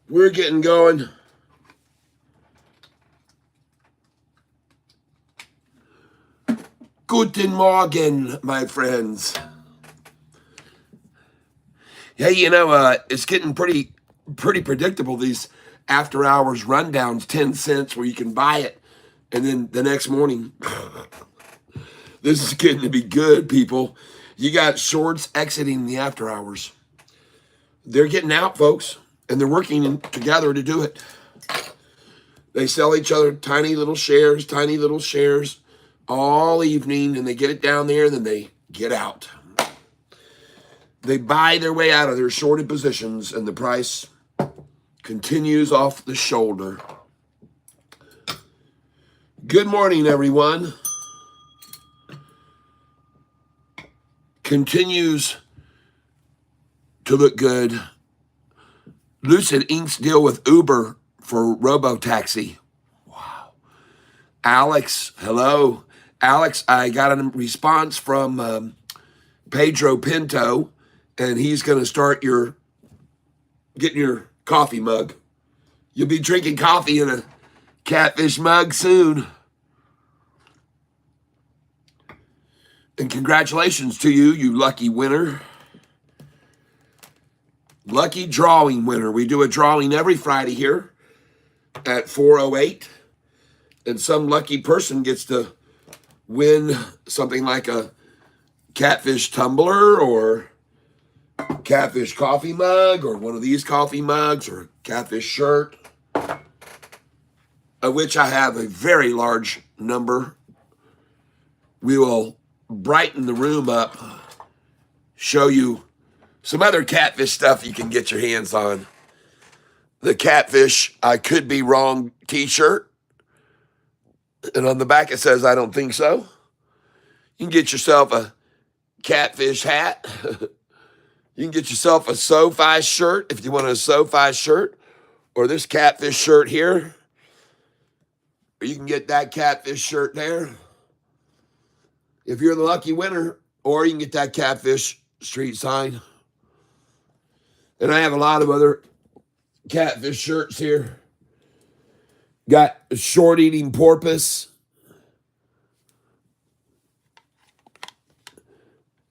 We're getting going. Guten Morgen, my friends. Hey, it's getting pretty predictable, these after hours rundowns, 10 cents where you can buy it. And then the next morning, this is getting to be good, people. You got shorts exiting the after hours. They're getting out, folks, and they're working together to do it. They sell each other tiny little shares all evening, and they get it down there, and then they get out. They buy their way out of their shorted positions, and the price continues off the shoulder. Good morning, everyone. Continues to look good. Lucid Inc.'s deal with Uber for robo-taxi. Wow. Alex, hello. Alex, I got a response from Pedro Pinto, and he's going to start getting your coffee mug. You'll be drinking coffee in a Catfish mug soon. And congratulations to you, you lucky winner. Lucky drawing winner. We do a drawing every Friday here at 4:08. And some lucky person gets to win something like a Catfish tumbler or Catfish coffee mug or one of these coffee mugs or a Catfish shirt, of which I have a very large number. We will brighten the room up, show you some other Catfish stuff you can get your hands on. The Catfish I Could Be Wrong t-shirt. And on the back it says, I don't think so. You can get yourself a Catfish hat. You can get yourself a SoFi shirt if you want a SoFi shirt. Or this Catfish shirt here. Or you can get that Catfish shirt there. If you're the lucky winner. Or you can get that Catfish street sign. And I have a lot of other Catfish shirts here. Got a short eating porpoise.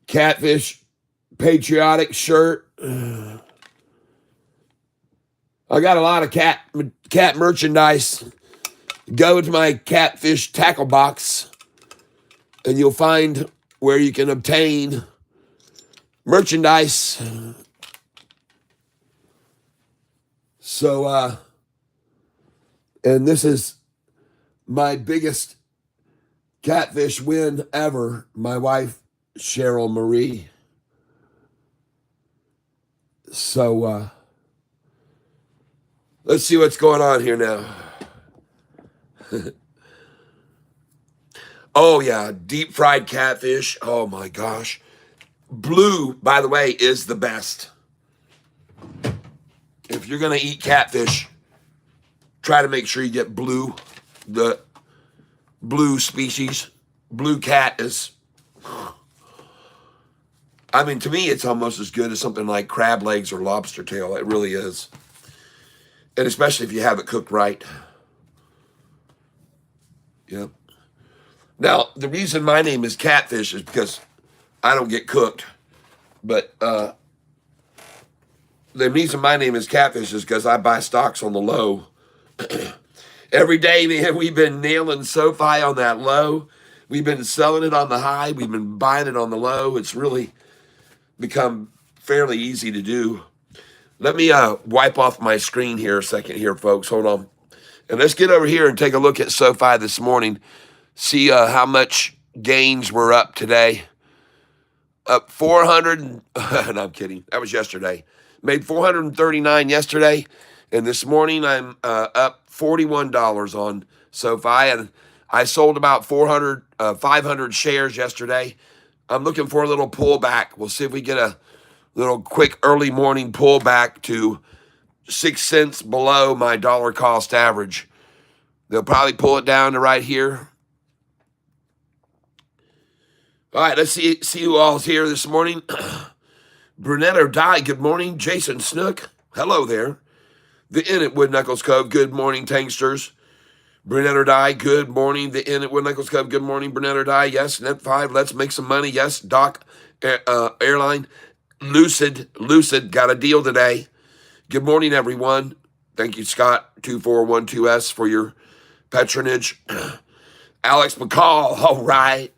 Catfish patriotic shirt. I got a lot of cat merchandise. Go to my Catfish tackle box and you'll find where you can obtain merchandise. So, and this is my biggest Catfish win ever. My wife, Cheryl Marie. So, let's see what's going on here now. Oh, yeah, deep fried catfish. Oh, my gosh. Blue, by the way, is the best. If you're going to eat catfish, try to make sure you get blue, the blue species. Blue cat is, I mean, to me, it's almost as good as something like crab legs or lobster tail. It really is. And especially if you have it cooked right. Yep. Now, the reason my name is Catfish is because I don't get cooked. But the reason my name is Catfish is because I buy stocks on the low. Every day, man, we've been nailing SoFi on that low. We've been selling it on the high. We've been buying it on the low. It's really become fairly easy to do. Let me wipe off my screen here a second here, folks. Hold on. And let's get over here and take a look at SoFi this morning. See how much gains we're up today. Up 400. No, I'm kidding. That was yesterday. Made 439 yesterday. And this morning I'm up $41 on SoFi. And I sold about 500 shares yesterday. I'm looking for a little pullback. We'll see if we get a little quick early morning pullback to 6 cents below my dollar cost average. They'll probably pull it down to right here. All right, let's see who all's here this morning. Brunetto Dye, good morning. Jason Snook, hello there. The Inn at Wood Knuckles Cove, good morning, tanksters. Brunette or Die, good morning. The Inn at Wood Knuckles Cove, good morning. Brunette or Die, yes. Net 5, let's make some money, yes. Doc Airline, Lucid, got a deal today. Good morning, everyone. Thank you, Scott2412S, for your patronage. Alex McCall, all right.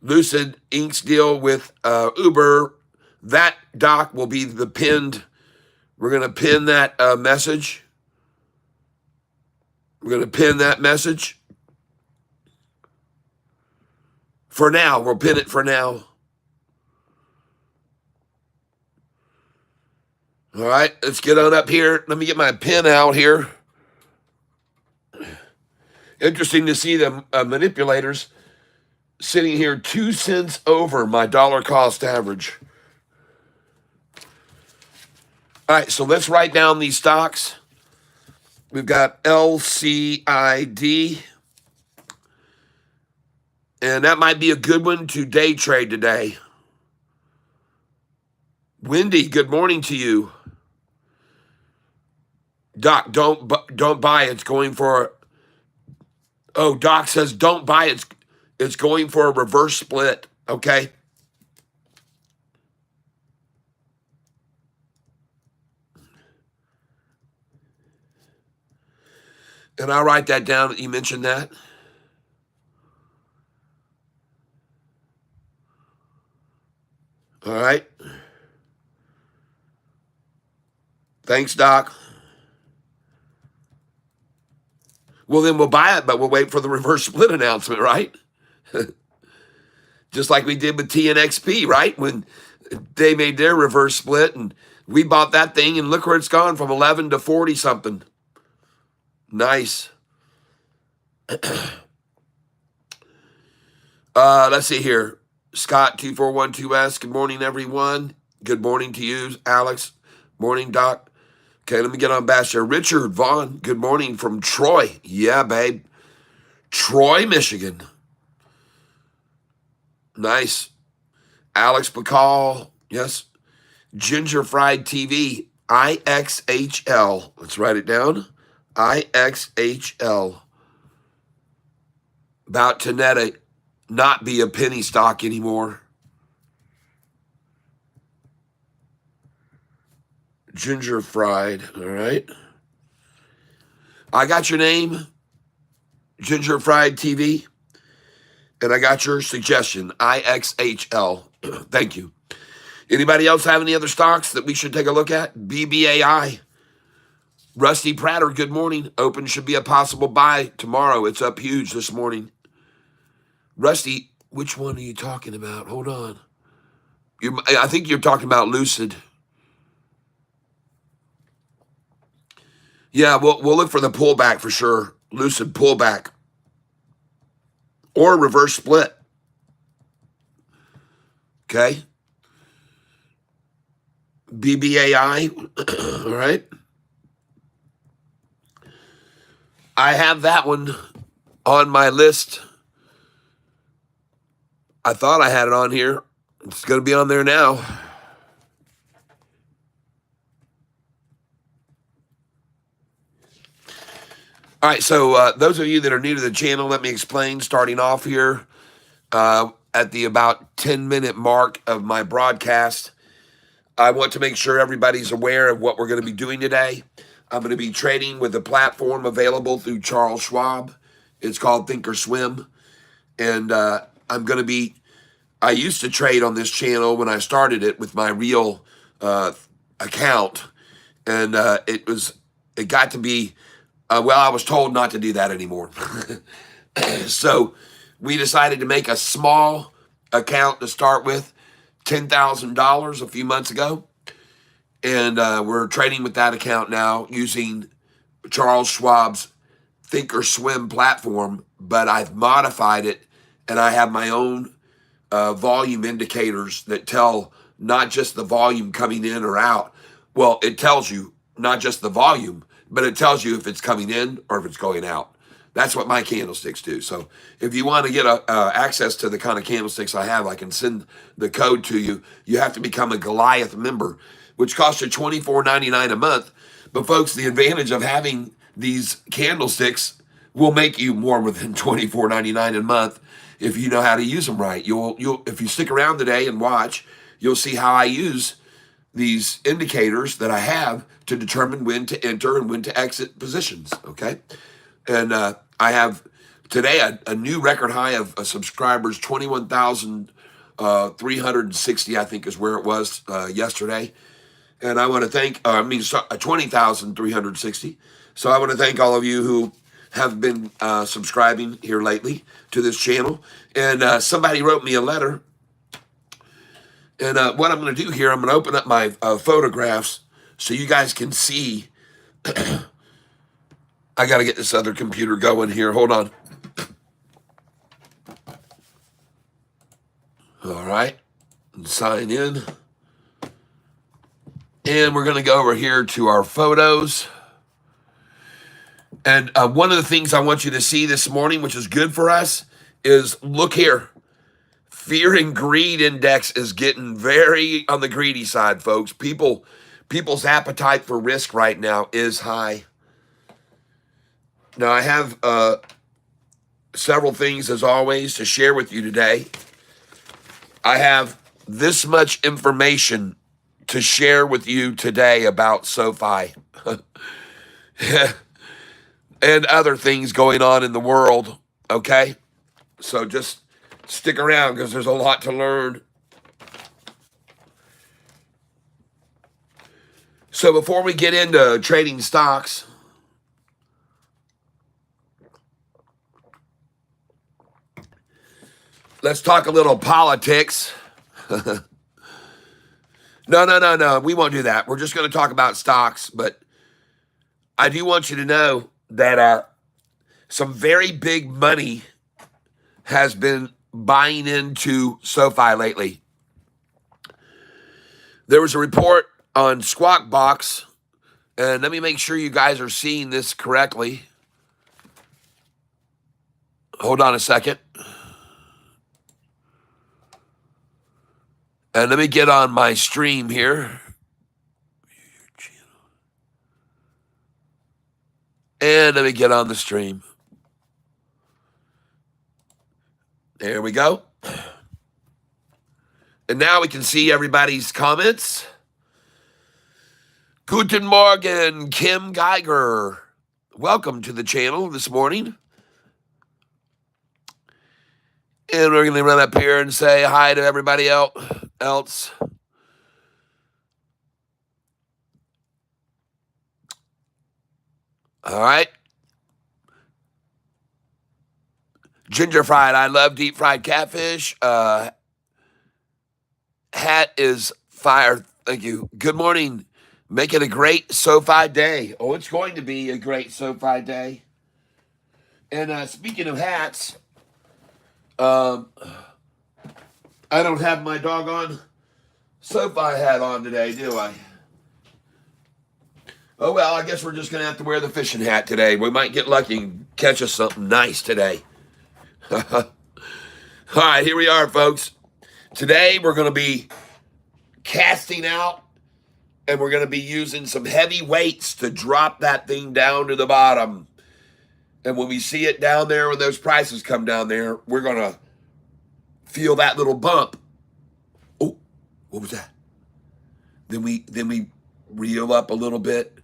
Lucid Inc.'s deal with Uber. That, Doc, will be the pinned. We're going to pin that message. We're going to pin that message. For now, we'll pin it for now. All right, let's get on up here. Let me get my pin out here. Interesting to see the manipulators sitting here 2 cents over my dollar cost average. All right, so let's write down these stocks. We've got LCID. And that might be a good one to day trade today. Wendy, good morning to you. Doc, don't buy it. It's going for... Oh, Doc says don't buy it. It's going for a reverse split. Okay. And I'll write that down that you mentioned that. All right. Thanks, Doc. Well, then we'll buy it, but we'll wait for the reverse split announcement, right? Just like we did with TNXP, right? When they made their reverse split and we bought that thing and look where it's gone from 11 to 40 something. Nice. Let's see here. Scott2412S, good morning, everyone. Good morning to you, Alex. Morning, Doc. Okay, let me get on back here. Richard Vaughn, good morning from Troy. Yeah, babe. Troy, Michigan. Nice. Alex Bacall, yes. Ginger Fried TV, IXHL. Let's write it down. IXHL. About to not be a penny stock anymore. Ginger Fried, all right. I got your name, Ginger Fried TV, and I got your suggestion, IXHL. Thank you. Anybody else have any other stocks that we should take a look at? BBAI. Rusty Prater, good morning. Open should be a possible buy tomorrow. It's up huge this morning. Rusty, which one are you talking about? Hold on. I think you're talking about Lucid. Yeah, we'll look for the pullback for sure. Lucid pullback. Or reverse split. Okay. BBAI. All right. I have that one on my list. I thought I had it on here. It's going to be on there now. All right, so those of you that are new to the channel, let me explain, starting off here at the about 10-minute mark of my broadcast. I want to make sure everybody's aware of what we're going to be doing today. I'm going to be trading with a platform available through Charles Schwab. It's called Thinkorswim. And I'm going to be, I used to trade on this channel when I started it with my real account. And it got to be, well, I was told not to do that anymore. So we decided to make a small account to start with, $10,000 a few months ago. And we're trading with that account now using Charles Schwab's Thinkorswim platform, but I've modified it and I have my own volume indicators that tell not just the volume coming in or out. Well, it tells you not just the volume, but it tells you if it's coming in or if it's going out. That's what my candlesticks do. So if you want to get access to the kind of candlesticks I have, I can send the code to you. You have to become a Goliath member, which costs you $24.99 a month. But folks, the advantage of having these candlesticks will make you more than $24.99 a month if you know how to use them right. You'll if you stick around today and watch, you'll see how I use these indicators that I have to determine when to enter and when to exit positions. Okay, and I have today a new record high of subscribers, 21,360, I think is where it was yesterday. And I want to thank, 20,360. So I want to thank all of you who have been subscribing here lately to this channel. And somebody wrote me a letter. And what I'm going to do here, I'm going to open up my photographs so you guys can see. I got to get this other computer going here. Hold on. All right. And sign in. And we're going to go over here to our photos. And one of the things I want you to see this morning, which is good for us, is look here. Fear and greed index is getting very on the greedy side, folks. People's appetite for risk right now is high. Now, I have several things, as always, to share with you today. I have this much information to share with you today about SoFi and other things going on in the world, okay? So just stick around because there's a lot to learn. So before we get into trading stocks, let's talk a little politics. No. We won't do that. We're just going to talk about stocks. But I do want you to know that some very big money has been buying into SoFi lately. There was a report on Squawk Box, and let me make sure you guys are seeing this correctly. Hold on a second. And let me get on my stream here. And let me get on the stream. There we go. And now we can see everybody's comments. Guten Morgen, Kim Geiger. Welcome to the channel this morning. And we're going to run up here and say hi to everybody else. All right. Ginger fried. I love deep fried catfish. Hat is fire. Thank you. Good morning. Make it a great SoFi day. Oh, it's going to be a great SoFi day. And speaking of hats, I don't have my doggone SoFi hat on today, do I? Oh, well, I guess we're just going to have to wear the fishing hat today. We might get lucky and catch us something nice today. All right, here we are, folks. Today, we're going to be casting out, and we're going to be using some heavy weights to drop that thing down to the bottom. And when we see it down there, when those prices come down there, we're going to feel that little bump. Oh, what was that? Then we reel up a little bit.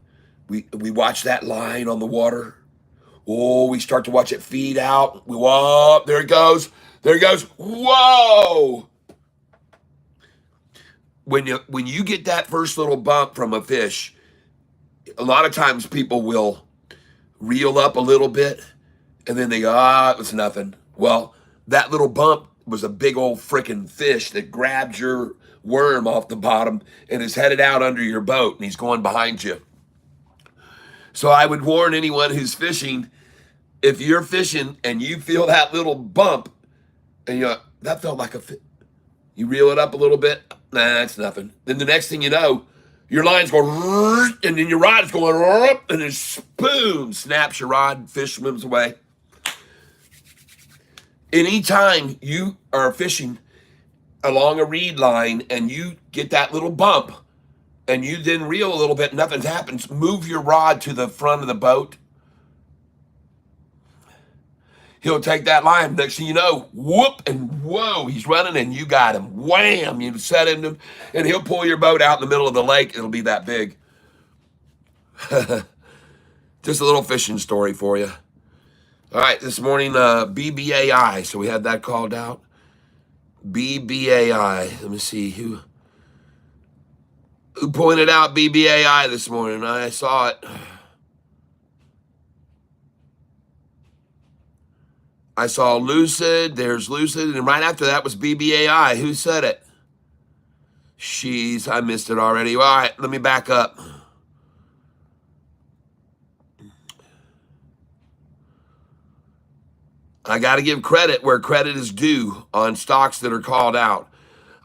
We watch that line on the water. Oh, we start to watch it feed out. Whoa, there it goes. There it goes. Whoa! When you get that first little bump from a fish, a lot of times people will reel up a little bit, and then they go, it was nothing. Well, that little bump was a big old freaking fish that grabbed your worm off the bottom and is headed out under your boat, and he's going behind you. So I would warn anyone who's fishing, if you're fishing and you feel that little bump, and you're like, that felt like a fish. You reel it up a little bit, nah, it's nothing. Then the next thing you know, your line's going, and then your rod is going, and then boom, snaps your rod, fish swims away. Anytime you are fishing along a reed line and you get that little bump, and you then reel a little bit, nothing happens, move your rod to the front of the boat. He'll take that line. Next thing you know, whoop, and whoa, he's running, and you got him. Wham, you set him, and he'll pull your boat out in the middle of the lake. It'll be that big. Just a little fishing story for you. All right, this morning, BBAI. So we had that called out. BBAI. Let me see who pointed out BBAI this morning. I saw it. I saw Lucid. There's Lucid, and right after that was BBAI. Who said it? I missed it already. All right, let me back up. I got to give credit where credit is due on stocks that are called out.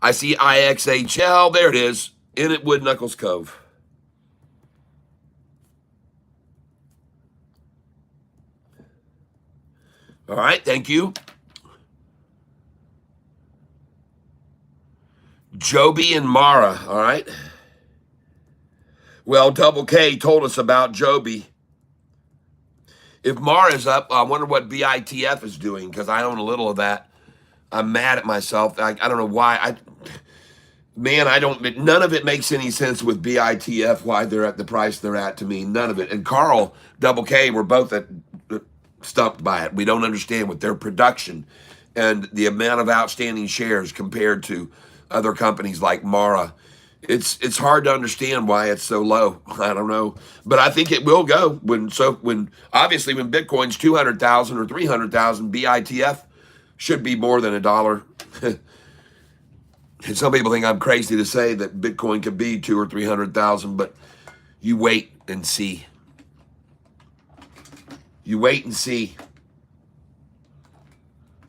I see IXHL. There it is. In at Wood Knuckles Cove. All right, thank you. Joby and Mara, all right. Well, Double K told us about Joby. If Mara's up, I wonder what BITF is doing, because I own a little of that. I'm mad at myself. I don't know why. None of it makes any sense with BITF, why they're at the price they're at to me. None of it. And Carl, Double K, we're both stumped by it. We don't understand with their production and the amount of outstanding shares compared to other companies like Mara. It's hard to understand why it's so low. I don't know, but I think it will go when obviously when Bitcoin's 200,000 or 300,000, BITF should be more than $1. And some people think I'm crazy to say that Bitcoin could be 200,000 or 300,000, but you wait and see. You wait and see.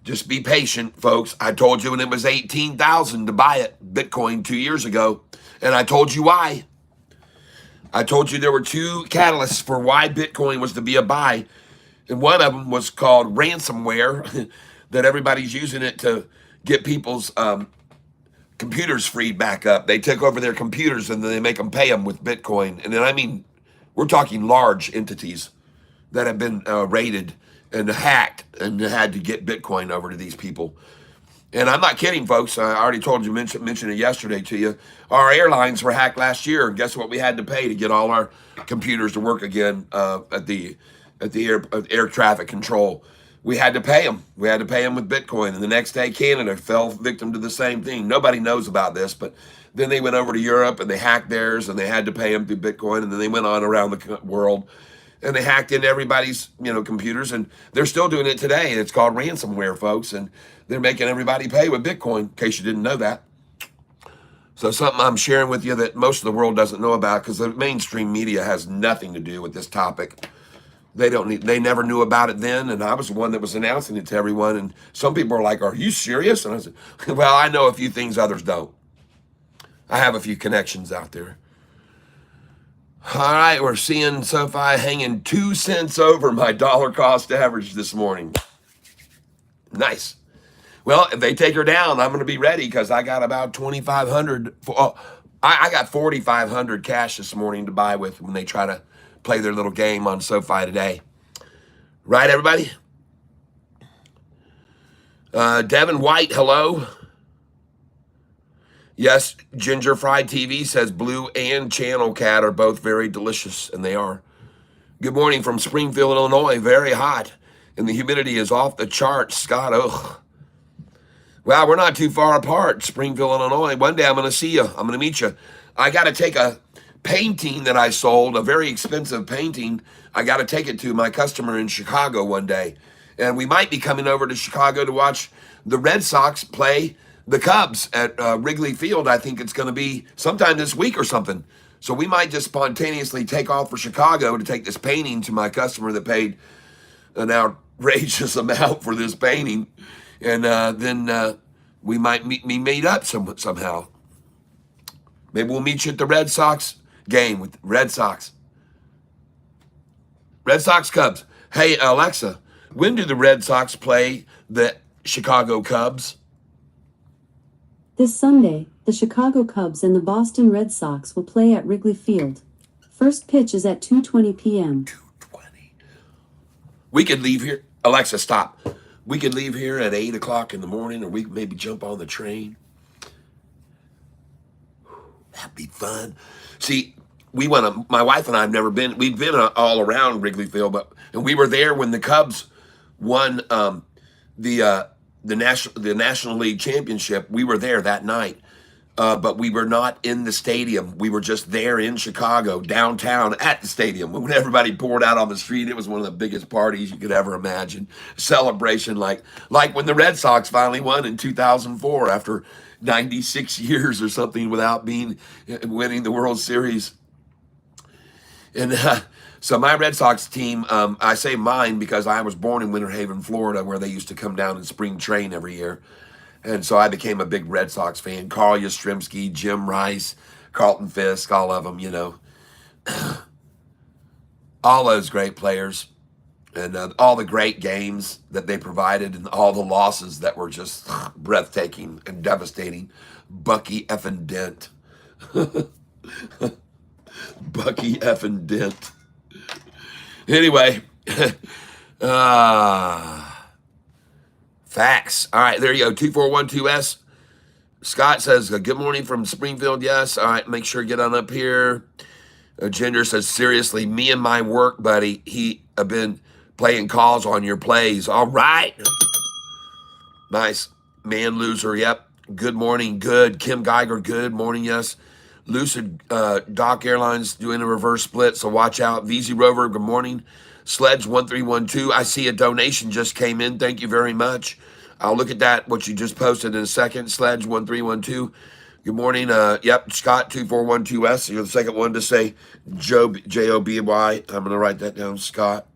Just be patient, folks. I told you when it was 18,000 to buy it, Bitcoin 2 years ago. And I told you why. I told you there were two catalysts for why Bitcoin was to be a buy. And one of them was called ransomware, that everybody's using it to get people's computers freed back up. They took over their computers and then they make them pay them with Bitcoin. And then, I mean, we're talking large entities that have been raided and hacked and had to get Bitcoin over to these people. And I'm not kidding, folks. I already told you, mentioned it yesterday to you. Our airlines were hacked last year, and guess what we had to pay to get all our computers to work again at the air traffic control? We had to pay them. We had to pay them with Bitcoin. And the next day, Canada fell victim to the same thing. Nobody knows about this, but then they went over to Europe and they hacked theirs, and they had to pay them through Bitcoin. And then they went on around the world, and they hacked into everybody's computers, and they're still doing it today. It's called ransomware, folks, and they're making everybody pay with Bitcoin, in case you didn't know that. So something I'm sharing with you that most of the world doesn't know about, because the mainstream media has nothing to do with this topic. They never knew about it then, and I was the one that was announcing it to everyone, and some people are like, "Are you serious?" And I said, well, I know a few things others don't. I have a few connections out there. All right, we're seeing SoFi hanging 2 cents over my dollar cost average this morning. Nice. Well, if they take her down, I'm going to be ready, because I got about 2,500. I got 4,500 cash this morning to buy with when they try to play their little game on SoFi today. Right, everybody? Devin White, hello. Yes, Ginger Fried TV says Blue and Channel Cat are both very delicious, and they are. Good morning from Springfield, Illinois. Very hot, and the humidity is off the charts. Scott, ugh. Wow, we're not too far apart, Springfield, Illinois. One day I'm going to see you. I'm going to meet you. I got to take a painting that I sold, a very expensive painting. I got to take it to my customer in Chicago one day. And we might be coming over to Chicago to watch the Red Sox play the Cubs at Wrigley Field. I think it's going to be sometime this week or something. So we might just spontaneously take off for Chicago to take this painting to my customer that paid an outrageous amount for this painting. And then we might meet up somehow. Maybe we'll meet you at the Red Sox game with Red Sox. Red Sox Cubs. Hey, Alexa, when do the Red Sox play the Chicago Cubs? This Sunday, the Chicago Cubs and the Boston Red Sox will play at Wrigley Field. First pitch is at 2:20 p.m. 2:20. We could leave here. Alexa, stop. We could leave here at 8 o'clock in the morning, or we could maybe jump on the train. That'd be fun. See, my wife and I have never been, we've been all around Wrigley Field, and we were there when the Cubs won the National League Championship. We were there that night. But we were not in the stadium. We were just there in Chicago, downtown at the stadium. When everybody poured out on the street, it was one of the biggest parties you could ever imagine. Celebration like when the Red Sox finally won in 2004 after 96 years or something without winning the World Series. And so my Red Sox team, I say mine because I was born in Winter Haven, Florida, where they used to come down and spring train every year. And so I became a big Red Sox fan. Carl Yastrzemski, Jim Rice, Carlton Fisk, all of them, all those great players, and all the great games that they provided, and all the losses that were just breathtaking and devastating. Bucky effing Dent. Bucky effing Dent. Anyway, facts. All right, there you go. 2412S. Scott says, good morning from Springfield. Yes. All right, make sure you get on up here. Ginger says, seriously, me and my work buddy, he have been playing calls on your plays. All right. Nice. Man loser. Yep. Good morning. Good. Kim Geiger. Good morning. Yes. Lucid Dock Airlines doing a reverse split, so watch out. VZ Rover, good morning. Sledge 1312, I see a donation just came in. Thank you very much. I'll look at that, what you just posted in a second. Sledge 1312, good morning. Yep, Scott 2412S. You're the second one to say Job, J-O-B-Y. I'm going to write that down, Scott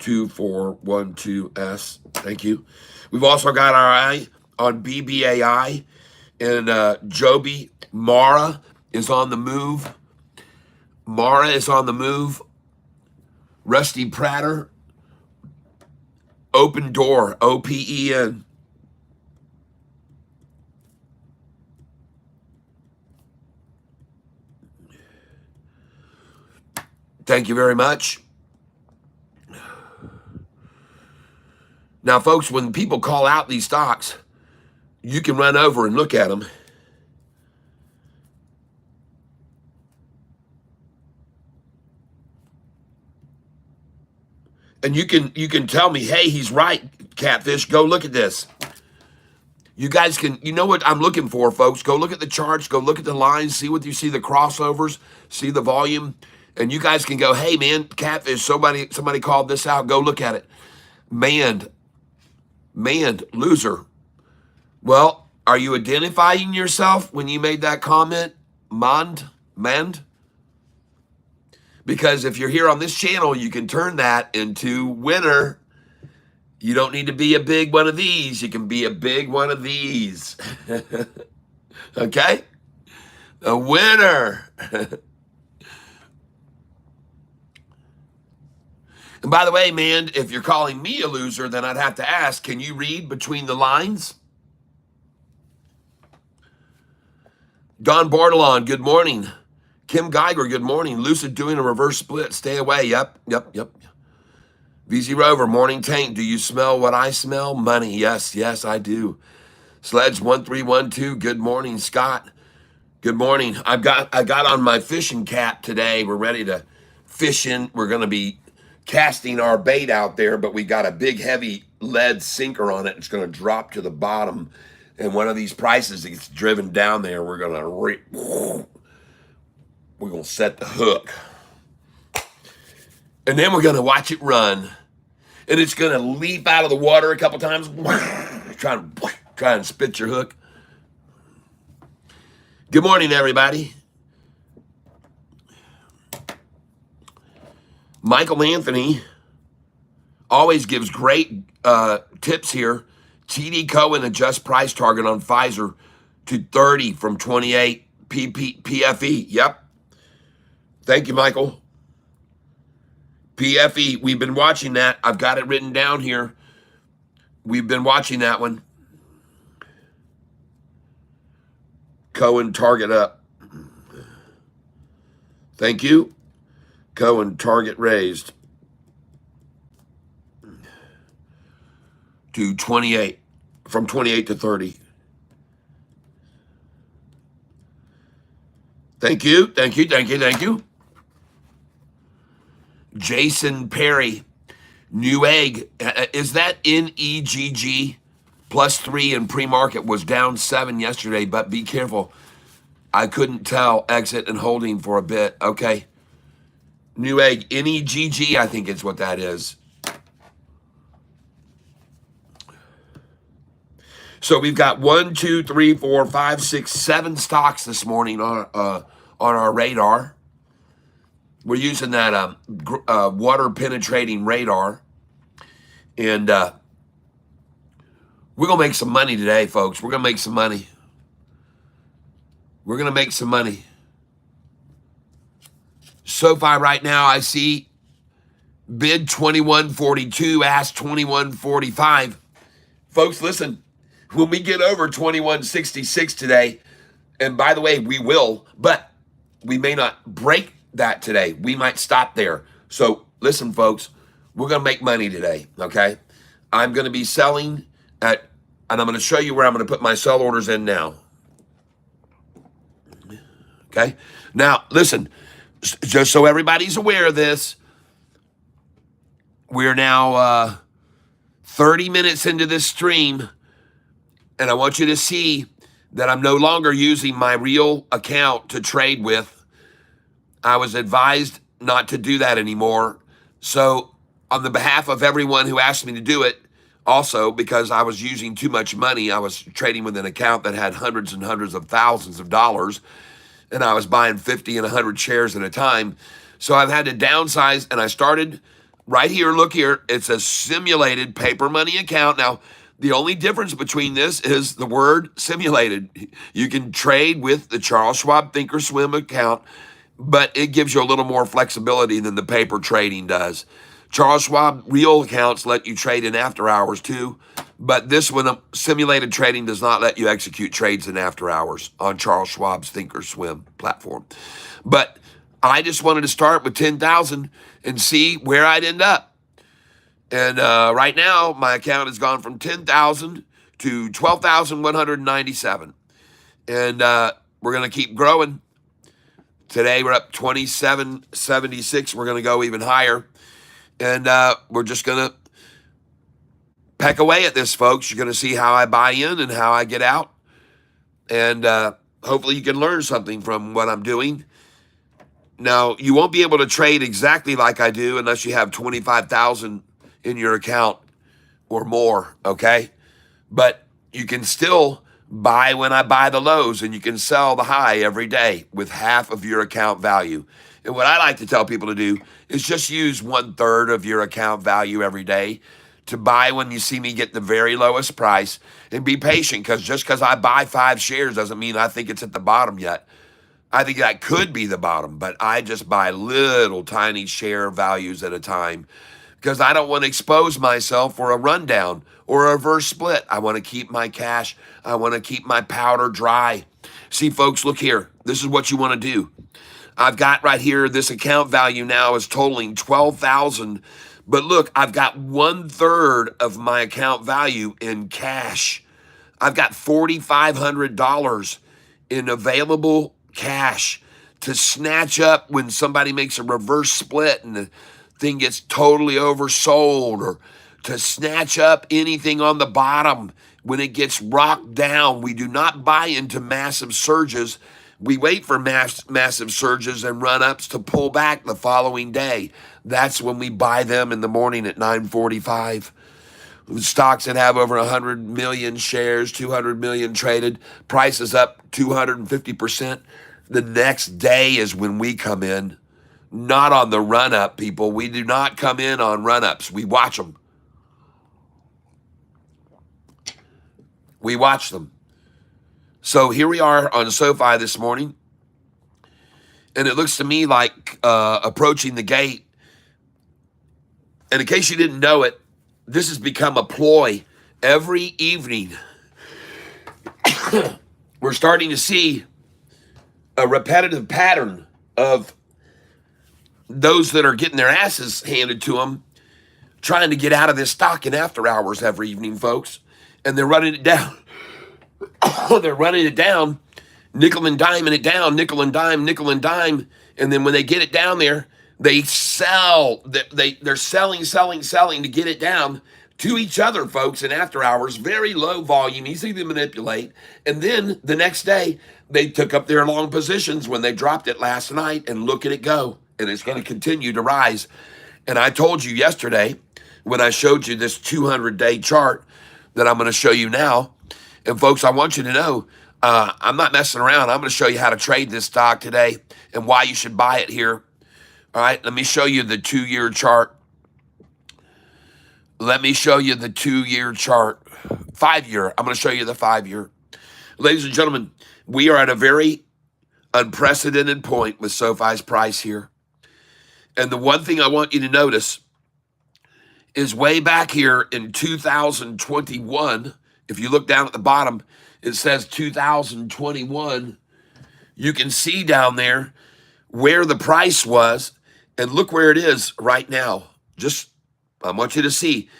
2412S. Thank you. We've also got our eye on BBAI. And Joby, Mara is on the move. Mara is on the move. Rusty Prater, Open Door, OPEN. Thank you very much. Now, folks, when people call out these stocks, you can run over and look at them. And you can tell me, hey, he's right, Catfish. Go look at this. You guys can, you know what I'm looking for, folks. Go look at the charts. Go look at the lines. See what you see, the crossovers. See the volume. And you guys can go, hey, man, Catfish, somebody called this out. Go look at it. Manned, loser. Well, are you identifying yourself when you made that comment? Manned? Because if you're here on this channel, you can turn that into winner. You don't need to be a big one of these. You can be a big one of these. Okay? A winner. And by the way, man, if you're calling me a loser, then I'd have to ask, can you read between the lines? Don Bartolon, good morning. Kim Geiger, good morning. Lucid doing a reverse split. Stay away. Yep. VZ Rover, morning tank. Do you smell what I smell? Money. Yes, I do. Sledge 1312, good morning. Scott, good morning. I got on my fishing cap today. We're ready to fish in. We're going to be casting our bait out there, but we got a big, heavy lead sinker on it. It's going to drop to the bottom. And one of these prices gets driven down there. We're going to set the hook. And then we're going to watch it run. And it's going to leap out of the water a couple times. Try and spit your hook. Good morning, everybody. Michael Anthony always gives great tips here. TD Cohen adjusts price target on Pfizer to 30 from 28 PFE. Yep. Thank you, Michael. PFE, we've been watching that. I've got it written down here. We've been watching that one. Cohen target up. Thank you. Cohen target raised to 28, from 28 to 30. Thank you, thank you, thank you, thank you. Jason Perry, Newegg, is that NEGG? +3 in pre-market, was down 7 yesterday, but be careful. I couldn't tell, exit and holding for a bit. Okay. Newegg, NEGG, I think it's what that is. So we've got 1, 2, 3, 4, 5, 6, 7 stocks this morning on our radar. We're using that water penetrating radar, and we're gonna make some money today, folks. We're gonna make some money. We're gonna make some money. SoFi right now, I see bid 21.42, ask 21.45. Folks, listen. When we get over 21.66 today, and by the way, we will, but we may not break that today. We might stop there. So listen, folks, we're going to make money today, okay? I'm going to be selling at, and I'm going to show you where I'm going to put my sell orders in now. Okay? Now, listen, just so everybody's aware of this, we're now 30 minutes into this stream, and I want you to see that I'm no longer using my real account to trade with. I was advised not to do that anymore. So on the behalf of everyone who asked me to do it, also because I was using too much money, I was trading with an account that had hundreds and hundreds of thousands of dollars, and I was buying 50 and 100 shares at a time. So I've had to downsize, and I started right here. Look here. It's a simulated paper money account. Now, the only difference between this is the word simulated. You can trade with the Charles Schwab Thinkorswim account, but it gives you a little more flexibility than the paper trading does. Charles Schwab real accounts let you trade in after hours too, but this one, simulated trading, does not let you execute trades in after hours on Charles Schwab's Thinkorswim platform. But I just wanted to start with 10,000 and see where I'd end up. And right now, my account has gone from 10,000 to 12,197. And we're going to keep growing. Today, we're up 27.76. We're going to go even higher. And we're just going to peck away at this, folks. You're going to see how I buy in and how I get out. And hopefully you can learn something from what I'm doing. Now, you won't be able to trade exactly like I do unless you have 25,000 in your account or more, okay? But you can still buy when I buy the lows, and you can sell the high every day with half of your account value. And what I like to tell people to do is just use 1/3 of your account value every day to buy when you see me get the very lowest price, and be patient, because just because I buy 5 shares doesn't mean I think it's at the bottom yet. I think that could be the bottom, but I just buy little tiny share values at a time, because I don't want to expose myself for a rundown or a reverse split. I want to keep my cash. I want to keep my powder dry. See, folks, look here. This is what you want to do. I've got right here, this account value now is totaling 12,000. But look, I've got 1/3 of my account value in cash. I've got $4,500 in available cash to snatch up when somebody makes a reverse split and the thing gets totally oversold, or to snatch up anything on the bottom when it gets rocked down. We do not buy into massive surges. We wait for massive surges and run-ups to pull back the following day. That's when we buy them in the morning at 9:45. Stocks that have over 100 million shares, 200 million traded, prices up 250%. The next day is when we come in. Not on the run-up, people. We do not come in on run-ups. We watch them. We watch them. So here we are on SoFi this morning, and it looks to me like approaching the gate. And in case you didn't know it, this has become a ploy every evening. we're starting to see a repetitive pattern of those that are getting their asses handed to them, trying to get out of this stock in after hours every evening, folks. And they're running it down. They're running it down, nickel and diming it down, nickel and dime, nickel and dime. And then when they get it down there, they sell. They're selling to get it down to each other, folks, in after hours. Very low volume, easy to manipulate. And then the next day, they took up their long positions when they dropped it last night, and look at it go. And it's going to continue to rise. And I told you yesterday when I showed you this 200-day chart that I'm going to show you now. And folks, I want you to know, I'm not messing around. I'm going to show you how to trade this stock today and why you should buy it here. All right, let me show you the 2-year chart. Let me show you the 2-year chart. 5-year. I'm going to show you the 5-year. Ladies and gentlemen, we are at a very unprecedented point with SoFi's price here. And the one thing I want you to notice is way back here in 2021, if you look down at the bottom, it says 2021. You can see down there where the price was, and look where it is right now. I want you to see,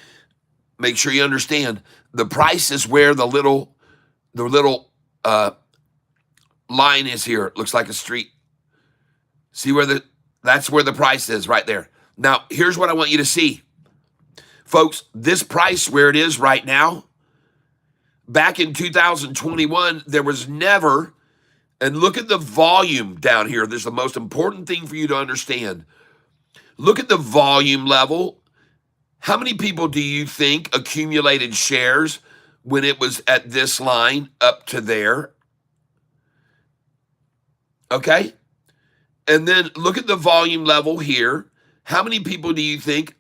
make sure you understand, the price is where the little line is here. It looks like a street. See that's where the price is right there. Now, here's what I want you to see. Folks, this price where it is right now, back in 2021, there was never, and look at the volume down here. This is the most important thing for you to understand. Look at the volume level. How many people do you think accumulated shares when it was at this line up to there? Okay? And then look at the volume level here. How many people do you think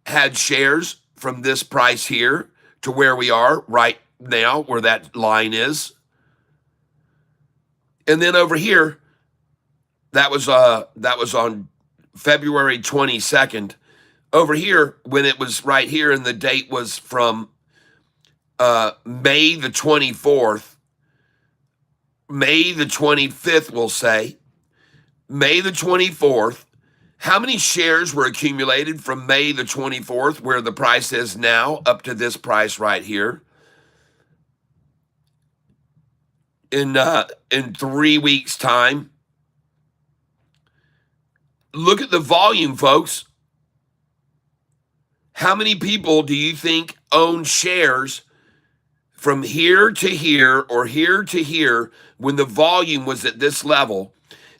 had shares from this price here to where we are right now, where that line is? And then over here, that was on February 22nd. Over here, when it was right here, and the date was from May the 24th, May the 25th, we'll say, May the 24th. How many shares were accumulated from May the 24th, where the price is now, up to this price right here? In 3 weeks' time. Look at the volume, folks. How many people do you think own shares from here to here or here to here when the volume was at this level?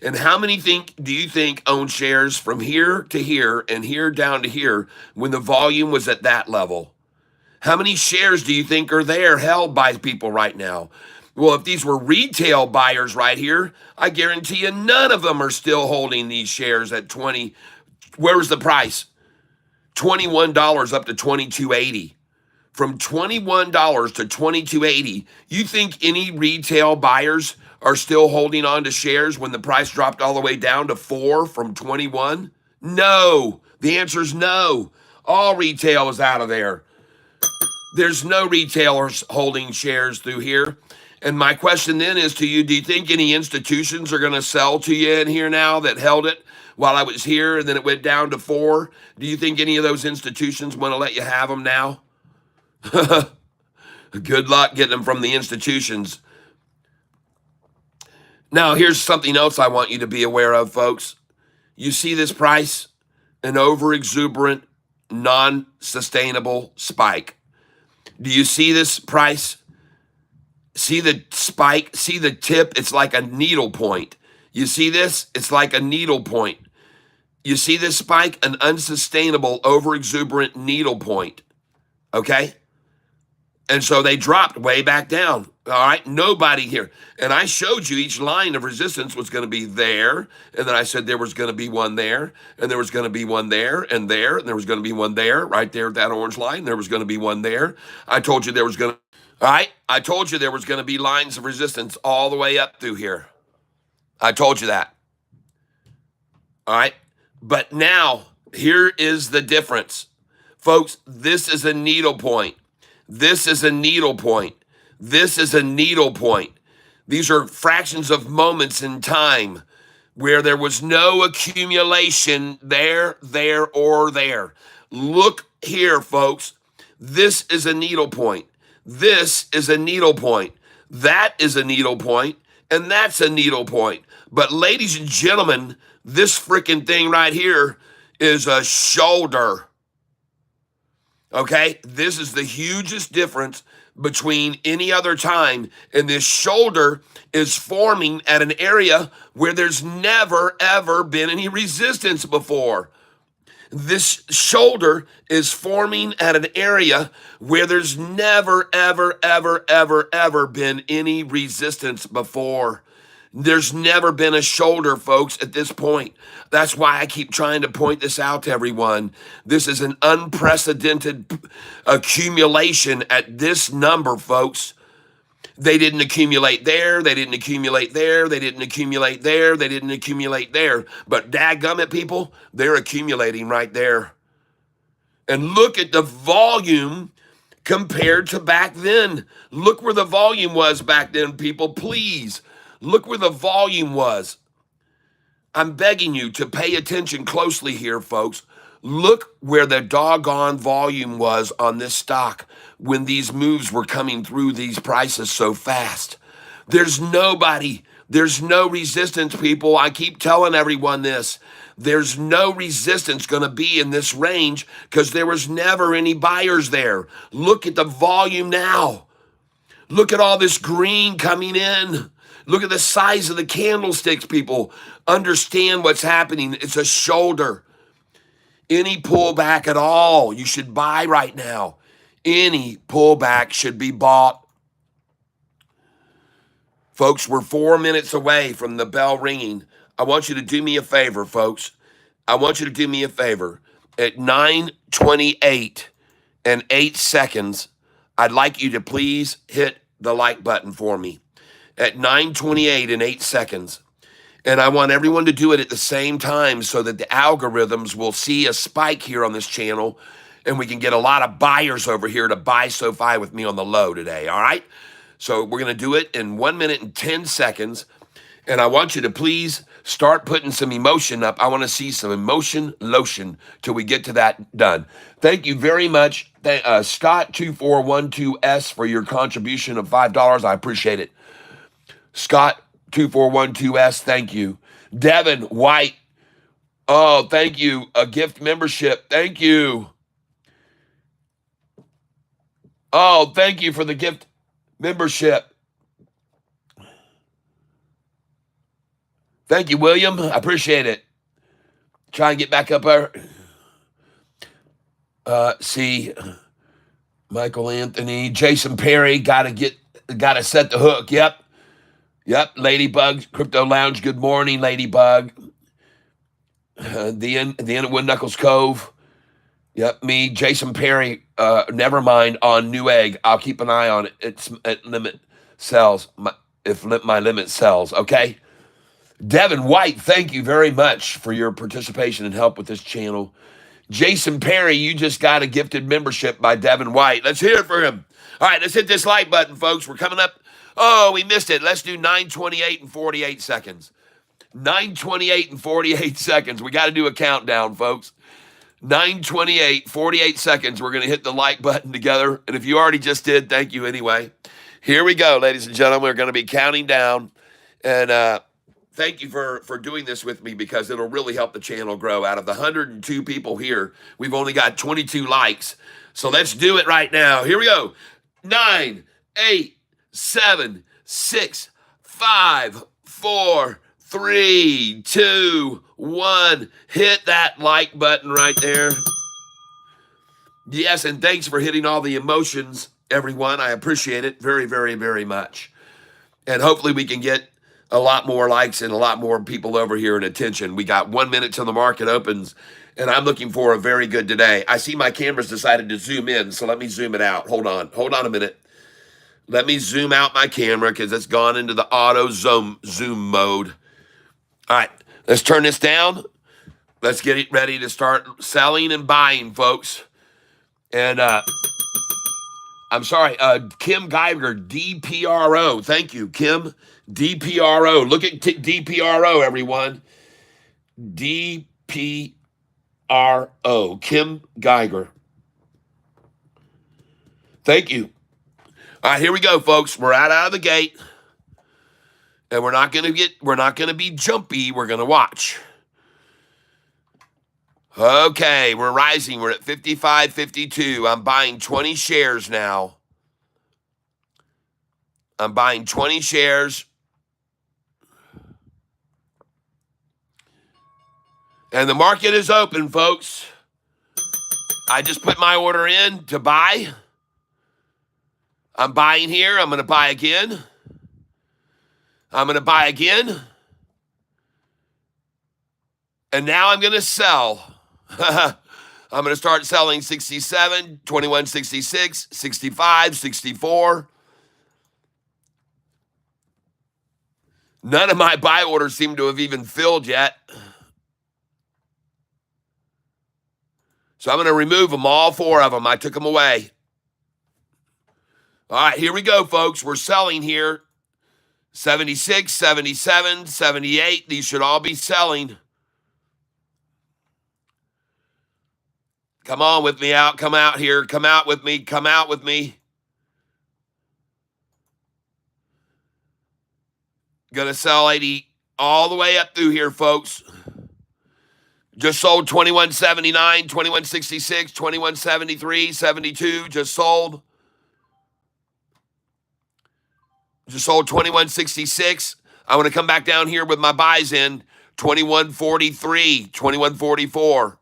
And how many do you think own shares from here to here and here down to here when the volume was at that level? How many shares do you think are there held by people right now? Well, if these were retail buyers right here, I guarantee you none of them are still holding these shares at 20. Where's the price? $21 up to $22.80. From $21 to $22.80, you think any retail buyers are still holding on to shares when the price dropped all the way down to 4 from 21? No. The answer is no. All retail is out of there. There's no retailers holding shares through here. And my question then is to you, do you think any institutions are going to sell to you in here now that held it while I was here and then it went down to 4? Do you think any of those institutions want to let you have them now? Good luck getting them from the institutions. Now, here's something else I want you to be aware of, folks. You see this price? An over-exuberant, non-sustainable spike. Do you see this price? See the spike? See the tip? It's like a needle point. You see this? It's like a needle point. You see this spike? An unsustainable, over-exuberant needle point. Okay? And so they dropped way back down. All right, nobody here. And I showed you each line of resistance was going to be there. And then I said there was going to be one there. And there was going to be one there and there. And there was going to be one there, right there at that orange line. There was going to be one there. I told you there was going to, all right, I told you there was going to be lines of resistance all the way up through here. I told you that. All right, but now here is the difference. Folks, this is a needle point. This is a needle point. This is a needle point. These are fractions of moments in time where there was no accumulation there, or there. Look here, folks. This is a needle point. This is a needle point. That is a needle point. And that's a needle point. But ladies and gentlemen, this freaking thing right here is a shoulder. Okay? This is the hugest difference between any other time. And this shoulder is forming at an area where there's never, ever been any resistance before. This shoulder is forming at an area where there's never, ever, ever, ever, ever been any resistance before. There's never been a shoulder, folks, at this point. That's why I keep trying to point this out to everyone. This is an unprecedented accumulation at this number, folks. They didn't accumulate there. They didn't accumulate there. They didn't accumulate there. They didn't accumulate there. But dadgummit, people, they're accumulating right there. And look at the volume compared to back then. Look where the volume was back then, people. Please, look where the volume was. I'm begging you to pay attention closely here, folks. Look where the doggone volume was on this stock when these moves were coming through these prices so fast. There's no resistance, people. I keep telling everyone this. There's no resistance going to be in this range because there was never any buyers there. Look at the volume now. Look at all this green coming in. Look at the size of the candlesticks, people. Understand what's happening. It's a shoulder. Any pullback at all, you should buy right now. Any pullback should be bought. Folks, we're 4 minutes away from the bell ringing. I want you to do me a favor, folks. I want you to do me a favor. At 9:28 and 8 seconds, I'd like you to please hit the like button for me. At 9:28 and 8 seconds. And I want everyone to do it at the same time so that the algorithms will see a spike here on this channel and we can get a lot of buyers over here to buy SoFi with me on the low today, all right? So we're going to do it in 1 minute and 10 seconds. And I want you to please start putting some emotion up. I want to see some emotion lotion till we get to that done. Thank you very much, Scott2412S, for your contribution of $5. I appreciate it. Scott2412S, thank you. Devin White, oh, thank you. A gift membership, thank you. Oh, thank you for the gift membership. Thank you, William. I appreciate it. Try and get back up there. See, Michael Anthony, Jason Perry, gotta set the hook. Yep, Ladybug, Crypto Lounge. Good morning, Ladybug. The end of Wood Knuckles Cove. Yep, me, Jason Perry. Never mind on Newegg. I'll keep an eye on it. It's at limit sells. If my limit sells, okay. Devin White, thank you very much for your participation and help with this channel. Jason Perry, you just got a gifted membership by Devin White. Let's hear it for him. All right, let's hit this like button, folks. We're coming up. Oh, we missed it. Let's do 9:28 and 48 seconds. 9:28 and 48 seconds. We got to do a countdown, folks. 9:28, 48 seconds. We're going to hit the like button together. And if you already just did, thank you anyway. Here we go, ladies and gentlemen. We're going to be counting down. And thank you for doing this with me because it'll really help the channel grow. Out of the 102 people here, we've only got 22 likes. So let's do it right now. Here we go. 9, 8, 7, 6, 5, 4, 3, 2, 1. Hit that like button right there. Yes, and thanks for hitting all the emotions, everyone. I appreciate it very, very, very much. And hopefully we can get a lot more likes and a lot more people over here and attention. We got 1 minute till the market opens, and I'm looking for a very good today. I see my camera's decided to zoom in, so let me zoom it out. Hold on a minute. Let me zoom out my camera because it's gone into the auto zoom mode. All right, let's turn this down. Let's get it ready to start selling and buying, folks. And I'm sorry, Kim Geiger, DPRO. Thank you, Kim, DPRO. Look at DPRO, everyone. DPRO, Kim Geiger. Thank you. All right, here we go, folks. We're out of the gate, and we're not gonna be jumpy. We're gonna watch. Okay, we're rising. We're at 55.52. I'm buying 20 shares now. I'm buying 20 shares. And the market is open, folks. I just put my order in to buy. I'm buying here. I'm going to buy again. I'm going to buy again. And now I'm going to sell. I'm going to start selling 67, 21.66, 65, 64. None of my buy orders seem to have even filled yet. So I'm going to remove them, all 4 of them. I took them away. All right, here we go, folks. We're selling here. 76, 77, 78. These should all be selling. Come on with me out. Come out here. Come out with me. Come out with me. Gonna sell 80 all the way up through here, folks. Just sold 21.79, 21.66, 21.73, 72. Just sold. Just sold 21.66. I want to come back down here with my buys in. 21.43, 21.44.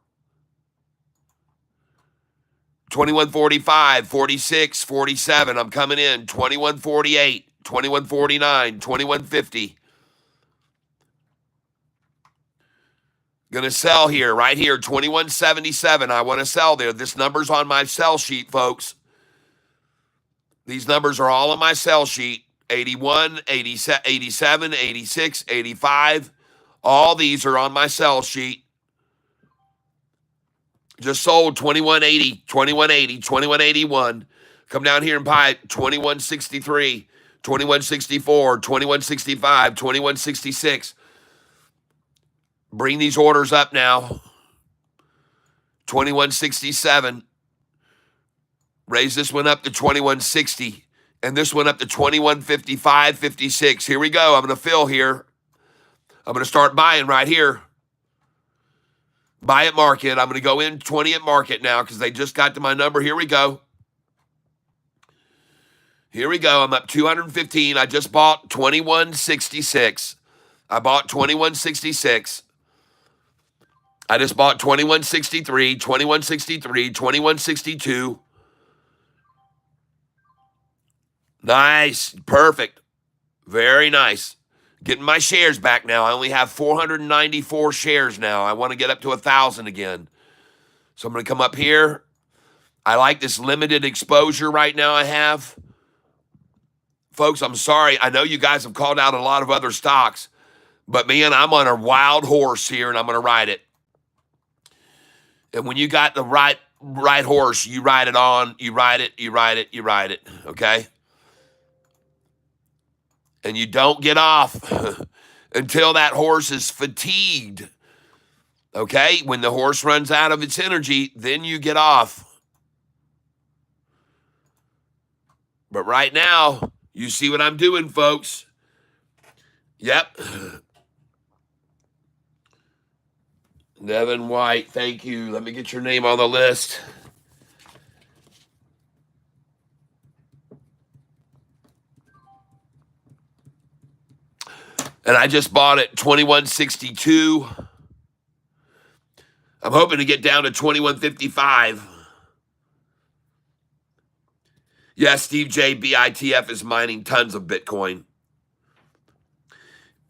21.45, 46, 47. I'm coming in. 21.48, 21.49, 21.50. Gonna sell here, right here, 21.77. I want to sell there. This number's on my sell sheet, folks. These numbers are all on my sell sheet. 81, 87, 86, 85. All these are on my sell sheet. Just sold 21.80, 21.80, 21.81. Come down here and buy 21.63, 21.64, 21.65, 21.66. Bring these orders up now. 21.67. Raise this one up to 21.60. And this one up to 21.55, 56. Here we go. I'm going to fill here. I'm going to start buying right here. Buy at market. I'm going to go in 20 at market now because they just got to my number. Here we go. Here we go. I'm up 215. I just bought 21.66. I bought 21.66. I just bought 21.63, 21.63, 21.62. Nice. Perfect. Very nice. Getting my shares back now. I only have 494 shares now. I want to get up to 1,000 again. So I'm going to come up here. I like this limited exposure right now I have. Folks, I'm sorry. I know you guys have called out a lot of other stocks. But, man, I'm on a wild horse here, and I'm going to ride it. And when you got the right horse, you ride it on, you ride it, you ride it, you ride it, okay? And you don't get off until that horse is fatigued, okay? When the horse runs out of its energy, then you get off. But right now, you see what I'm doing, folks. Yep. Devin White, thank you. Let me get your name on the list. And I just bought it 21.62. I'm hoping to get down to 21.55. Yes, Steve J. BITF is mining tons of Bitcoin.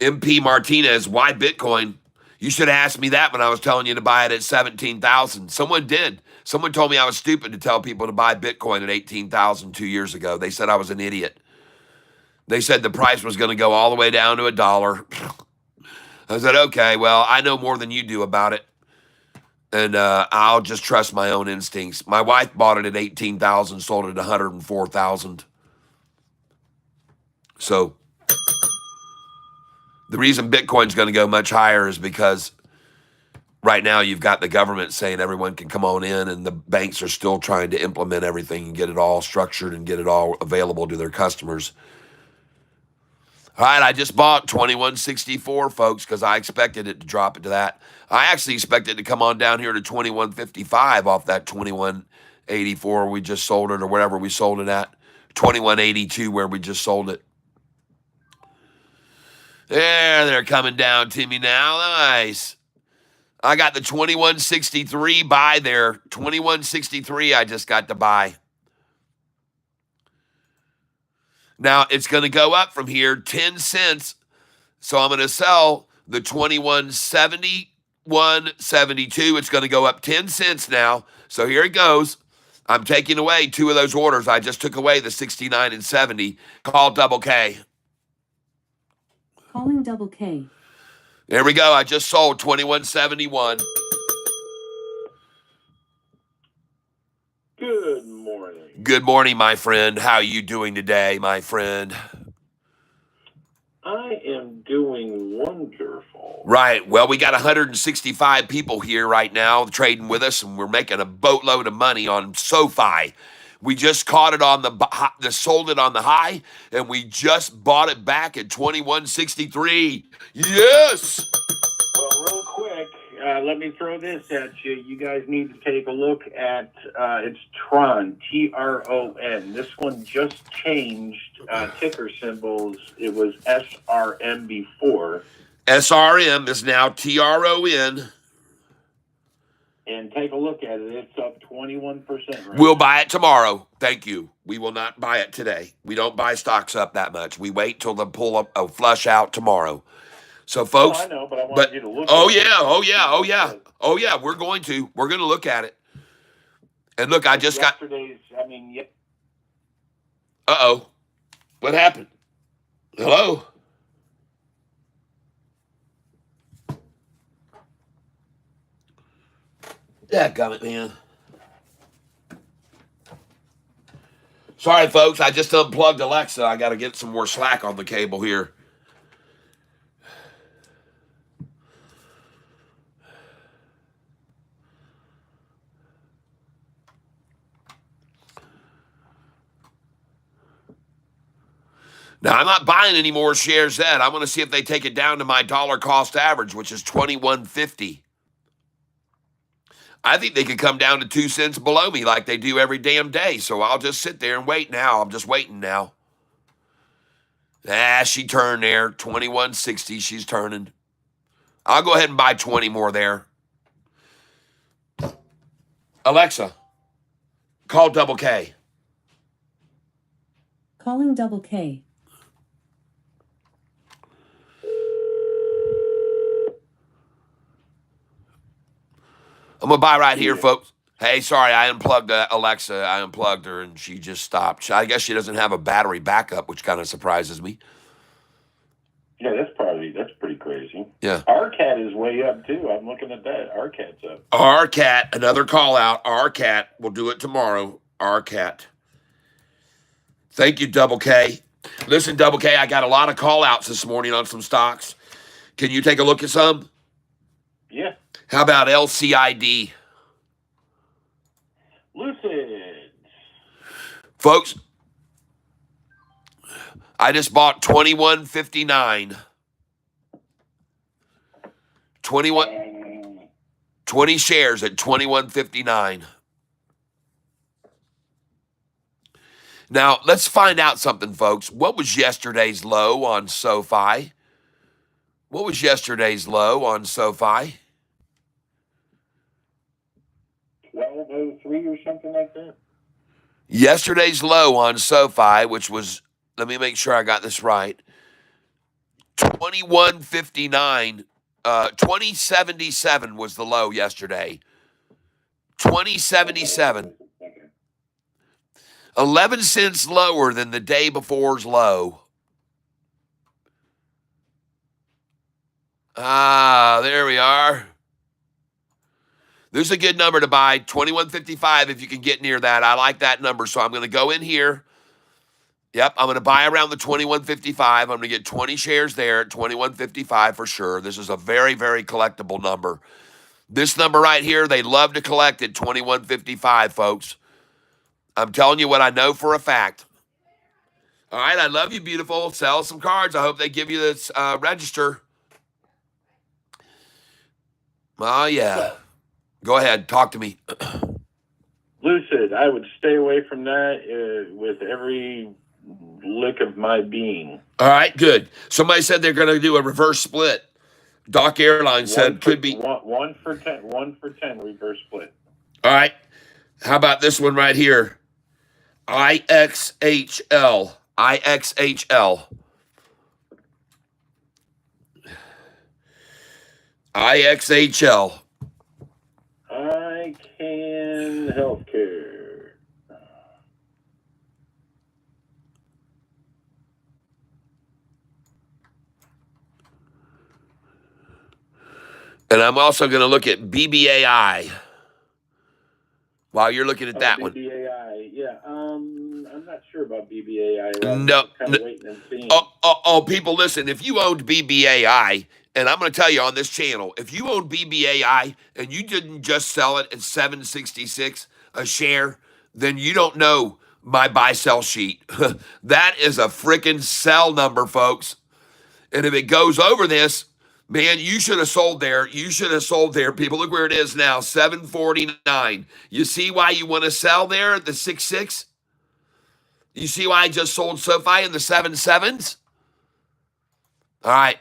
MP Martinez, why Bitcoin? You should have asked me that when I was telling you to buy it at 17,000. Someone did. Someone told me I was stupid to tell people to buy Bitcoin at 18,000 2 years ago. They said I was an idiot. They said the price was going to go all the way down to $1. I said, okay, well, I know more than you do about it. And I'll just trust my own instincts. My wife bought it at 18,000, sold it at 104,000. So the reason Bitcoin's going to go much higher is because right now you've got the government saying everyone can come on in, and the banks are still trying to implement everything and get it all structured and get it all available to their customers. All right, I just bought 2164, folks, because I expected it to drop it to that. I actually expected it to come on down here to 2155 off that 2184 we just sold it, or whatever we sold it at. 2182 where we just sold it. There, they're coming down to me now. Nice. I got the 2163 buy there. 2163 I just got to buy. Now, it's going to go up from here 10 cents. So I'm going to sell the 2171.72. It's going to go up 10 cents now. So here it goes. I'm taking away two of those orders. I just took away the 69 and 70. Call double K. Calling double K. There we go. I just sold 2171. Good morning. Good morning, my friend. How are you doing today, my friend? I am doing wonderful. Right. Well, we got 165 people here right now trading with us, and we're making a boatload of money on SoFi. We just caught it on sold it on the high, and we just bought it back at 2163. Yes. Well, real quick, let me throw this at you. You guys need to take a look at it's Tron, Tron. This one just changed ticker symbols. It was SRM before. SRM is now TRON. And take a look at it. It's up 21% right We'll now. buy it tomorrow. Thank you. We will not buy it today. We don't buy stocks up that much. We wait till they pull up a flush out tomorrow. So, folks. I know, but I wanted you to look oh at yeah, it. oh yeah, oh yeah, oh yeah. We're going to look at it. And look, I just got. Uh-oh. What happened? Hello? Dadgummit, man. Sorry, folks. I just unplugged Alexa. I got to get some more slack on the cable here. Now, I'm not buying any more shares yet. I want to see if they take it down to my dollar cost average, which is 21.50. I think they could come down to 2 cents below me like they do every damn day. So I'll just sit there and wait now. I'm just waiting now. She turned there. 21.60. She's turning. I'll go ahead and buy 20 more there. Alexa, call double K. Calling double K. I'm going to buy right here, folks. Hey, sorry, I unplugged Alexa. I unplugged her, and she just stopped. I guess she doesn't have a battery backup, which kind of surprises me. Yeah, that's pretty crazy. Yeah. RCAT is way up, too. I'm looking at that. RCAT's up. RCAT, another call out. RCAT, we'll do it tomorrow. RCAT. Thank you, Double K. Listen, Double K, I got a lot of call outs this morning on some stocks. Can you take a look at some? Yeah. How about LCID? Lucid. Folks, I just bought 21.59. 20 shares at 21.59. Now, let's find out something, folks. What was yesterday's low on SoFi? What was yesterday's low on SoFi? 1203 or something like that? Yesterday's low on SoFi, which was, let me make sure I got this right, 21.59. 2077 was the low yesterday. 2077. 11 cents lower than the day before's low. There we are. This is a good number to buy, 21.55 if you can get near that. I like that number, so I'm going to go in here. Yep, I'm going to buy around the 21.55. I'm going to get 20 shares there at 21.55 for sure. This is a very, very collectible number. This number right here, they love to collect at 21.55, folks. I'm telling you what I know for a fact. All right, I love you, beautiful. Sell some cards. I hope they give you this register. Oh, yeah. Go ahead. Talk to me. Lucid, I would stay away from that with every lick of my being. All right, good. Somebody said they're going to do a reverse split. Doc Airlines said could be. One for 10 reverse split. All right. How about this one right here? IXHL. IXHL. IXHL. I can healthcare. And I'm also going to look at BBAI while you're looking at that one. BBAI, yeah. I'm not sure about BBAI. I'm No, kind of waiting and seeing. People, listen, if you owned BBAI, and I'm going to tell you on this channel, if you owned BBAI and you didn't just sell it at $7.66 a share, then you don't know my buy-sell sheet. That is a freaking sell number, folks. And if it goes over this, man, you should have sold there. You should have sold there. People, look where it is now, $7.49. You see why you want to sell there at the 6.6? You see why I just sold SoFi in the 7.7s? All right.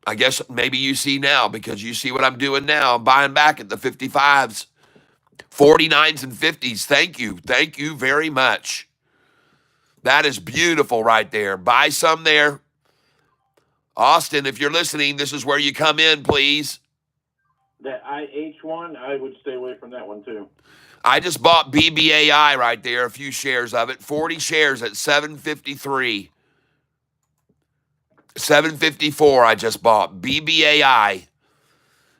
I guess maybe you see now because you see what I'm doing now. I'm buying back at the 55s, 49s, and 50s. Thank you. Thank you very much. That is beautiful right there. Buy some there. Austin, if you're listening, this is where you come in, please. That IH one, I would stay away from that one too. I just bought BBAI right there, a few shares of it, 40 shares at 753. 754 I just bought. BBAI.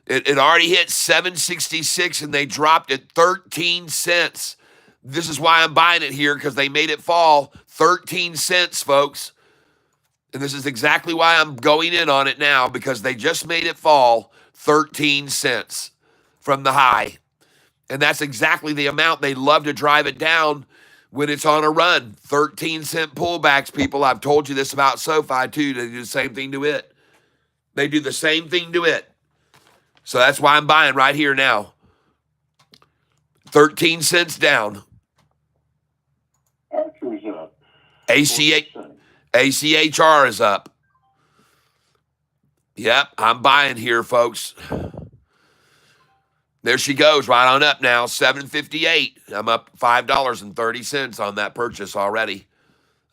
It already hit 766 and they dropped it 13 cents. This is why I'm buying it here because they made it fall 13 cents, folks. And this is exactly why I'm going in on it now because they just made it fall 13 cents from the high. And that's exactly the amount they love to drive it down when it's on a run. 13-cent pullbacks, people. I've told you this about SoFi, too. They do the same thing to it. They do the same thing to it. So that's why I'm buying right here now. 13 cents down. Archer's up. ACHR is up. Yep, I'm buying here, folks. There she goes, right on up now, 758. I'm up $5.30 on that purchase already.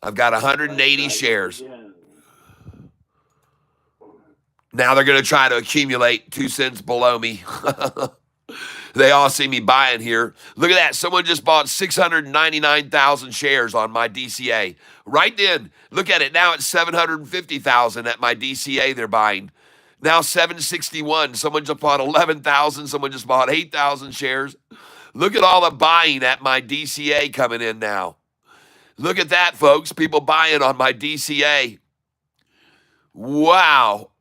I've got 180 shares. Now they're going to try to accumulate 2 cents below me. They all see me buying here. Look at that. Someone just bought 699,000 shares on my DCA. Right then, look at it. Now it's 750,000 at my DCA they're buying. Now 761. Someone just bought 11,000. Someone just bought 8,000 shares. Look at all the buying at my DCA coming in now. Look at that, folks. People buying on my DCA. Wow.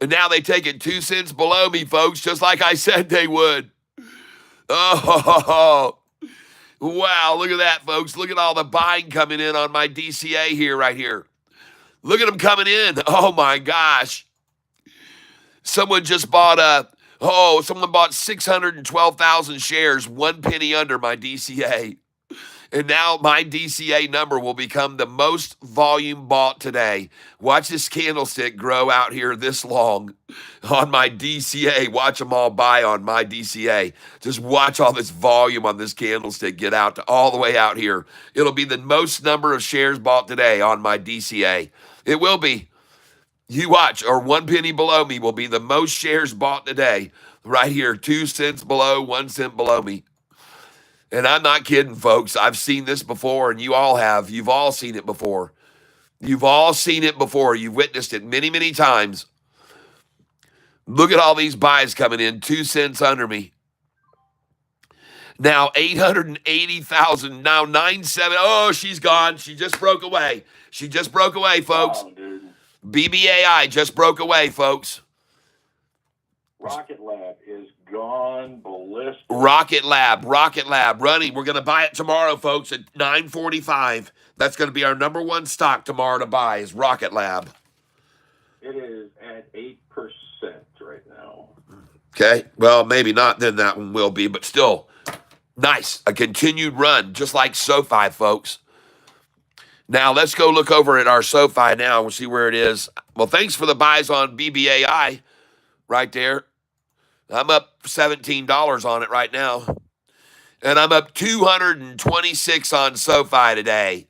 And now they take it 2 cents below me, folks, just like I said they would. Oh, wow. Look at that, folks. Look at all the buying coming in on my DCA here, right here. Look at them coming in. Oh, my gosh. Someone just bought someone bought 612,000 shares, 1 penny under my DCA. And now my DCA number will become the most volume bought today. Watch this candlestick grow out here this long on my DCA. Watch them all buy on my DCA. Just watch all this volume on this candlestick get out to all the way out here. It'll be the most number of shares bought today on my DCA. It will be. You watch, or 1 penny below me will be the most shares bought today. Right here, 2 cents below, 1 cent below me. And I'm not kidding, folks. I've seen this before, and you all have. You've all seen it before. You've all seen it before. You've witnessed it many, many times. Look at all these buys coming in, 2 cents under me. Now 880,000. Now 97. Oh, she's gone. She just broke away. She just broke away, folks. Wow, dude. BBAI just broke away, folks. Rocket Lab is gone ballistic. Rocket Lab running. We're going to buy it tomorrow, folks, at 9:45. That's going to be our number one stock tomorrow to buy is Rocket Lab. It is at 8% right now. Okay, well, maybe not, then that one will be, but still, nice. A continued run, just like SoFi, folks. Now, let's go look over at our SoFi now. We'll see where it is. Well, thanks for the buys on BBAI right there. I'm up $17 on it right now. And I'm up 226 on SoFi today.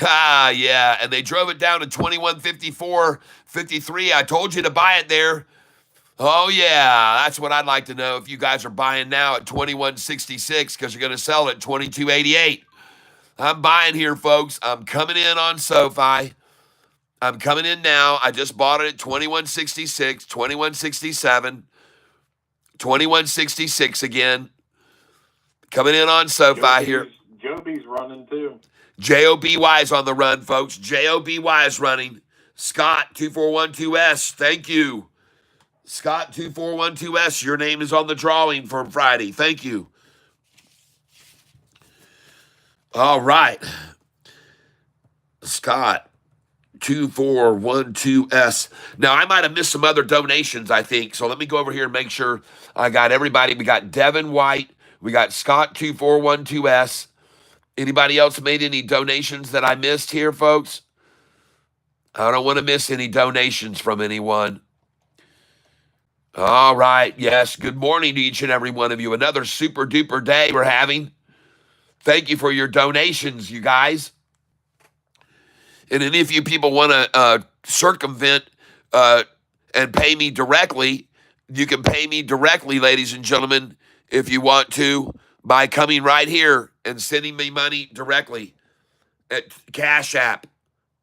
Ah, yeah. And they drove it down to 21.54.53. I told you to buy it there. Oh, yeah. That's what I'd like to know if you guys are buying now at 21.66 because you're going to sell it at 22.88. I'm buying here, folks. I'm coming in on SoFi. I'm coming in now. I just bought it at 21.66, 21.67, 21.66 again. Coming in on SoFi here. Joby's running too. JOBY is on the run, folks. JOBY is running. Scott 2412S, thank you. Scott 2412S, your name is on the drawing for Friday. Thank you. All right. Scott 2412S. Now, I might have missed some other donations, I think. So let me go over here and make sure I got everybody. We got Devin White. We got Scott 2412S. Anybody else made any donations that I missed here, folks? I don't want to miss any donations from anyone. All right. Yes. Good morning to each and every one of you. Another super duper day we're having. Thank you for your donations, you guys. And then if you people want to circumvent and pay me directly, you can pay me directly, ladies and gentlemen, if you want to, by coming right here and sending me money directly at Cash App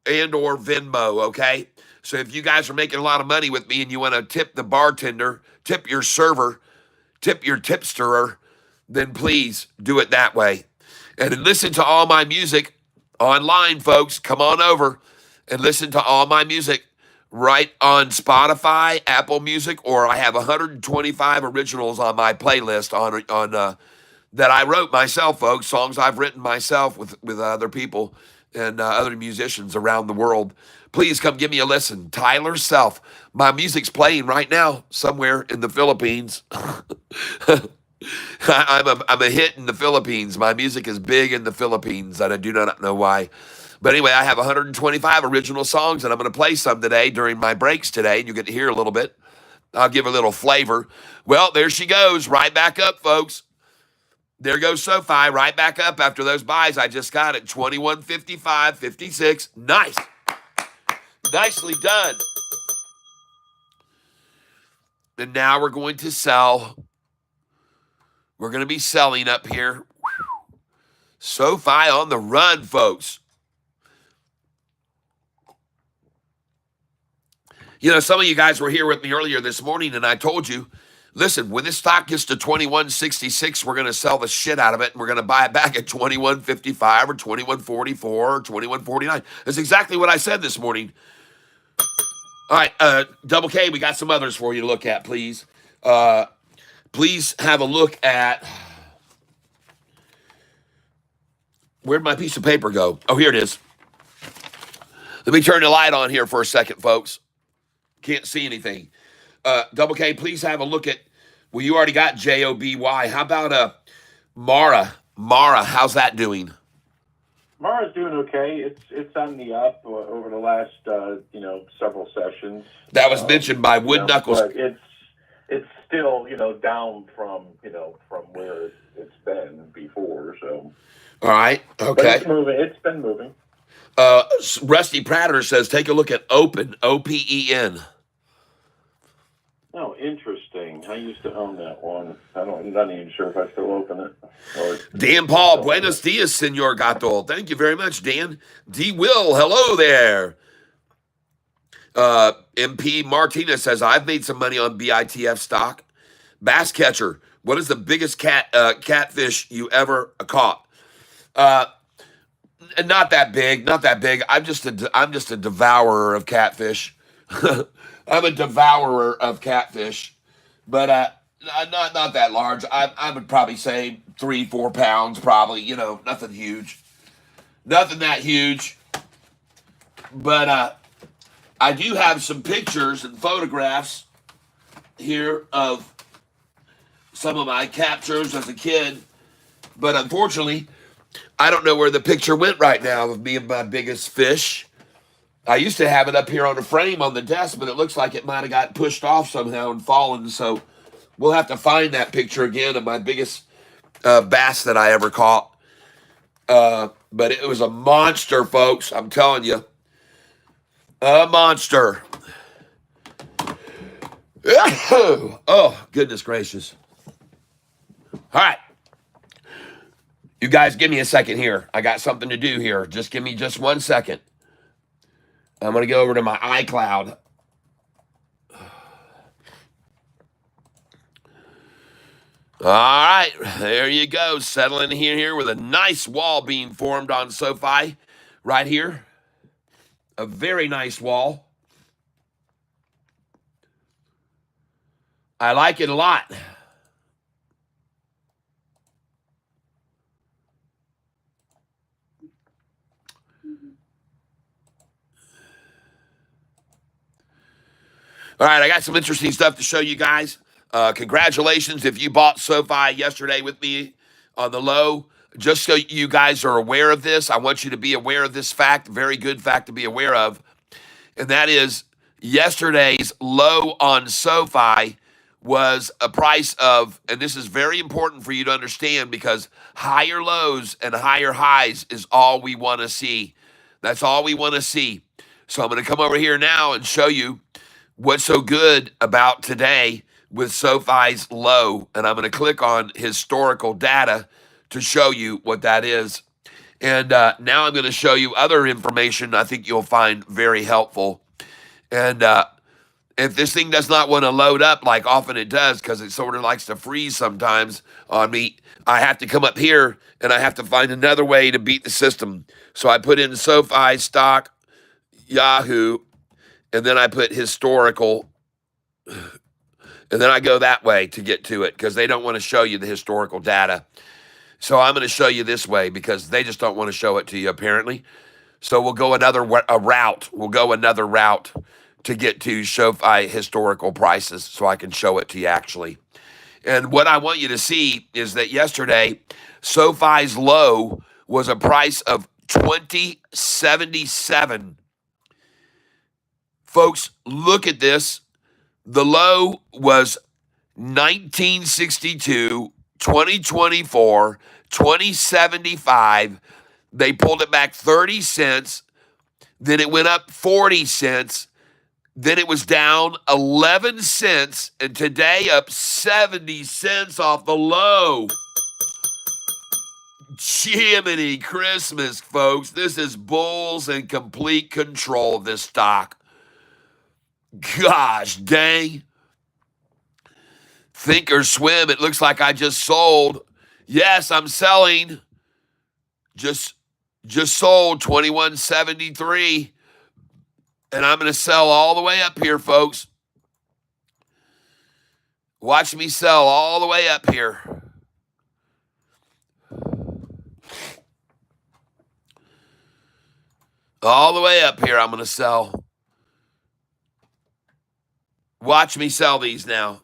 and or Venmo, okay? So if you guys are making a lot of money with me and you want to tip the bartender, tip your server, tip your tipsterer, then please do it that way. And then listen to all my music online, folks. Come on over and listen to all my music right on Spotify, Apple Music, or I have 125 originals on my playlist on that I wrote myself, folks. Songs I've written myself with other people and other musicians around the world. Please come give me a listen. Tyler Self. My music's playing right now somewhere in the Philippines. I'm a hit in the Philippines. My music is big in the Philippines, and I do not know why. But anyway, I have 125 original songs, and I'm going to play some today during my breaks today, and you get to hear a little bit. I'll give a little flavor. Well, there she goes, right back up, folks. There goes SoFi, right back up after those buys I just got at 21.55.56. Nice. Nicely done. And now we're going to sell. We're going to be selling up here. SoFi on the run, folks. You know, some of you guys were here with me earlier this morning, and I told you, listen, when this stock gets to 21.66, we're going to sell the shit out of it, and we're going to buy it back at 21.55 or 21.44 or 21.49. That's exactly what I said this morning. All right, Double K, we got some others for you to look at, please. Please have a look at, where'd my piece of paper go? Oh, here it is. Let me turn the light on here for a second, folks. Can't see anything. Double K, please have a look at, well, you already got JOBY. How about Mara? Mara, how's that doing? Mara's doing okay. It's on the up over the last several sessions. That was mentioned by Wood Knuckles. But it's still down from where it's been before. So all right, okay. But it's moving. It's been moving. Rusty Prater says, take a look at Open, OPEN. Oh, interesting. I used to own that one. I'm not even sure if I still open it. Dan Paul, buenos dias, Senor Gato. Thank you very much, Dan. D. Will, hello there. MP Martinez says, I've made some money on BITF stock. Bass catcher. What is the biggest catfish you ever caught? Uh, Not that big. Not that big. I'm just a devourer of catfish. I'm a devourer of catfish, but not that large. I would probably say 3-4 pounds, probably. Nothing huge, nothing that huge. But I do have some pictures and photographs here of some of my captures as a kid. But unfortunately, I don't know where the picture went right now of me and my biggest fish. I used to have it up here on a frame on the desk, but it looks like it might have got pushed off somehow and fallen. So we'll have to find that picture again of my biggest bass that I ever caught. But it was a monster, folks. I'm telling you. A monster. Oh, goodness gracious. All right. You guys give me a second here. I got something to do here. Just give me just 1 second. I'm going to go over to my iCloud. All right, there you go. Settling here with a nice wall being formed on SoFi right here. A very nice wall. I like it a lot. All right, I got some interesting stuff to show you guys. Congratulations if you bought SoFi yesterday with me on the low. Just so you guys are aware of this, I want you to be aware of this fact, very good fact to be aware of, and that is yesterday's low on SoFi was a price of, and this is very important for you to understand because higher lows and higher highs is all we want to see. That's all we want to see. So I'm going to come over here now and show you what's so good about today with SoFi's low, and I'm going to click on historical data to show you what that is. And now I'm going to show you other information I think you'll find very helpful. And if this thing does not want to load up like often it does, because it sort of likes to freeze sometimes on me, I have to come up here and I have to find another way to beat the system. So I put in SoFi stock, Yahoo, and then I put historical, and then I go that way to get to it because they don't want to show you the historical data. So I'm going to show you this way because they just don't want to show it to you apparently. So we'll go a route. We'll go another route to get to SoFi historical prices so I can show it to you actually. And what I want you to see is that yesterday SoFi's low was a price of $20.77. Folks, look at this. The low was 1962, 2024, 2075. They pulled it back 30 cents. Then it went up 40 cents. Then it was down 11 cents. And today up 70 cents off the low. Jiminy Christmas, folks. This is bulls in complete control of this stock. Gosh dang. Think or swim. It looks like I just sold. Yes, I'm selling. Just sold 21.73. And I'm going to sell all the way up here, folks. Watch me sell all the way up here. All the way up here, I'm going to sell. Watch me sell these now.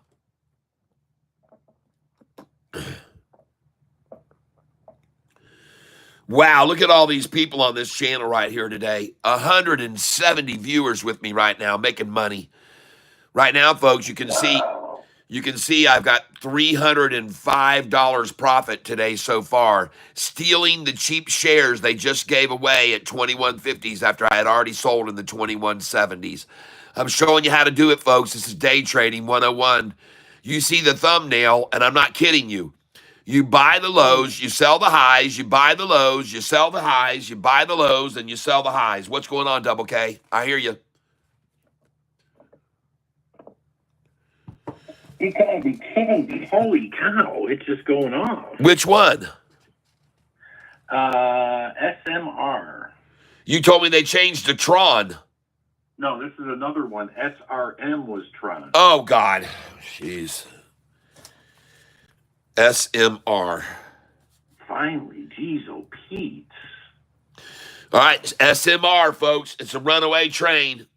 Wow, look at all these people on this channel right here today. 170 viewers with me right now making money. Right now, folks, you can see I've got $305 profit today so far, stealing the cheap shares they just gave away at 21.50s after I had already sold in the 21.70s. I'm showing you how to do it, folks. This is day trading 101. You see the thumbnail, and I'm not kidding you. You buy the lows, you sell the highs, you buy the lows, you sell the highs, you buy the lows, and you sell the highs. What's going on, Double K? I hear you. You gotta be kidding me. Holy cow, it's just going off. Which one? SMR. You told me they changed to Tron. No, this is another one. SRM was Tron. Oh, God. Jeez. SMR. Finally, geez, oh Pete. All right, SMR, folks. It's a runaway train.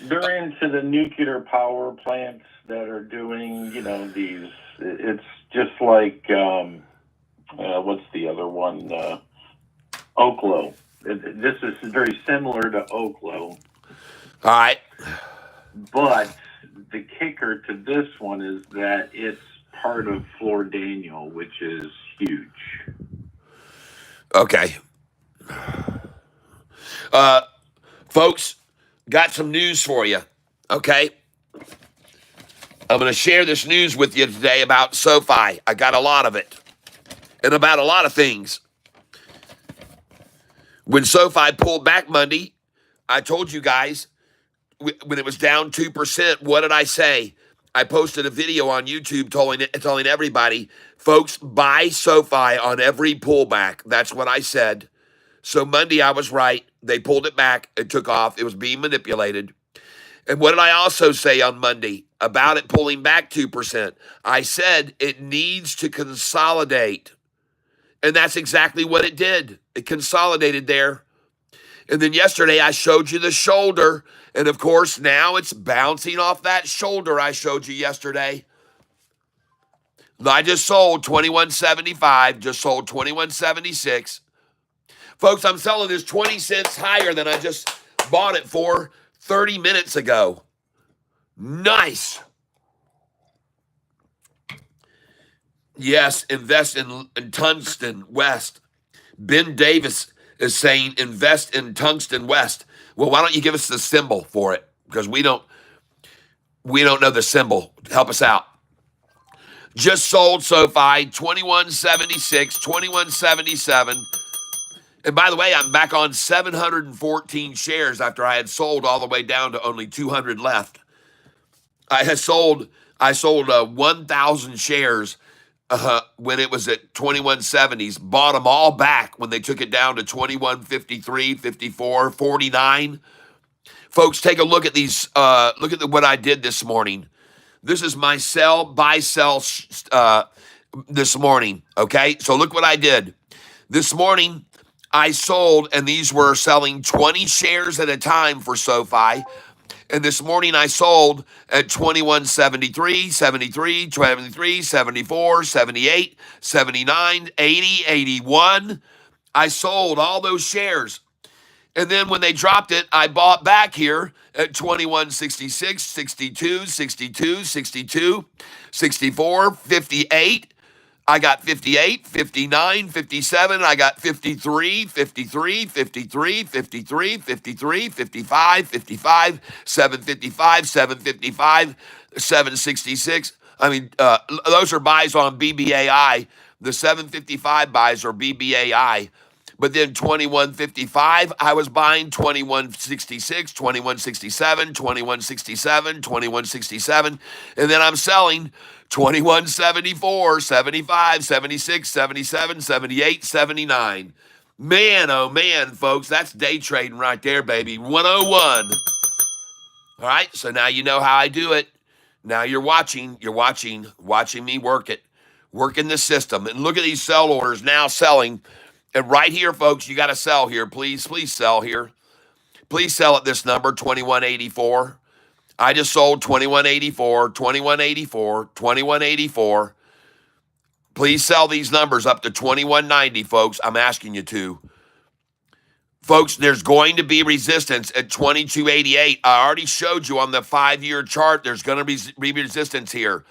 They're into the nuclear power plants that are doing, these. It's just like, what's the other one? Oklo. This is very similar to Oklo. All right. But the kicker to this one is that it's part of Floor Daniel, which is huge. Okay. Folks, got some news for you. Okay. I'm going to share this news with you today about SoFi. I got a lot of it. And about a lot of things. When SoFi pulled back Monday, I told you guys, when it was down 2%, what did I say? I posted a video on YouTube telling everybody, folks, buy SoFi on every pullback. That's what I said. So Monday I was right. They pulled it back. It took off. It was being manipulated. And what did I also say on Monday about it pulling back 2%? I said it needs to consolidate. And that's exactly what it did. It consolidated there. And then yesterday I showed you the shoulder. And of course, now it's bouncing off that shoulder I showed you yesterday. I just sold 21.75, just sold 21.76. Folks, I'm selling this 20 cents higher than I just bought it for 30 minutes ago. Nice. Yes, invest in Tungsten West. Ben Davis is saying invest in Tungsten West. Well, why don't you give us the symbol for it? Because we don't know the symbol. Help us out. Just sold SoFi, 21.76, 21.77. And by the way, I'm back on 714 shares after I had sold all the way down to only 200 left. I sold 1,000 shares when it was at 21.70s, bought them all back when they took it down to 21.53, 54, 49. Folks, take a look at these. Look at what I did this morning. This is my buy, sell this morning, okay? So look what I did. This morning, I sold, and these were selling 20 shares at a time for SoFi. And this morning I sold at 21.73, 73, 23, 74, 78, 79, 80, 81. I sold all those shares. And then when they dropped it, I bought back here at 21.66, 62, 62, 62, 64, 58. I got 58, 59, 57. I got 53, 53, 53, 53, 53, 55, 55, 755, 755, 766. I mean, those are buys on BBAI. The 755 buys are BBAI. But then 21.55, I was buying 21.66, 21.67, 21.67, 21.67. And then I'm selling 21.74, 75, 76, 77, 78, 79. Man, oh man, folks, that's day trading right there, baby. 101. All right, so now you know how I do it. Now you're watching me work it, working the system. And look at these sell orders now selling. And right here, folks, you got to sell here. Please sell here. Please sell at this number, 21.84. I just sold 21.84, 21.84, 21.84. Please sell these numbers up to 21.90, folks. I'm asking you to. Folks, there's going to be resistance at 22.88. I already showed you on the 5-year chart there's going to be resistance here.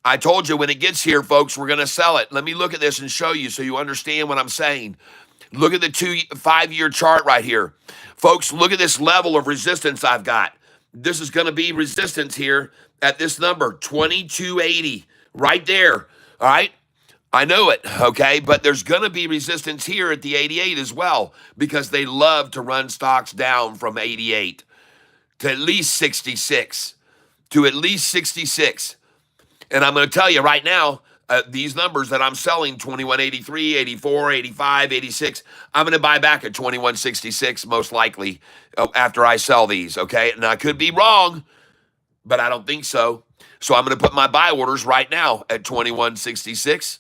I told you when it gets here, folks, we're going to sell it. Let me look at this and show you so you understand what I'm saying. Look at the 5-year chart right here. Folks, look at this level of resistance I've got. This is going to be resistance here at this number, 2280, right there. All right? I know it, okay? But there's going to be resistance here at the 88 as well because they love to run stocks down from 88 to at least 66. to at least 66. And I'm going to tell you right now, these numbers that I'm selling, 2183, 84, 85, 86, I'm going to buy back at 2166 most likely after I sell these, okay? And I could be wrong, but I don't think so. So I'm going to put my buy orders right now at 2166.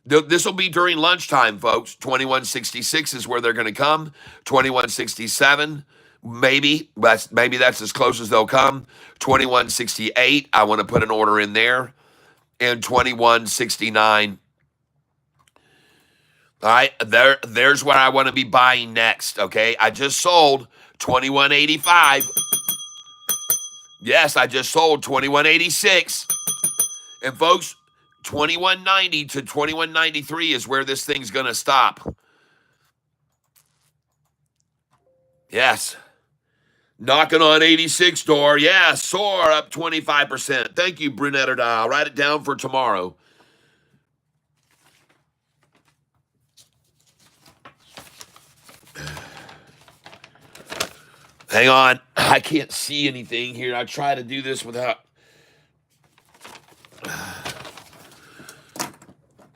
This will be during lunchtime, folks. 2166 is where they're going to come. 2167, maybe that's as close as they'll come. 2168, I want to put an order in there. And 2169. All right, there's what I want to be buying next, okay? I just sold 2185. Yes, I just sold 2186. And folks, 2190 to 2193 is where this thing's going to stop. Yes. Knocking on 86 door. Yeah, soar up 25%. Thank you, Brunette or Dial. Write it down for tomorrow. Hang on. I can't see anything here. I try to do this without...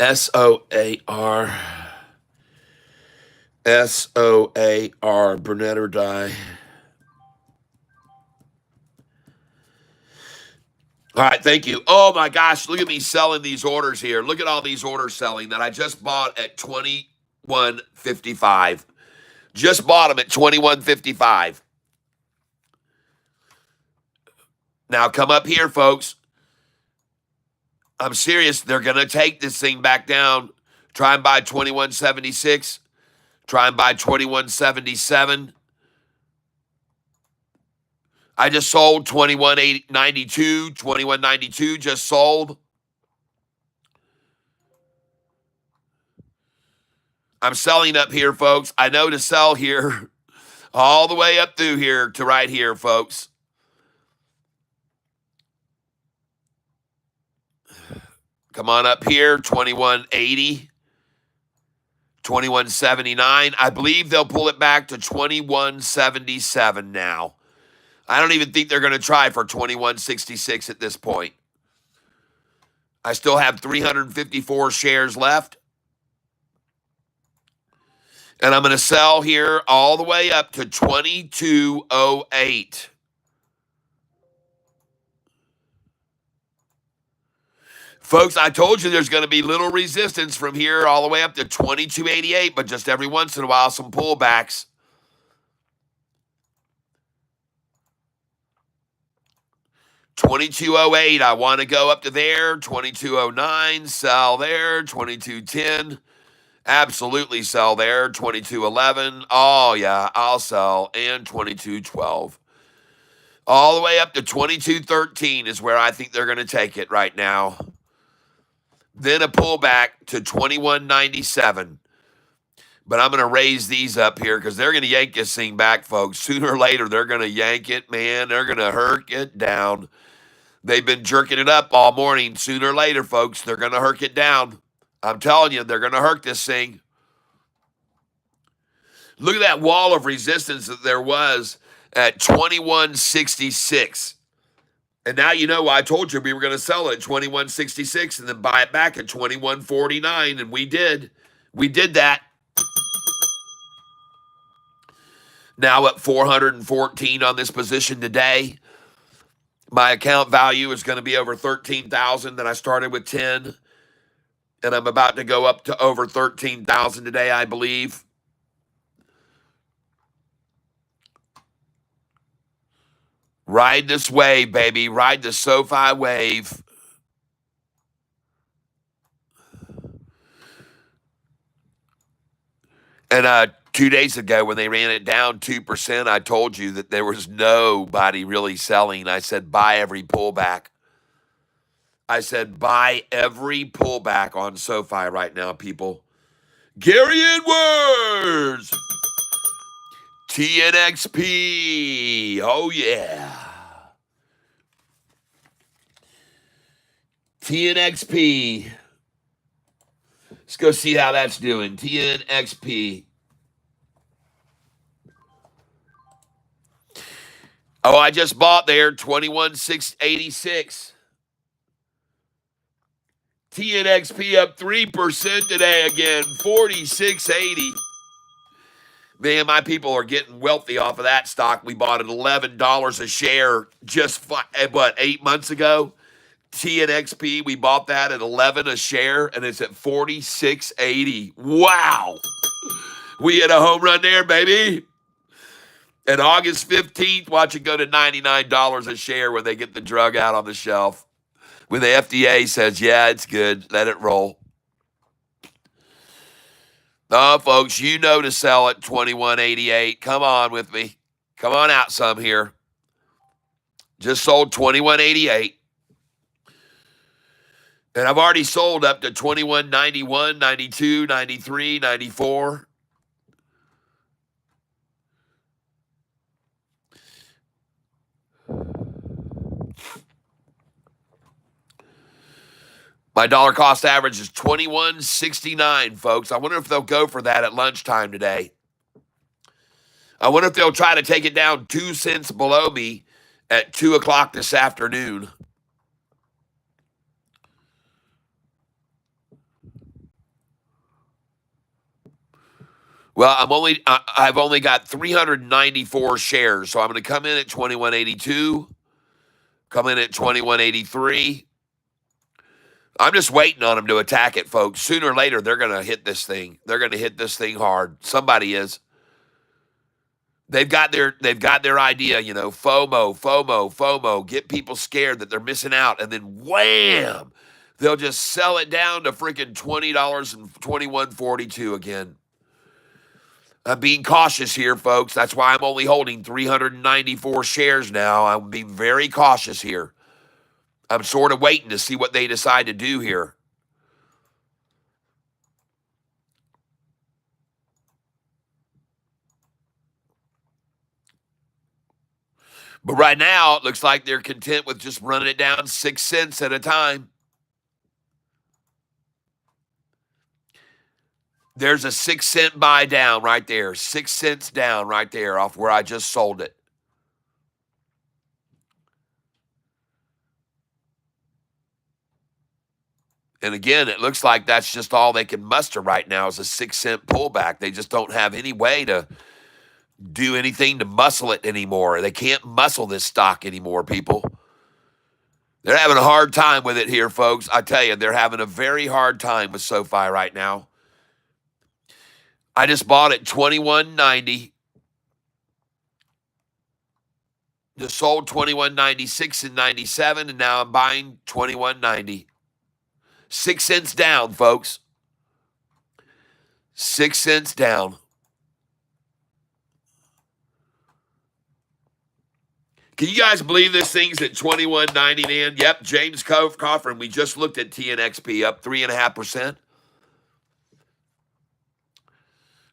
SOAR. SOAR. Brunette or Die. All right, thank you. Oh my gosh, look at me selling these orders here. Look at all these orders selling that I just bought at $21.55. Just bought them at $21.55. Now come up here, folks. I'm serious. They're going to take this thing back down. Try and buy 21.76. Try and buy 21.77. I just sold 21.92. 21.92 just sold. I'm selling up here, folks. I know to sell here all the way up through here to right here, folks. Come on up here, 21.80, 21.79. I believe they'll pull it back to 21.77 now. I don't even think they're going to try for 21.66 at this point. I still have 354 shares left. And I'm going to sell here all the way up to 22.08. Folks, I told you there's going to be little resistance from here all the way up to 22.88, but just every once in a while, some pullbacks. $22.08, I want to go up to there. $22.09, sell there. $22.10, absolutely sell there. $22.11, oh yeah, I'll sell. And $22.12. All the way up to $22.13 is where I think they're going to take it right now. Then a pullback to 21.97. But I'm going to raise these up here because they're going to yank this thing back, folks. Sooner or later, they're going to yank it, man. They're going to herk it down. They've been jerking it up all morning. Sooner or later, folks, they're going to herk it down. I'm telling you, they're going to herk this thing. Look at that wall of resistance that there was at 21.66. And now you know why I told you we were going to sell it at 21.66 and then buy it back at 21.49, and we did. We did that. Now at 414 on this position today. My account value is going to be over 13,000. Then I started with 10, and I'm about to go up to over 13,000 today, I believe. Ride this wave, baby. Ride the SoFi wave. And 2 days ago, when they ran it down 2%, I told you that there was nobody really selling. I said, buy every pullback. I said, buy every pullback on SoFi right now, people. Gary Edwards. TNXP. Oh, yeah. TNXP. Let's go see how that's doing. TNXP. Oh, I just bought there 21,686. TNXP up 3% today again, 46.80. Man, my people are getting wealthy off of that stock. We bought at $11 a share just, 8 months ago? TNXP, we bought that at 11 a share, and it's at 46.80. Wow. We hit a home run there, baby. And August 15th, watch it go to $99 a share when they get the drug out on the shelf. When the FDA says, yeah, it's good, let it roll. Oh, folks, you know to sell at 21.88. Come on with me. Come on out some here. Just sold 21.88. And I've already sold up to 21.91, 92, 93, 94. My dollar cost average is 21.69, folks. I wonder if they'll go for that at lunchtime today. I wonder if they'll try to take it down 2 cents below me at 2 o'clock this afternoon. Well, I've only got 394 shares, so I'm going to come in at 21.82, come in at 21.83. I'm just waiting on them to attack it, folks. Sooner or later, they're going to hit this thing. They're going to hit this thing hard. Somebody is. They've got their idea, FOMO. Get people scared that they're missing out, and then wham, they'll just sell it down to freaking $20 and $21.42 again. I'm being cautious here, folks. That's why I'm only holding 394 shares now. I'm being very cautious here. I'm sort of waiting to see what they decide to do here. But right now, it looks like they're content with just running it down 6 cents at a time. There's a 6 cent buy down right there. 6 cents down right there off where I just sold it. And again, it looks like that's just all they can muster right now is a 6 cent pullback. They just don't have any way to do anything to muscle it anymore. They can't muscle this stock anymore, people. They're having a hard time with it here, folks. I tell you, they're having a very hard time with SoFi right now. I just bought it $21.90. Just sold $21.96 and 97, and now I'm buying $21.90. 6 cents down, folks. 6 cents down. Can you guys believe this thing's at $21.90, man? Yep, James Coffin. We just looked at TNXP up 3.5%.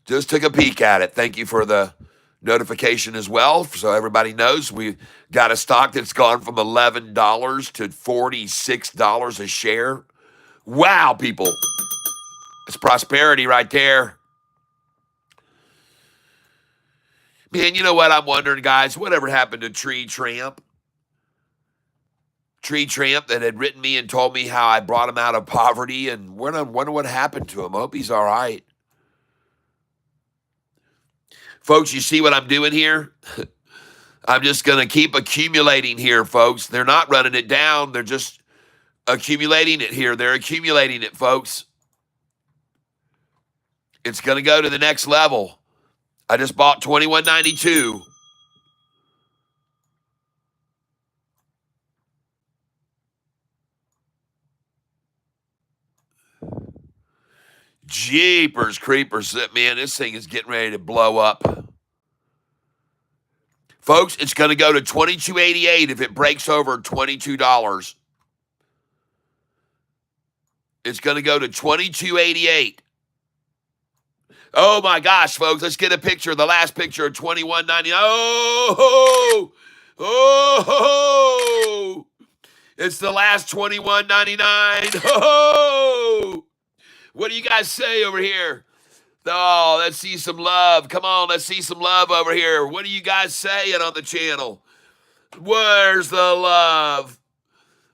Just took a peek at it. Thank you for the notification as well. So everybody knows we got a stock that's gone from $11 to $46 a share. Wow, people. It's prosperity right there. Man, you know what I'm wondering, guys? Whatever happened to Tree Tramp? Tree Tramp that had written me and told me how I brought him out of poverty, and I wonder what happened to him. I hope he's all right. Folks, you see what I'm doing here? I'm just going to keep accumulating here, folks. They're not running it down. They're just accumulating it here. They're accumulating it, folks. It's going to go to the next level. I just bought $21.92. Jeepers creepers, man, this thing is getting ready to blow up. Folks, it's going to go to $22.88 if it breaks over $22. It's going to go to $22.88. Oh my gosh, folks, let's get a picture. The last picture of $21.99. Oh, it's the last $21.99. Oh, what do you guys say over here? Oh, let's see some love. Come on, let's see some love over here. What are you guys saying on the channel? Where's the love?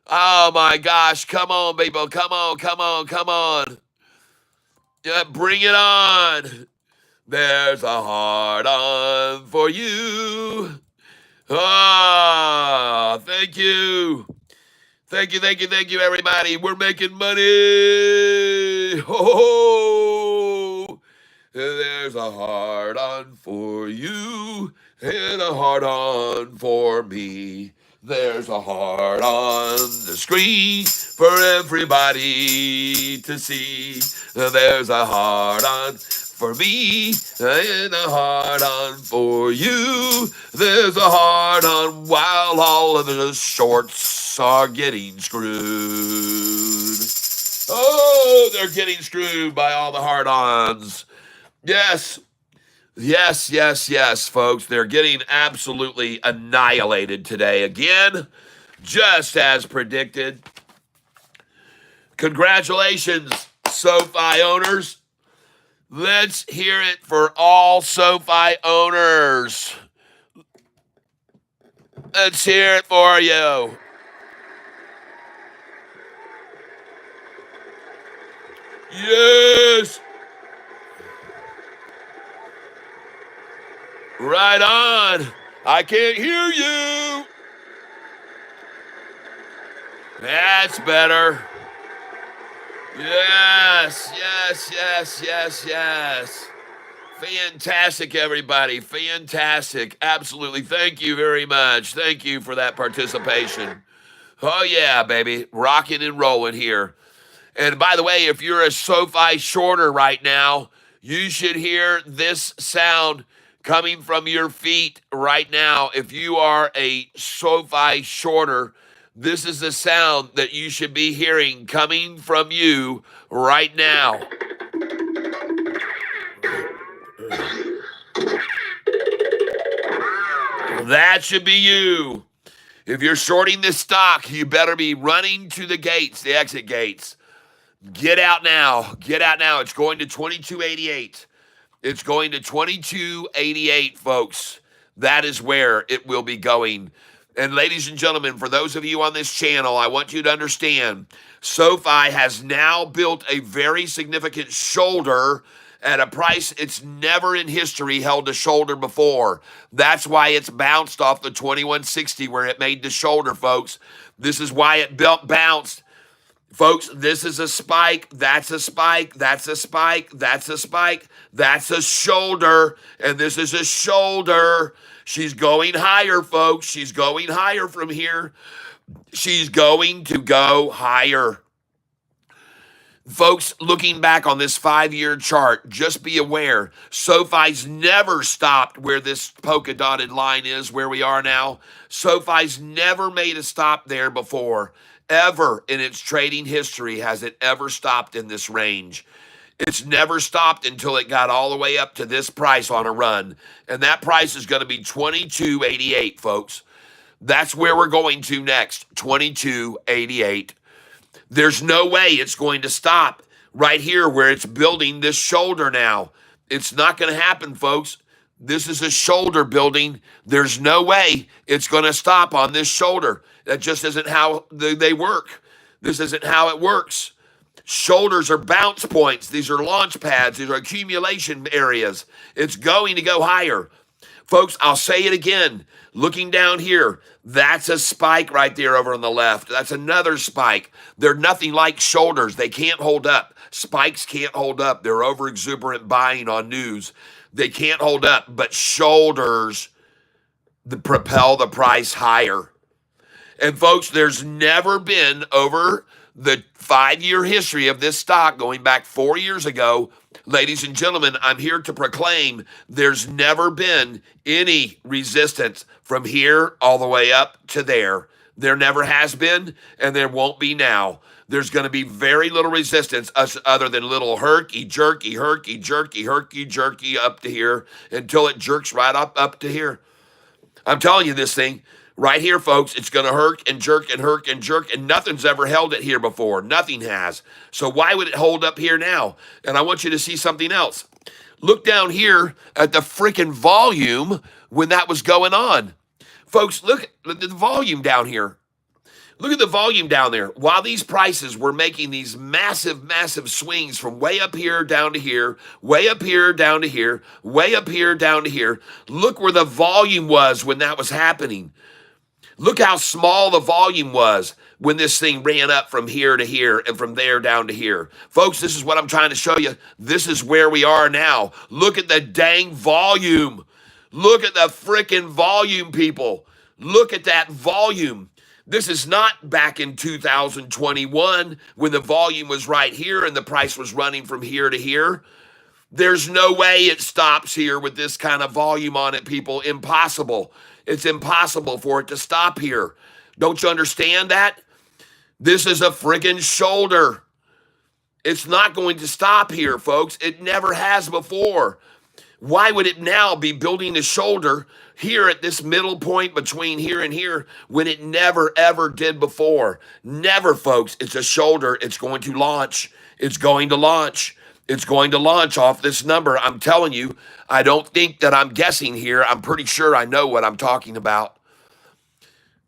Oh my gosh. Come on, people. Come on, come on, come on. Yeah, bring it on. There's a heart on for you. Ah, thank you. Thank you, thank you, thank you, everybody. We're making money. Ho! There's a heart on for you and a heart on for me. There's a heart on the screen for everybody to see. There's a heart on for me and a heart on for you. There's a heart on while all of the shorts are getting screwed. Oh, they're getting screwed by all the hard-ons. Yes, yes, yes, yes, folks. They're getting absolutely annihilated today again, just as predicted. Congratulations, SoFi owners. Let's hear it for all SoFi owners. Let's hear it for you. Yes. Right on. I can't hear you. That's better. Yes, yes, yes, yes, yes. Fantastic, everybody. Fantastic. Absolutely. Thank you very much. Thank you for that participation. Oh, yeah, baby. Rocking and rolling here. And by the way, if you're a SoFi shorter right now, you should hear this sound coming from your feet right now. If you are a SoFi shorter, this is the sound that you should be hearing coming from you right now. That should be you. If you're shorting this stock, you better be running to the gates, the exit gates. Get out now. Get out now. It's going to 2288. It's going to 2288, folks. That is where it will be going. And ladies and gentlemen, for those of you on this channel, I want you to understand, SoFi has now built a very significant shoulder at a price it's never in history held a shoulder before. That's why it's bounced off the 2160 where it made the shoulder, folks. This is why it bounced. Folks, this is a spike, that's a spike, that's a spike, that's a spike, that's a shoulder, and this is a shoulder. She's going higher, folks. She's going higher from here. She's going to go higher. Folks, looking back on this 5-year chart, just be aware, SoFi's never stopped where this polka dotted line is, where we are now. SoFi's never made a stop there before. Ever in its trading history has it ever stopped in this range. It's never stopped until it got all the way up to this price on a run. And that price is going to be 2288, folks. That's where we're going to next, 2288. There's no way it's going to stop right here where it's building this shoulder now. It's not going to happen, folks. This is a shoulder building. There's no way it's going to stop on this shoulder. That just isn't how they work. This isn't how it works. Shoulders are bounce points. These are launch pads. These are accumulation areas. It's going to go higher. Folks, I'll say it again. Looking down here, that's a spike right there over on the left. That's another spike. They're nothing like shoulders. They can't hold up. Spikes can't hold up. They're over exuberant buying on news. They can't hold up. But shoulders propel the price higher. And folks, there's never been over the 5-year history of this stock going back 4 years ago. Ladies and gentlemen, I'm here to proclaim there's never been any resistance from here all the way up to there. There never has been, and there won't be now. There's going to be very little resistance other than little herky, jerky up to here until it jerks right up to here. I'm telling you this thing. Right here, folks, it's going to herk and jerk and herk and jerk, and nothing's ever held it here before. Nothing has. So why would it hold up here now? And I want you to see something else. Look down here at the freaking volume when that was going on. Folks, look at the volume down here. Look at the volume down there. While these prices were making these massive, massive swings from way up here down to here, way up here down to here, way up here down to here, look where the volume was when that was happening. Look how small the volume was when this thing ran up from here to here and from there down to here. Folks, this is what I'm trying to show you. This is where we are now. Look at the dang volume. Look at the freaking volume, people. Look at that volume. This is not back in 2021 when the volume was right here and the price was running from here to here. There's no way it stops here with this kind of volume on it, people. Impossible. It's impossible for it to stop here. Don't you understand that? This is a friggin' shoulder. It's not going to stop here, folks. It never has before. Why would it now be building a shoulder here at this middle point between here and here when it never, ever did before? Never, folks. It's a shoulder. It's going to launch. It's going to launch. It's going to launch off this number. I'm telling you, I don't think that I'm guessing here. I'm pretty sure I know what I'm talking about.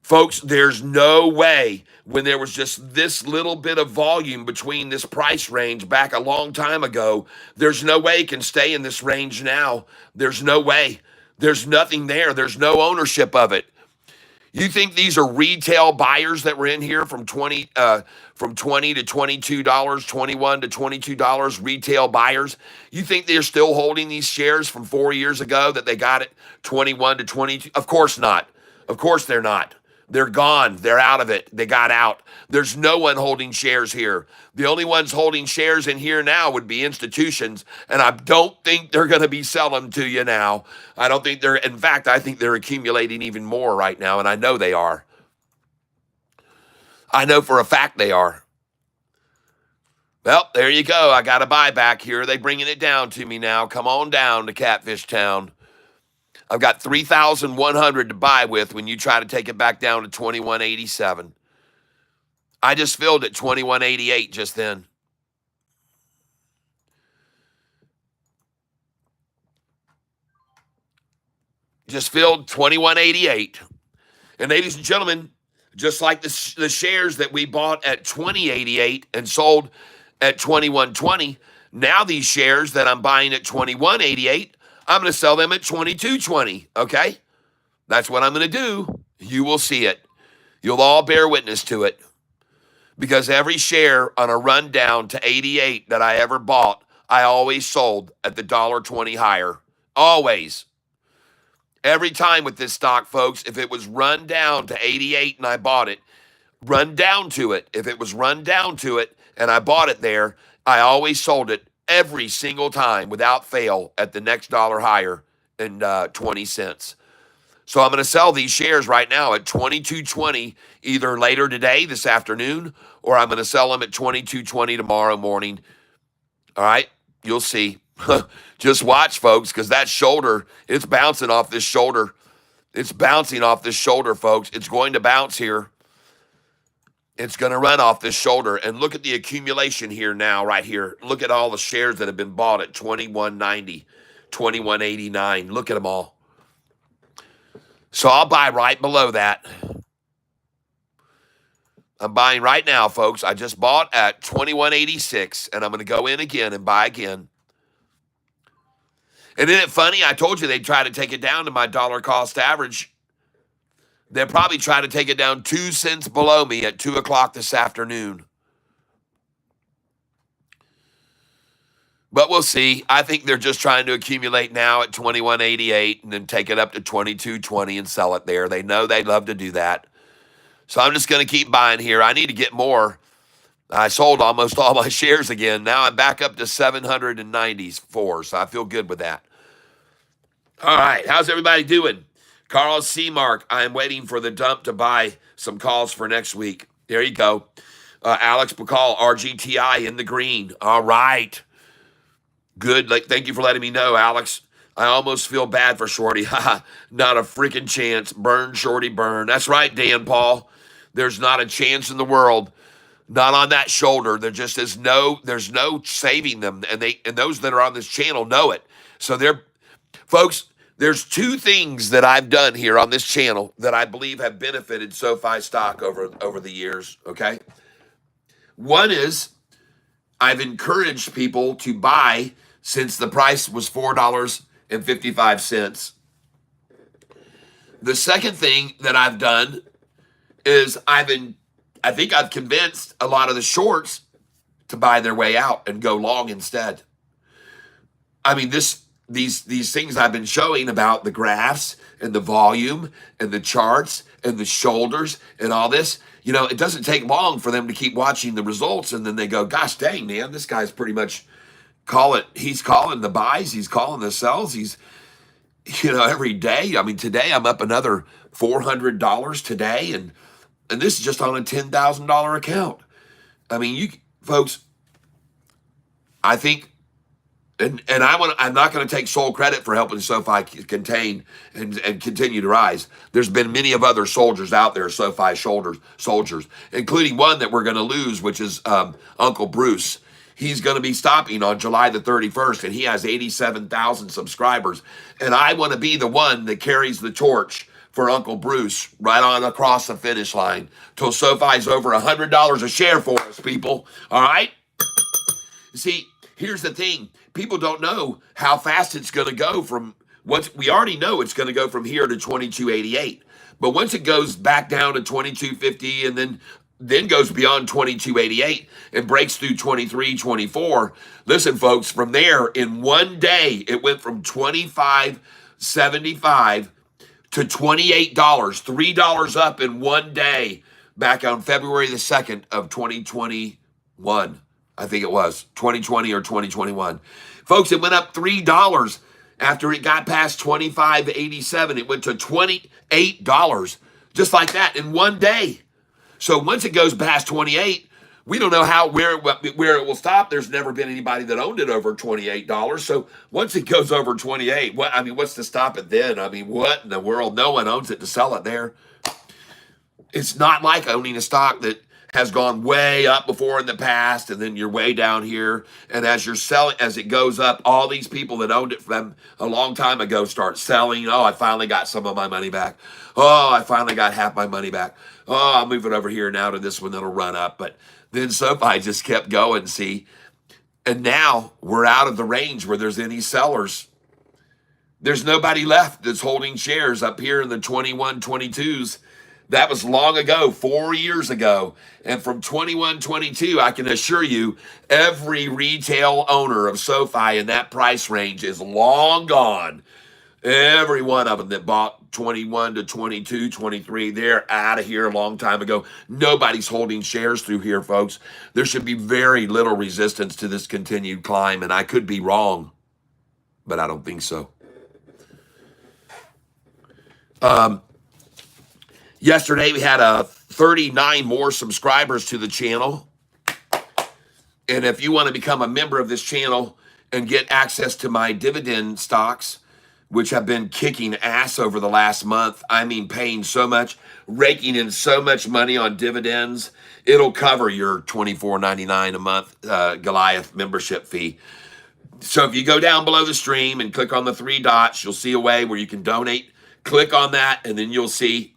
Folks, there's no way when there was just this little bit of volume between this price range back a long time ago, there's no way it can stay in this range now. There's no way. There's nothing there. There's no ownership of it. You think these are retail buyers that were in here from $20 to $22, $21 to $22 retail buyers? You think they're still holding these shares from 4 years ago that they got it 21 to 22? Of course not. Of course they're not. They're gone. They're out of it. They got out. There's no one holding shares here. The only ones holding shares in here now would be institutions, and I don't think they're going to be selling to you now. I don't think they're, in fact, I think they're accumulating even more right now, and I know they are. I know for a fact they are. Well, there you go. I got a buyback here. They're bringing it down to me now. Come on down to Catfish Town. I've got 3,100 to buy with when you try to take it back down to 2187. I just filled at 2188 just then. Just filled 2188. And ladies and gentlemen, just like the shares that we bought at 2088 and sold at 2120, now these shares that I'm buying at 2188, I'm going to sell them at 2220, okay? That's what I'm going to do. You will see it. You'll all bear witness to it. Because every share on a rundown to 88 that I ever bought, I always sold at the $1.20 higher. Always. Every time with this stock, folks, if it was run down to 88 and I bought it, run down to it. If it was run down to it and I bought it there, I always sold it every single time without fail at the next dollar higher and 20 cents. So I'm going to sell these shares right now at 22.20 either later today, this afternoon, or I'm going to sell them at 22.20 tomorrow morning. All right, you'll see. Just watch, folks, because that shoulder, it's bouncing off this shoulder. It's bouncing off this shoulder, folks. It's going to bounce here. It's going to run off this shoulder. And look at the accumulation here now, right here. Look at all the shares that have been bought at 21.90, 21.89. Look at them all. So I'll buy right below that. I'm buying right now, folks. I just bought at 21.86, and I'm going to go in again and buy again. And isn't it funny? I told you they'd try to take it down to my dollar cost average. They'll probably try to take it down 2 cents below me at 2 o'clock this afternoon. But we'll see. I think they're just trying to accumulate now at 21.88 and then take it up to 22.20 and sell it there. They know they'd love to do that. So I'm just going to keep buying here. I need to get more. I sold almost all my shares again. Now I'm back up to 794, so I feel good with that. All right, how's everybody doing? Carl C. Mark, I'm waiting for the dump to buy some calls for next week. There you go. Alex Bacall, RGTI in the green. All right. Good. Thank you for letting me know, Alex. I almost feel bad for Shorty. Not a freaking chance. Burn, Shorty, burn. That's right, Dan Paul. There's not a chance in the world. Not on that shoulder. There just is there's no saving them. And those that are on this channel know it. So folks, There's two things that I've done here on this channel that I believe have benefited SoFi stock over the years, okay? One is I've encouraged people to buy since the price was $4.55. The second thing that I've done is I think I've convinced a lot of the shorts to buy their way out and go long instead. I mean, these things I've been showing about the graphs and the volume and the charts and the shoulders and all this, it doesn't take long for them to keep watching the results, and then they go, gosh dang, man, this guy's pretty much he's calling the buys, he's calling the sells, he's, every day. I mean, today I'm up another $400 today, and this is just on a $10,000 account. I mean, you folks, I think, and I'm not going to take sole credit for helping SoFi contain and continue to rise. There's been many of other soldiers out there, SoFi soldiers, including one that we're going to lose, which is Uncle Bruce. He's going to be stopping on July the 31st, and he has 87,000 subscribers. And I want to be the one that carries the torch for Uncle Bruce right on across the finish line till SoFi's over $100 a share for us, people. All right? See, here's the thing. People don't know how fast it's going to go from we already know it's going to go from here to 2288. But once it goes back down to 2250 and then goes beyond 2288 and breaks through 2324. Listen, folks, from there in one day, it went from $25.75 to $28, $3 up in one day back on February the 2nd of 2021. I think it was 2020 or 2021. Folks, it went up $3 after it got past $25.87. It went to $28 just like that in one day. So once it goes past 28, we don't know where it will stop. There's never been anybody that owned it over $28. So once it goes over 28, what's to stop it then? I mean, what in the world? No one owns it to sell it there. It's not like owning a stock that has gone way up before in the past, and then you're way down here. And as you're selling, as it goes up, all these people that owned it from a long time ago start selling. Oh, I finally got some of my money back. Oh, I finally got half my money back. Oh, I'll move it over here now to this one that'll run up. But then SoFi just kept going, see. And now we're out of the range where there's any sellers. There's nobody left that's holding shares up here in the 21, 22s. That was long ago, 4 years ago. And from 21, 22, I can assure you, every retail owner of SoFi in that price range is long gone. Every one of them that bought 21 to 22, 23, they're out of here a long time ago. Nobody's holding shares through here, folks. There should be very little resistance to this continued climb, and I could be wrong, but I don't think so. Yesterday, we had 39 more subscribers to the channel. And if you want to become a member of this channel and get access to my dividend stocks, which have been kicking ass over the last month, I mean paying so much, raking in so much money on dividends, it'll cover your $24.99 a month Goliath membership fee. So if you go down below the stream and click on the three dots, you'll see a way where you can donate. Click on that, and then you'll see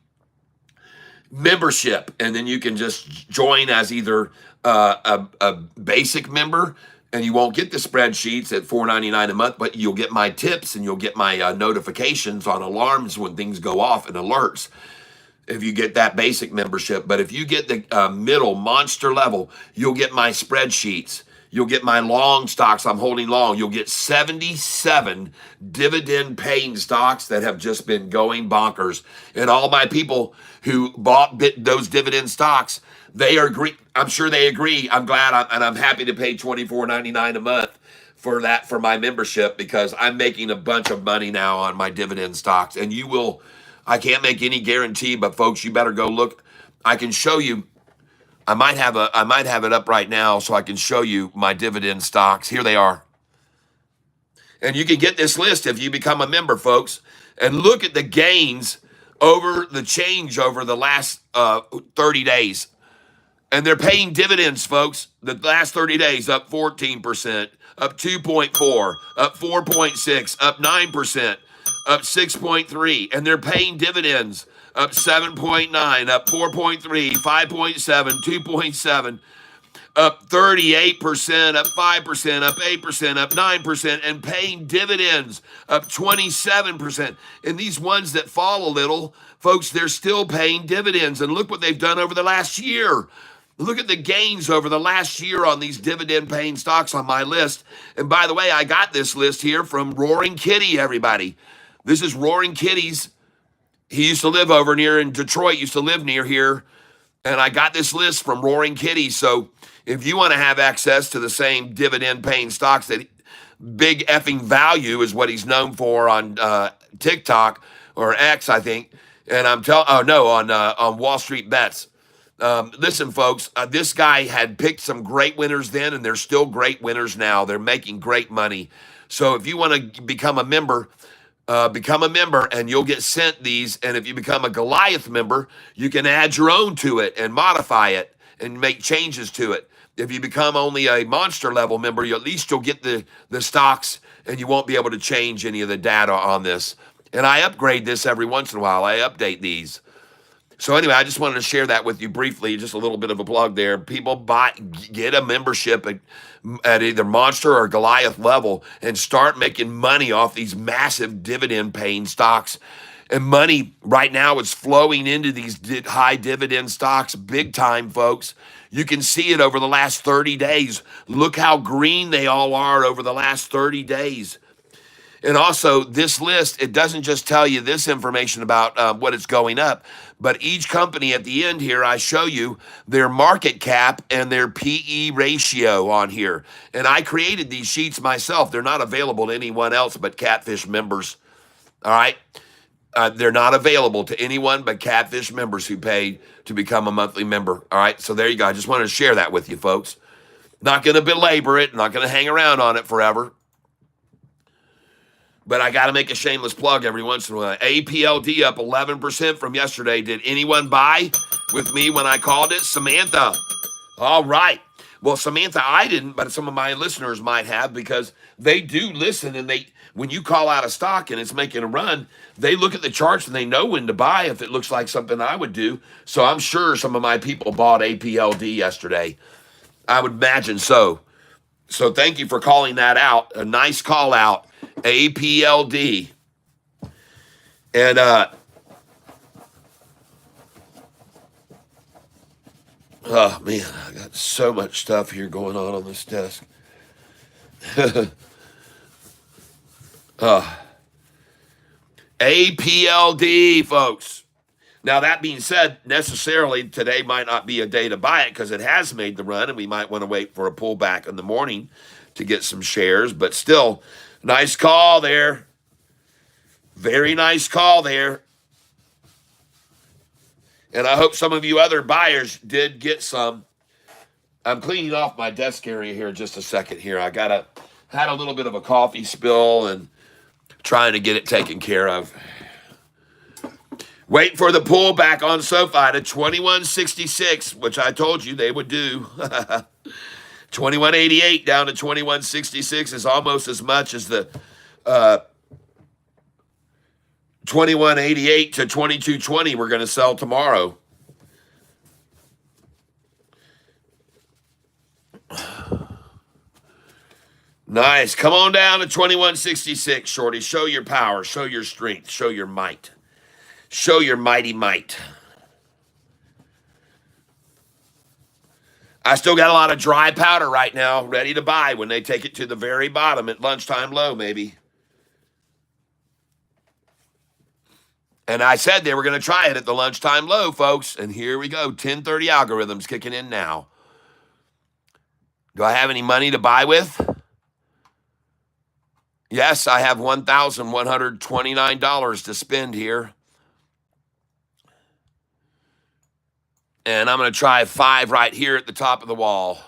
membership, and then you can just join as either a basic member, and you won't get the spreadsheets at $4.99 a month, but you'll get my tips and you'll get my notifications on alarms when things go off and alerts if you get that basic membership. But if you get the middle monster level, you'll get my spreadsheets. You'll get my long stocks I'm holding long. You'll get 77 dividend paying stocks that have just been going bonkers. And all my people who bought those dividend stocks, they agree. I'm sure they agree. I'm glad and I'm happy to pay $24.99 a month for that, for my membership, because I'm making a bunch of money now on my dividend stocks. And you will, I can't make any guarantee, but folks, you better go look. I can show you. I might have it up right now so I can show you my dividend stocks. Here they are. And you can get this list if you become a member, folks. And look at the gains over the change over the last 30 days. And they're paying dividends, folks. The last 30 days up 14%, up 2.4, up 4.6, up 9%, up 6.3, and they're paying dividends up 7.9, up 4.3, 5.7, 2.7, up 38%, up 5%, up 8%, up 9%, and paying dividends up 27%. And these ones that fall a little, folks, they're still paying dividends. And look what they've done over the last year. Look at the gains over the last year on these dividend paying stocks on my list. And by the way, I got this list here from Roaring Kitty, everybody. This is Roaring Kitty's. He used to live over near in Detroit, used to live near here. And I got this list from Roaring Kitty. So if you want to have access to the same dividend paying stocks that Big Effing Value is what he's known for on TikTok or X, I think. And I'm telling, oh no, on Wall Street Bets. Listen, folks, this guy had picked some great winners then, and they're still great winners now. They're making great money. So if you want to become a member, and you'll get sent these. And if you become a Goliath member, you can add your own to it and modify it and make changes to it. If you become only a monster level member, at least you'll get the stocks, and you won't be able to change any of the data on this. And I upgrade this every once in a while. I update these. So anyway, I just wanted to share that with you briefly, just a little bit of a plug there. People get a membership at either Monster or Goliath level and start making money off these massive dividend-paying stocks. And money right now is flowing into these high dividend stocks big time, folks. You can see it over the last 30 days. Look how green they all are over the last 30 days. And also, this list, it doesn't just tell you this information about what it's going up, but each company at the end here, I show you their market cap and their PE ratio on here. And I created these sheets myself. They're not available to anyone else but Catfish members. All right? They're not available to anyone but Catfish members who paid to become a monthly member. All right? So there you go. I just wanted to share that with you, folks. Not going to belabor it. Not going to hang around on it forever. But I got to make a shameless plug every once in a while. APLD up 11% from yesterday. Did anyone buy with me when I called it? Samantha. All right. Well, Samantha, I didn't, but some of my listeners might have, because they do listen, and when you call out a stock and it's making a run, they look at the charts and they know when to buy if it looks like something I would do. So I'm sure some of my people bought APLD yesterday. I would imagine so. So thank you for calling that out. A nice call out. APLD. And oh man, I got so much stuff here going on this desk. APLD, folks. Now, that being said, necessarily today might not be a day to buy it because it has made the run, and we might want to wait for a pullback in the morning to get some shares. But still, nice call there. Very nice call there. And I hope some of you other buyers did get some. I'm cleaning off my desk area here just a second here. I had a little bit of a coffee spill and trying to get it taken care of. Wait for the pullback on SoFi to 2166, which I told you they would do. 2188 down to 2166 is almost as much as the 2188 to 2220 we're going to sell tomorrow. Nice. Come on down to 2166, Shorty. Show your power. Show your strength. Show your might. Show your mighty might. I still got a lot of dry powder right now, ready to buy when they take it to the very bottom at lunchtime low, maybe. And I said they were going to try it at the lunchtime low, folks. And here we go. 1030 algorithms kicking in now. Do I have any money to buy with? Yes, I have $1,129 to spend here. And I'm going to try 5 right here at the top of the wall.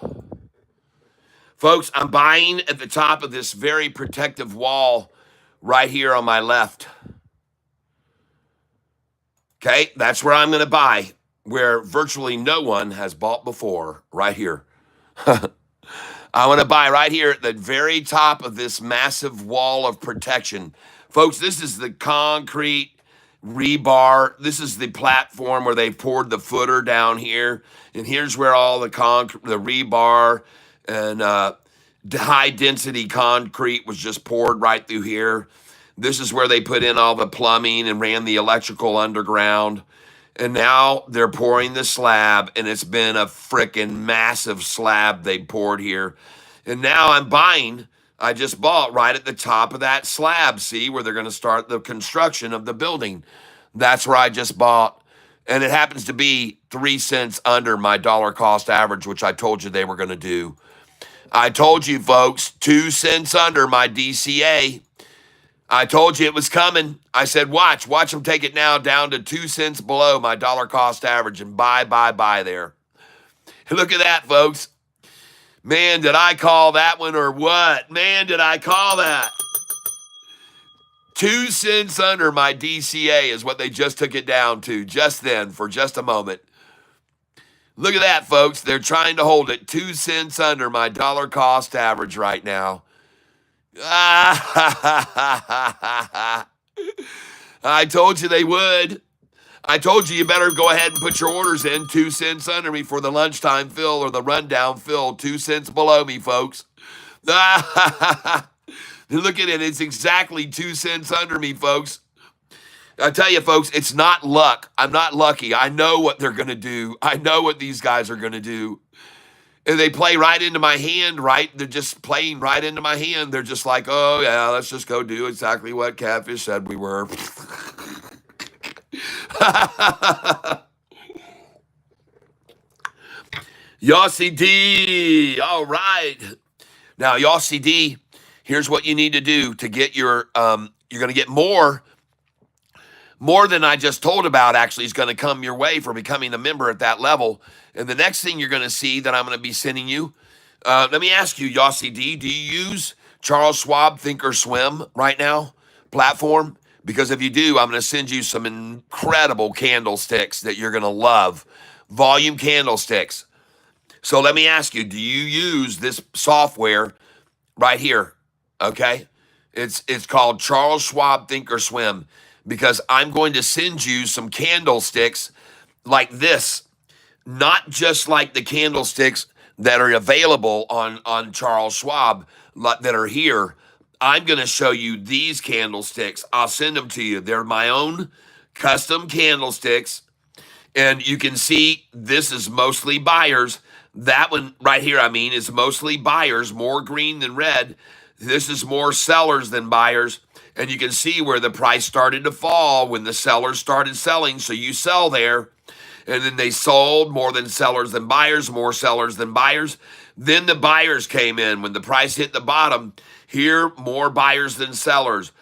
Folks, I'm buying at the top of this very protective wall right here on my left. Okay, that's where I'm going to buy, where virtually no one has bought before, right here. I want to buy right here at the very top of this massive wall of protection Folks, this is the concrete rebar. This is the platform where they poured the footer down here. And here's where all the rebar and high density concrete was just poured right through here. This is where they put in all the plumbing and ran the electrical underground. And now they're pouring the slab, and it's been a freaking massive slab they poured here. And now I just bought right at the top of that slab, see, where they're going to start the construction of the building. That's where I just bought. And it happens to be 3 cents under my dollar cost average, which I told you they were going to do. I told you, folks, 2 cents under my DCA. I told you it was coming. I said, watch them take it now down to 2 cents below my dollar cost average and buy there. Look at that, folks. Man, did I call that one or what? Man, did I call that? 2 cents under my DCA is what they just took it down to just then for just a moment. Look at that, folks. They're trying to hold it 2 cents under my dollar cost average right now. I told you they would. I told you better go ahead and put your orders in 2 cents under me for the lunchtime fill or the rundown fill, 2 cents below me, folks. Look at it. It's exactly 2 cents under me, folks. I tell you, folks, it's not luck. I'm not lucky. I know what they're going to do. I know what these guys are going to do. And they play right into my hand, right? They're just playing right into my hand. They're just like, oh, yeah, let's just go do exactly what Catfish said we were. Yossi D. All right. Now, Yossi D, here's what you need to do to get your, you're going to get more than I just told about actually is going to come your way for becoming a member at that level. And the next thing you're going to see that I'm going to be sending you, let me ask you, Yossi D, do you use Charles Schwab Thinkorswim right now platform? Because if you do, I'm going to send you some incredible candlesticks that you're going to love. Volume candlesticks. So let me ask you, do you use this software right here? Okay. It's called Charles Schwab Thinkorswim, because I'm going to send you some candlesticks like this, not just like the candlesticks that are available on Charles Schwab that are here. I'm going to show you these candlesticks. I'll send them to you. They're my own custom candlesticks. And you can see this is mostly buyers. That one right here, is mostly buyers, more green than red. This is more sellers than buyers. And you can see where the price started to fall when the sellers started selling. So you sell there. And then they sold more than sellers than buyers, more sellers than buyers. Then the buyers came in. When the price hit the bottom, here, more buyers than sellers,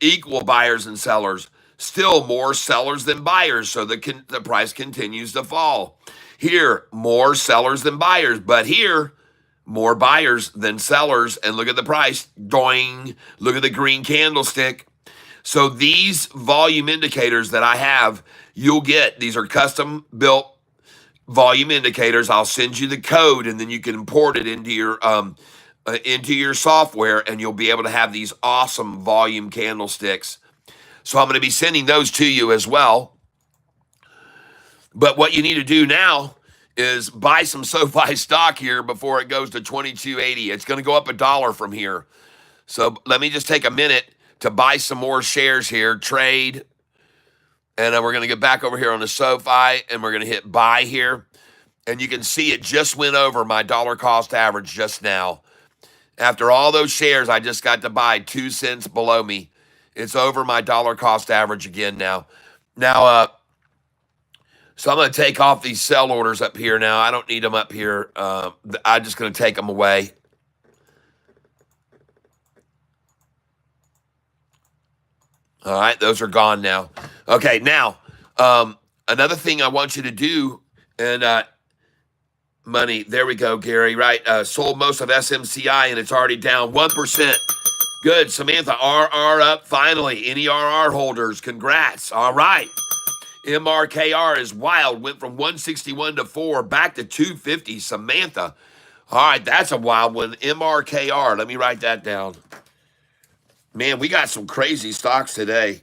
equal buyers and sellers, still more sellers than buyers. So the price continues to fall. Here, more sellers than buyers. But here, more buyers than sellers. And look at the price. Doing. Look at the green candlestick. So these volume indicators that I have, you'll get. These are custom built volume indicators. I'll send you the code, and then you can import it into your software, and you'll be able to have these awesome volume candlesticks. So I'm going to be sending those to you as well. But what you need to do now is buy some SoFi stock here before it goes to $22.80. It's going to go up $1 from here. So let me just take a minute to buy some more shares here, trade. And then we're going to get back over here on the SoFi, and we're going to hit buy here. And you can see it just went over my dollar cost average just now. After all those shares, I just got to buy 2 cents below me. It's over my dollar cost average again now. So I'm going to take off these sell orders up here now. I don't need them up here. I'm just going to take them away. All right, those are gone now. Okay, now, another thing I want you to do, and money, there we go, Gary, right? Sold most of SMCI, and it's already down 1%. Good, Samantha, RR up finally. Any RR holders, congrats. All right. MRKR is wild, went from 161 to 4, back to 250. Samantha, all right, that's a wild one. MRKR, let me write that down. Man, we got some crazy stocks today.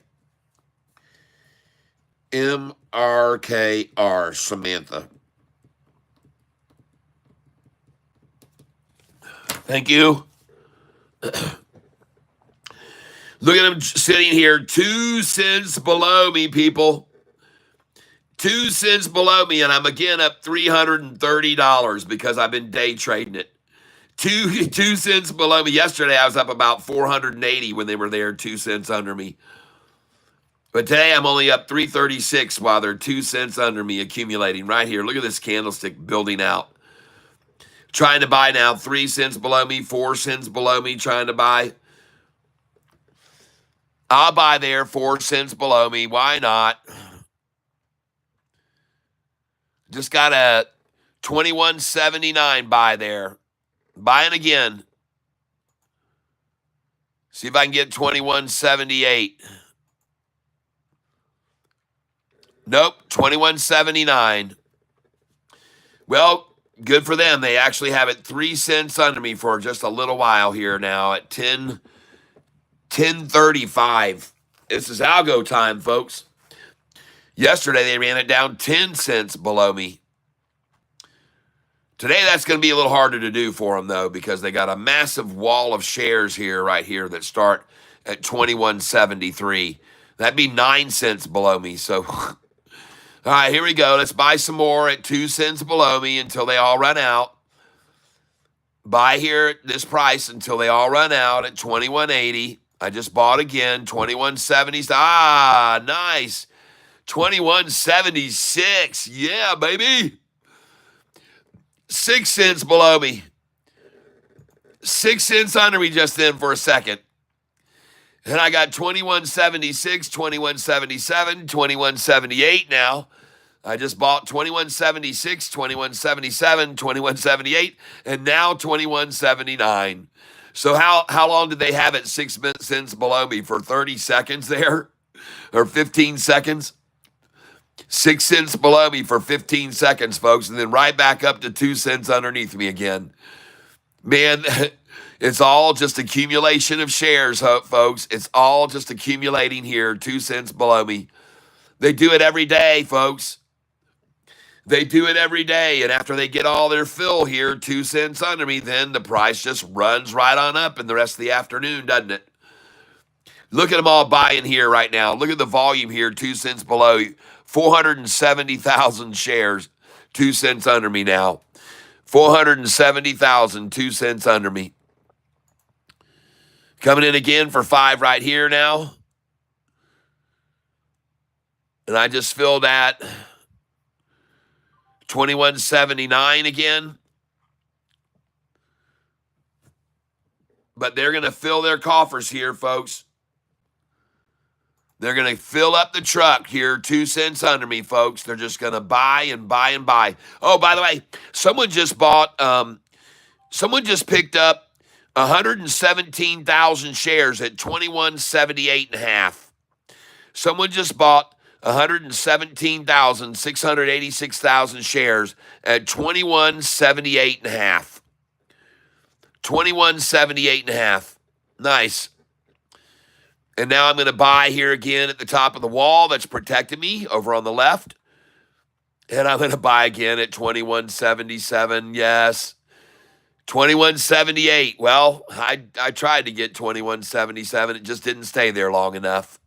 MRKR, Samantha. Thank you. Look at him sitting here 2 cents below me, people. 2 cents below me, and I'm again up $330 because I've been day trading it. 2 cents below me. Yesterday, I was up about 480 when they were there 2 cents under me. But today, I'm only up 336 while they're 2 cents under me accumulating right here. Look at this candlestick building out. Trying to buy now 3 cents below me, 4 cents below me, trying to buy. I'll buy there 4 cents below me. Why not? Just got a 21.79 buy there. Buying again. See if I can get 21.78. Nope, 21.79. Well, good for them. They actually have it 3 cents under me for just a little while here now at 10:35. This is algo time, folks. Yesterday, they ran it down 10 cents below me. Today, that's going to be a little harder to do for them, though, because they got a massive wall of shares here, right here, that start at 21.73. That'd be 9 cents below me. So, all right, here we go. Let's buy some more at 2 cents below me until they all run out. Buy here at this price until they all run out at 21.80. I just bought again, 21.70. Ah, nice. 21.76. Yeah, baby. 6 cents below me. 6 cents under me just then for a second. And I got 21.76, 21.77, 21.78 now. I just bought 21.76, 21.77, 21.78, and now 21.79. So how long did they have it 6 cents below me? For 30 seconds there? Or 15 seconds? 6 cents below me for 15 seconds, folks, and then right back up to 2 cents underneath me again. Man, it's all just accumulation of shares, folks. It's all just accumulating here, 2 cents below me. They do it every day, folks. They do it every day, and after they get all their fill here, 2 cents under me, then the price just runs right on up in the rest of the afternoon, doesn't it? Look at them all buying here right now. Look at the volume here, 2 cents below. 470,000 shares, 2 cents under me now. 470,000, 2 cents under me. Coming in again for 5 right here now. And I just filled at 21.79 again. But they're going to fill their coffers here, folks. They're going to fill up the truck here, 2 cents under me, folks. They're just going to buy and buy and buy. Oh, by the way, someone just picked up 117,000 shares at 21.78.5. Someone just bought 117,686,000 shares at 21.78.5. 21.78.5. Nice. And now I'm going to buy here again at the top of the wall that's protecting me over on the left. And I'm going to buy again at 21.77. Yes. 21.78. Well, I tried to get 21.77. It just didn't stay there long enough.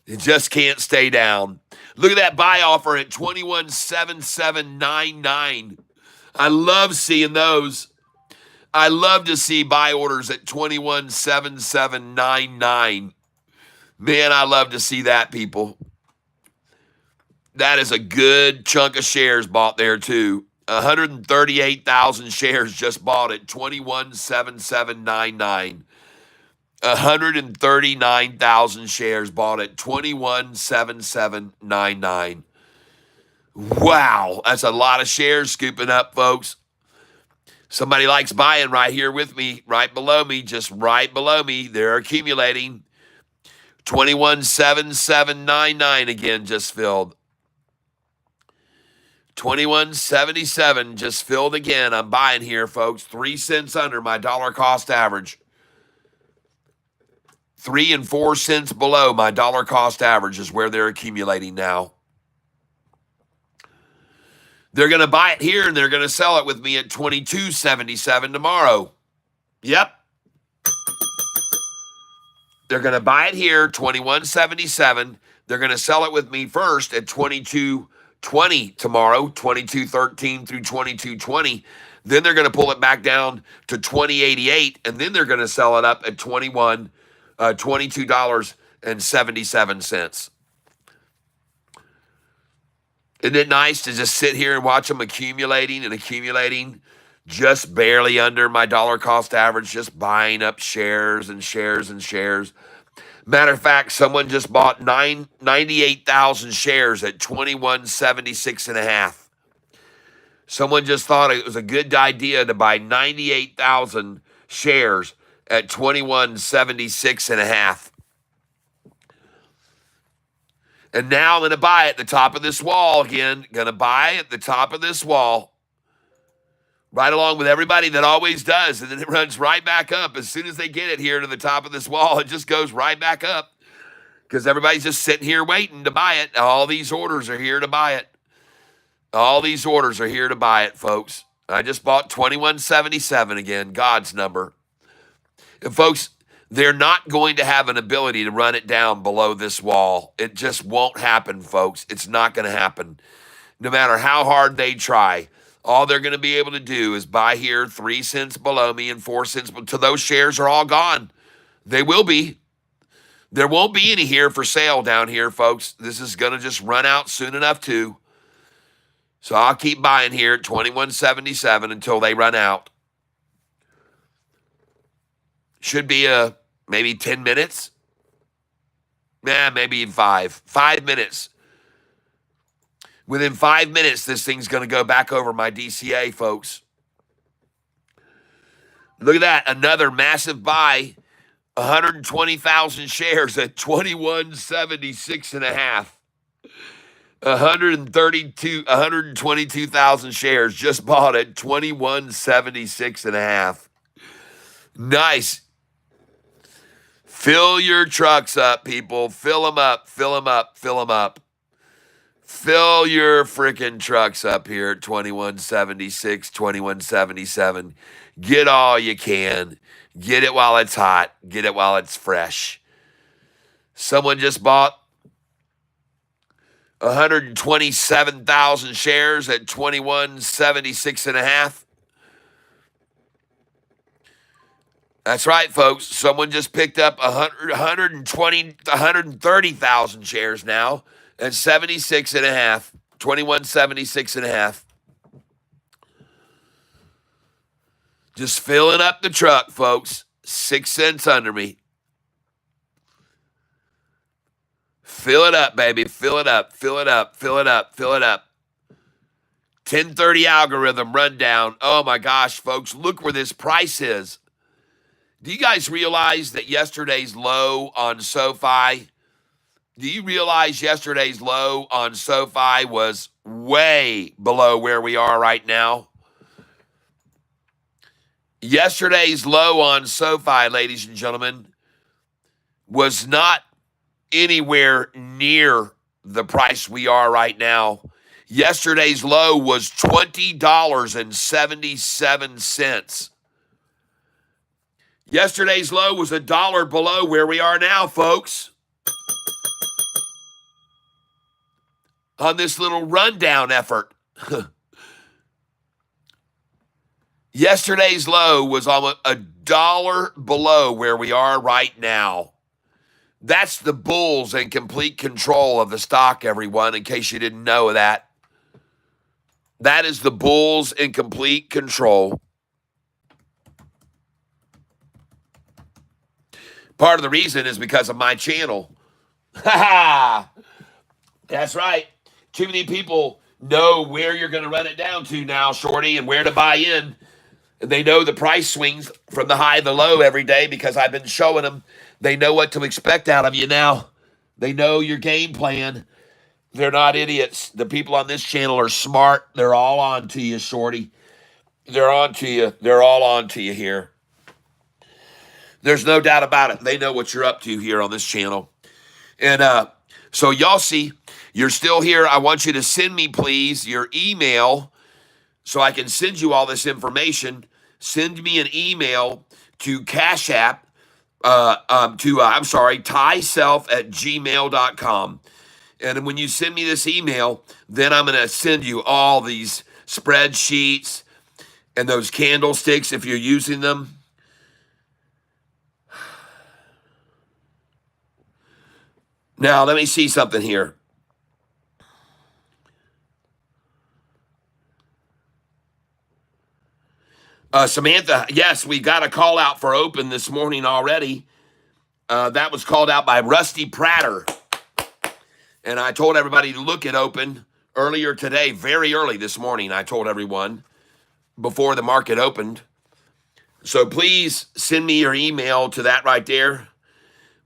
It just can't stay down. Look at that buy offer at 21.7799. I love seeing those. I love to see buy orders at 21.7799. Man, I love to see that, people. That is a good chunk of shares bought there, too. 138,000 shares just bought at 21.7799. 139,000 shares bought at 21.7799. Wow, that's a lot of shares scooping up, folks. Somebody likes buying right here with me, right below me, just right below me. They're accumulating. 21.7799 again just filled. 21.77 just filled again. I'm buying here, folks. 3 cents under my dollar cost average. 3 and 4 cents below my dollar cost average is where they're accumulating now. They're going to buy it here and they're going to sell it with me at $22.77 tomorrow. Yep. They're going to buy it here, $21.77. They're going to sell it with me first at $22.20 tomorrow, $22.13 through $22.20. Then they're going to pull it back down to $20.88, and then they're going to sell it up at $22.77. Isn't it nice to just sit here and watch them accumulating and accumulating, just barely under my dollar cost average, just buying up shares and shares and shares? Matter of fact, someone just bought 98,000 shares at $21.76.5. Someone just thought it was a good idea to buy 98,000 shares at $21.76.5. And now I'm going to buy at the top of this wall again. Going to buy at the top of this wall. Right along with everybody that always does. And then it runs right back up. As soon as they get it here to the top of this wall, it just goes right back up. Because everybody's just sitting here waiting to buy it. All these orders are here to buy it. All these orders are here to buy it, folks. I just bought $21.77 again, God's number. And folks, they're not going to have an ability to run it down below this wall. It just won't happen, folks. It's not going to happen. No matter how hard they try, all they're going to be able to do is buy here 3 cents below me and 4 cents till those shares are all gone. They will be. There won't be any here for sale down here, folks. This is going to just run out soon enough too. So I'll keep buying here at $21.77 until they run out. Should be maybe 10 minutes. Maybe 5. 5 minutes. Within 5 minutes, this thing's going to go back over my DCA, folks. Look at that. Another massive buy. 120,000 shares at $21.76.5. 122,000 shares just bought at $21.76.5. Nice. Fill your trucks up, people. Fill them up, fill them up, fill them up. Fill your freaking trucks up here at $21.76, $21.77. Get all you can. Get it while it's hot. Get it while it's fresh. Someone just bought 127,000 shares at $21.76.5. That's right, folks. Someone just picked up 130,000 shares now at 76.5, $21.76.5. Just filling up the truck, folks. 6 cents under me. Fill it up, baby. Fill it up. Fill it up. Fill it up. Fill it up. 1030 algorithm rundown. Oh my gosh, folks. Look where this price is. Do you guys realize that yesterday's low on SoFi? Do you realize yesterday's low on SoFi was way below where we are right now? Yesterday's low on SoFi, ladies and gentlemen, was not anywhere near the price we are right now. Yesterday's low was $20.77. Yesterday's low was $1 below where we are now, folks. On this little rundown effort. Yesterday's low was almost $1 below where we are right now. That's the bulls in complete control of the stock, everyone, in case you didn't know that. That is the bulls in complete control. Part of the reason is because of my channel. That's right. Too many people know where you're going to run it down to now, Shorty, and where to buy in. And they know the price swings from the high to the low every day because I've been showing them. They know what to expect out of you now. They know your game plan. They're not idiots. The people on this channel are smart. They're all on to you, Shorty. They're on to you. They're all on to you here. There's no doubt about it. They know what you're up to here on this channel. And so y'all see, you're still here. I want you to send me, please, your email so I can send you all this information. Send me an email to Cash App, thyself@gmail.com. And when you send me this email, then I'm going to send you all these spreadsheets and those candlesticks if you're using them. Now, let me see something here. Samantha, yes, we got a call out for open this morning already. That was called out by Rusty Prater. And I told everybody to look at open earlier today, very early this morning. I told everyone before the market opened. So please send me your email to that right there.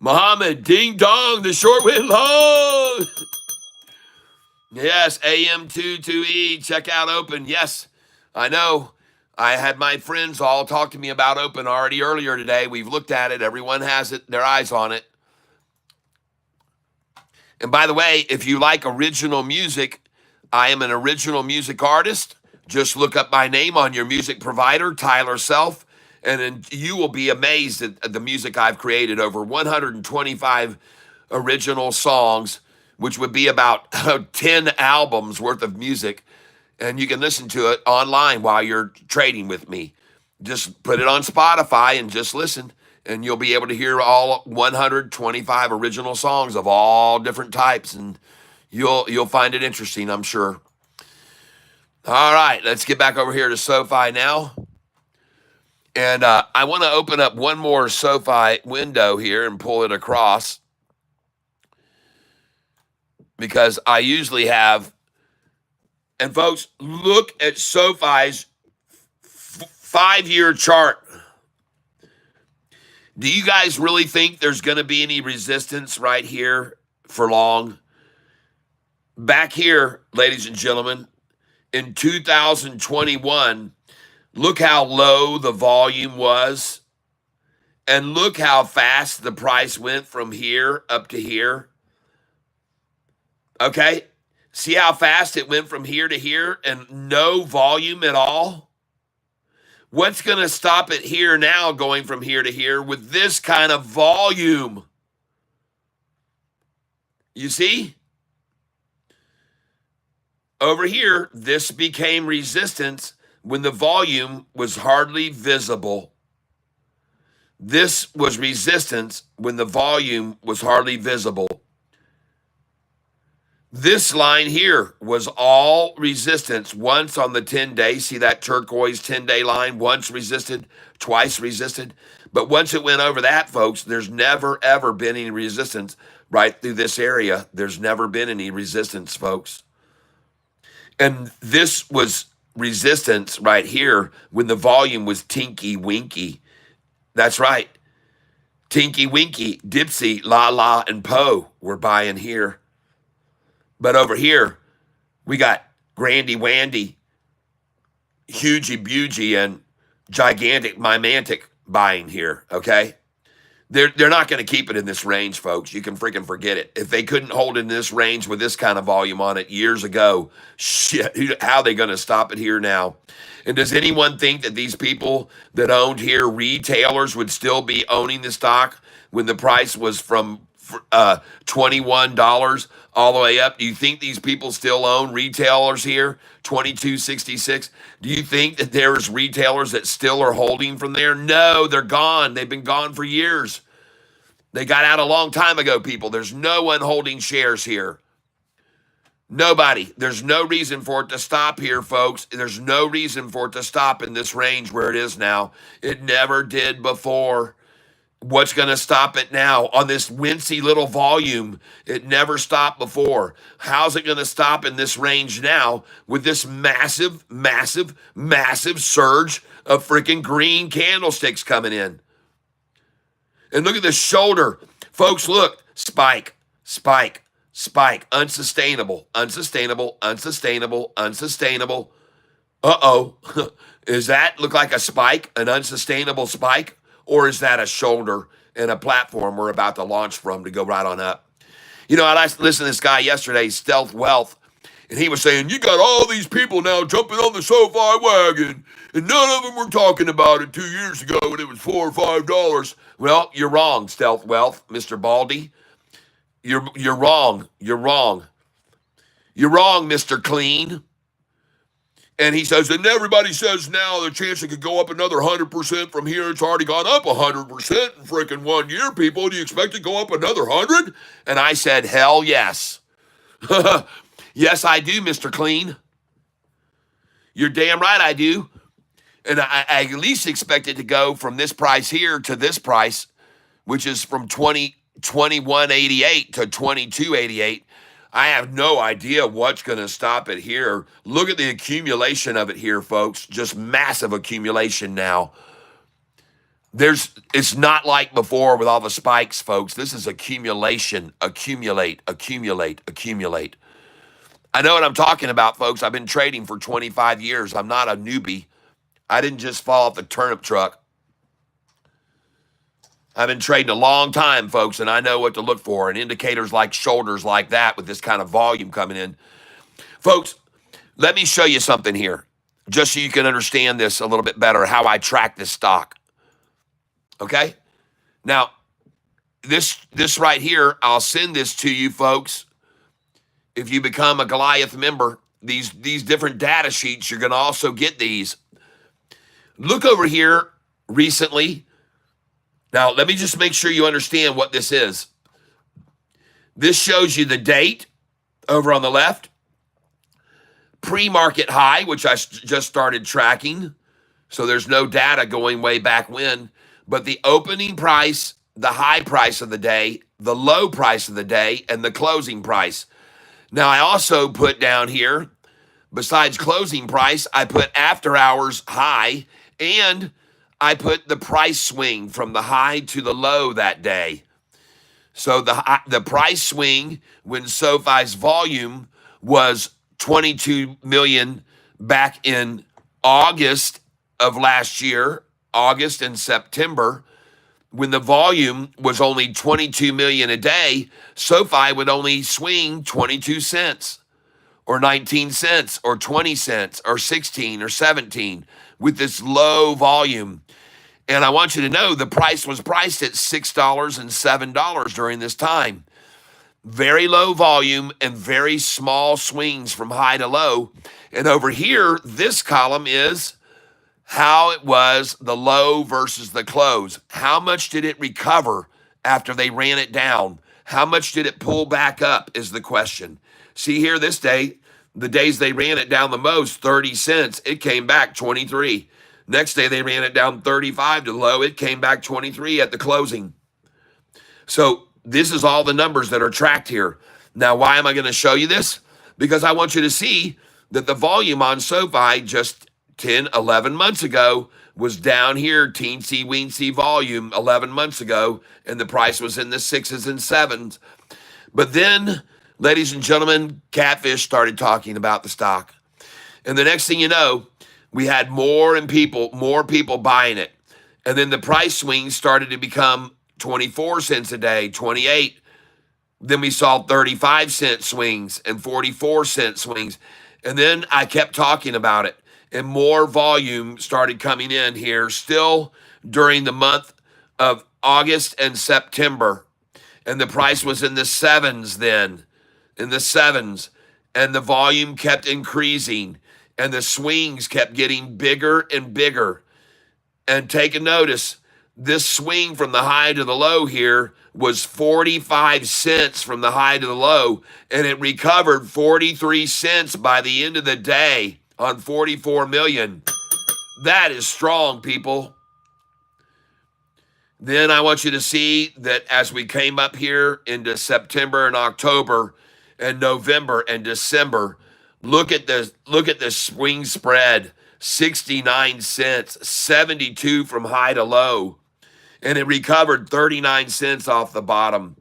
Muhammad, ding dong, the short went long. Yes, AM22E, check out open. Yes, I know. I had my friends all talk to me about open already earlier today. We've looked at it. Everyone has it, their eyes on it. And by the way, if you like original music, I am an original music artist. Just look up my name on your music provider, Tyler Self, and then you will be amazed at the music I've created. Over 125 original songs, which would be about 10 albums worth of music. And you can listen to it online while you're trading with me. Just put it on Spotify and just listen, and you'll be able to hear all 125 original songs of all different types, and you'll find it interesting, I'm sure. All right, let's get back over here to SoFi now. And I want to open up one more SoFi window here and pull it across, because I usually have. And folks, look at SoFi's 5-year chart. Do you guys really think there's going to be any resistance right here for long? Back here, ladies and gentlemen, in 2021, look how low the volume was. And look how fast the price went from here up to here. Okay? See how fast it went from here to here and no volume at all? What's going to stop it here now going from here to here with this kind of volume? You see? Over here, this became resistance when the volume was hardly visible. This was resistance when the volume was hardly visible. This line here was all resistance once on the 10-day. See that turquoise 10-day line? Once resisted, twice resisted. But once it went over that, folks, there's never, ever been any resistance right through this area. There's never been any resistance, folks. And this was resistance right here when the volume was tinky winky. That's right. Tinky winky, Dipsy, La La, and Poe were buying here. But over here, we got Grandy Wandy, Hugey Bugey, and Gigantic Mimantic buying here, okay? They're not going to keep it in this range, folks. You can freaking forget it. If they couldn't hold in this range with this kind of volume on it years ago, shit, how are they going to stop it here now? And does anyone think that these people that owned here, retailers, would still be owning the stock when the price was from $21 all the way up? Do you think these people still own retailers here? $22.66. Do you think that there's retailers that still are holding from there? No, they're gone. They've been gone for years. They got out a long time ago, people. There's no one holding shares here. Nobody. There's no reason for it to stop here, folks. There's no reason for it to stop in this range where it is now. It never did before. What's going to stop it now on this wincy little volume? It never stopped before. How's it going to stop in this range now with this massive, massive, massive surge of freaking green candlesticks coming in? And look at the shoulder. Folks, look. Spike, spike, spike. Unsustainable, unsustainable, unsustainable, unsustainable. Uh-oh. Does that look like a spike, an unsustainable spike? or is that a shoulder and a platform we're about to launch from to go right on up? You know, I listened to this guy yesterday, Stealth Wealth, and he was saying, you got all these people now jumping on the SoFi wagon, and none of them were talking about it 2 years ago when it was $4 or $5. Well, you're wrong, Stealth Wealth, Mr. Baldy. You're wrong. You're wrong. You're wrong, Mr. Clean. And he says, and everybody says now the chance it could go up another 100% from here. It's already gone up 100% in freaking 1 year, people. Do you expect to go up another 100? And I said, hell yes. Yes, I do, Mr. Clean. You're damn right I do. And I at least expect it to go from this price here to this price, which is from 21.88 to 22.88. I have no idea what's going to stop it here. Look at the accumulation of it here, folks. Just massive accumulation now. It's not like before with all the spikes, folks. This is accumulation. Accumulate. I know what I'm talking about, folks. I've been trading for 25 years. I'm not a newbie. I didn't just fall off the turnip truck. I've been trading a long time, folks, and I know what to look for, and indicators like shoulders like that with this kind of volume coming in. Folks, let me show you something here, just so you can understand this a little bit better, how I track this stock. Okay? Now, this right here, I'll send this to you, folks. If you become a Goliath member, these different data sheets, you're going to also get these. Look over here recently. Now, let me just make sure you understand what this is. This shows you the date over on the left. Pre-market high, which I just started tracking. So there's no data going way back when. But the opening price, the high price of the day, the low price of the day, and the closing price. Now, I also put down here, besides closing price, I put after hours high, and I put the price swing from the high to the low that day. So the price swing when SoFi's volume was 22 million back in August of last year, August and September, when the volume was only 22 million a day, SoFi would only swing 22 cents or 19 cents or 20 cents or 16 or 17 with this low volume. And I want you to know the price was priced at $6 and $7 during this time. Very low volume and very small swings from high to low. And over here, this column is how it was the low versus the close. How much did it recover after they ran it down? How much did it pull back up is the question. See here this day, the days they ran it down the most, 30 cents, it came back 23. Next day they ran it down 35 to low, it came back 23 at the closing. So this is all the numbers that are tracked here. Now, why am I going to show you this? Because I want you to see that the volume on SoFi just 10, 11 months ago was down here, teensy weensy volume 11 months ago, and the price was in the 6s and 7s. But then, ladies and gentlemen, Catfish started talking about the stock. And the next thing you know, we had more people buying it. And then the price swings started to become 24 cents a day, 28. Then we saw 35-cent swings and 44-cent swings. And then I kept talking about it. And more volume started coming in here still during the month of August and September. And the price was in the 7s then, in the 7s. And the volume kept increasing. And the swings kept getting bigger and bigger. And take a notice, this swing from the high to the low here was 45 cents from the high to the low. And it recovered 43 cents by the end of the day on 44 million. That is strong, people. Then I want you to see that as we came up here into September and October and November and December, look at the swing spread, 69 cents, 72 from high to low. And it recovered 39 cents off the bottom.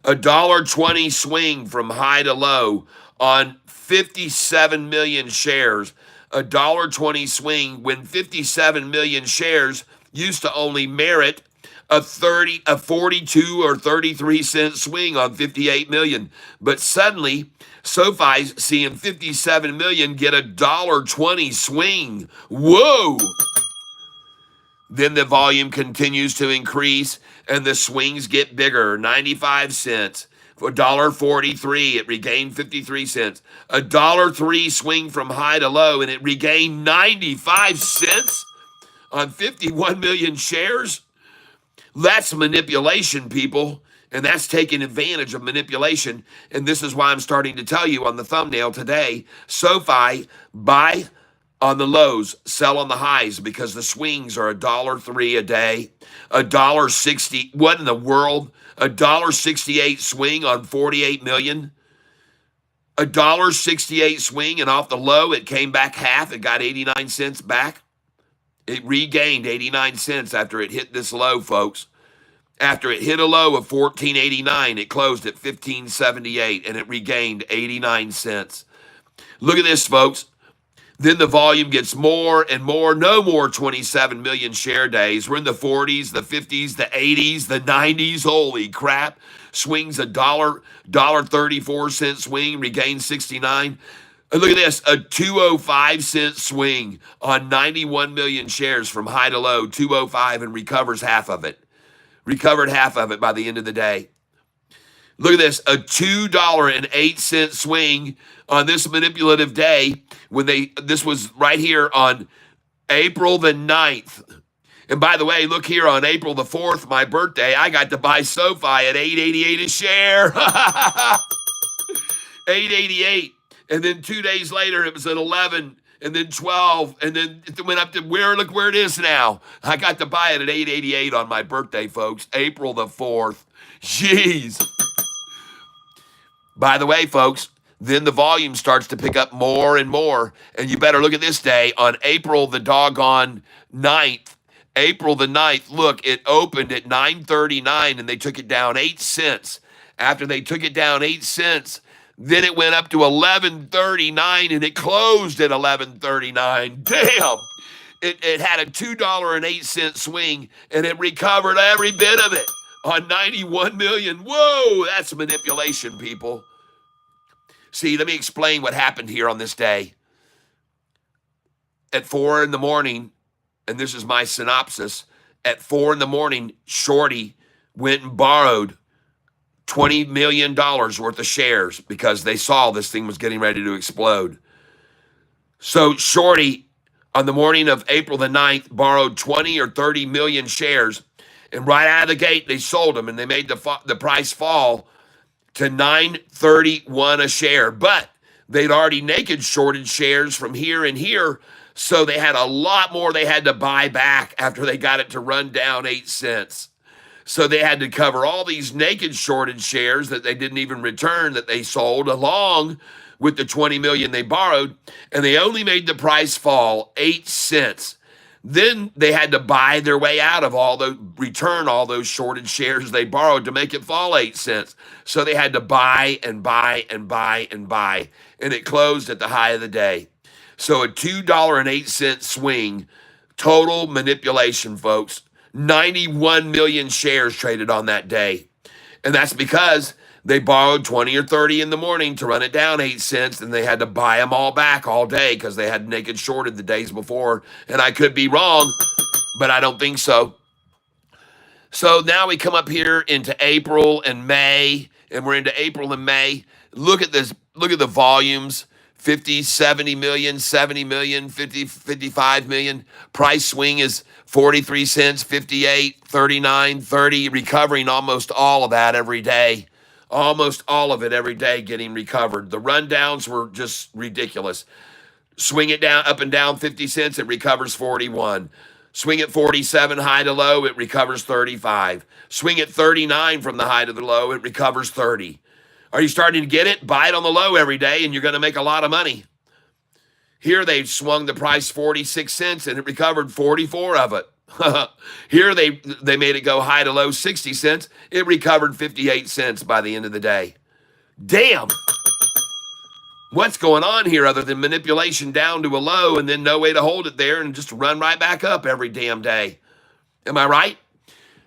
$1.20 swing from high to low on 57 million shares. $1.20 swing when 57 million shares used to only merit a 42 or 33 cent swing on 58 million. But suddenly, SoFi's seeing 57 million get a $1.20 swing. Whoa! Then the volume continues to increase and the swings get bigger. 95 cents. For $1.43, it regained 53 cents. A $1.03 swing from high to low, and it regained 95 cents on 51 million shares. That's manipulation, people. And that's taking advantage of manipulation. And this is why I'm starting to tell you on the thumbnail today, SoFi, buy on the lows, sell on the highs, because the swings are $1.03 a day, $1.60. What in the world? $1.68 swing on 48 million. $1.68 swing, and off the low, it came back half. It got 89 cents back. It regained 89 cents after it hit this low, folks. After it hit a low of 14.89, it closed at 15.78, and it regained 89 cents. Look at this, folks. Then the volume gets more and more. No more 27 million share days. We're in the 40s, the 50s, the 80s, the 90s. Holy crap. Swings $1.34 swing, regains 69. And look at this, a 205 cent swing on 91 million shares from high to low, 205, and recovers half of it. Recovered half of it by the end of the day. Look at this, a $2.08 swing on this manipulative day when this was right here on April the 9th. And by the way, look here on April the 4th, my birthday, I got to buy SoFi at $8.88 a share. $8.88. And then 2 days later, it was at 11, and then 12, and then it went up to look where it is now. I got to buy it at $8.88 on my birthday, folks, April the 4th. Jeez. By the way, folks, then the volume starts to pick up more and more, and you better look at this day on April the doggone 9th. April the 9th, look, it opened at 9.39, and they took it down 8 cents. After they took it down 8 cents, then it went up to 11.39, and it closed at 11.39. Damn! It had a $2.08 swing, and it recovered every bit of it on 91 million. Whoa, that's manipulation, people. See, let me explain what happened here on this day. At 4 in the morning, and this is my synopsis, at 4 in the morning, Shorty went and borrowed $20 million worth of shares because they saw this thing was getting ready to explode. So Shorty, on the morning of April the 9th, borrowed 20 or 30 million shares, and right out of the gate, they sold them, and they made the price fall to $9.31 a share. But they'd already naked shorted shares from here and here, so they had a lot more they had to buy back after they got it to run down 8 cents. So they had to cover all these naked shorted shares that they didn't even return that they sold along with the 20 million they borrowed, and they only made the price fall 8 cents. Then they had to buy their way out of return all those shorted shares they borrowed to make it fall 8 cents. So they had to buy and buy and buy and buy, and it closed at the high of the day. So a $2.08 swing, total manipulation, folks. 91 million shares traded on that day. And that's because they borrowed 20 or 30 in the morning to run it down 8 cents, and they had to buy them all back all day because they had naked shorted the days before. And I could be wrong, but I don't think so. So now we come up here into April and May, and we're into April and May. Look at this. Look at the volumes. 50, 70 million, 70 million, 50, 55 million. Price swing is 43 cents, 58, 39, 30, recovering almost all of that every day. Almost all of it every day getting recovered. The rundowns were just ridiculous. Swing it down, up and down 50 cents, it recovers 41. Swing at 47, high to low, it recovers 35. Swing at 39 from the high to the low, it recovers 30. Are you starting to get it? Buy it on the low every day, and you're going to make a lot of money. Here they swung the price 46 cents, and it recovered 44 of it. Here they made it go high to low 60 cents. It recovered 58 cents by the end of the day. Damn. What's going on here other than manipulation down to a low and then no way to hold it there and just run right back up every damn day? Am I right?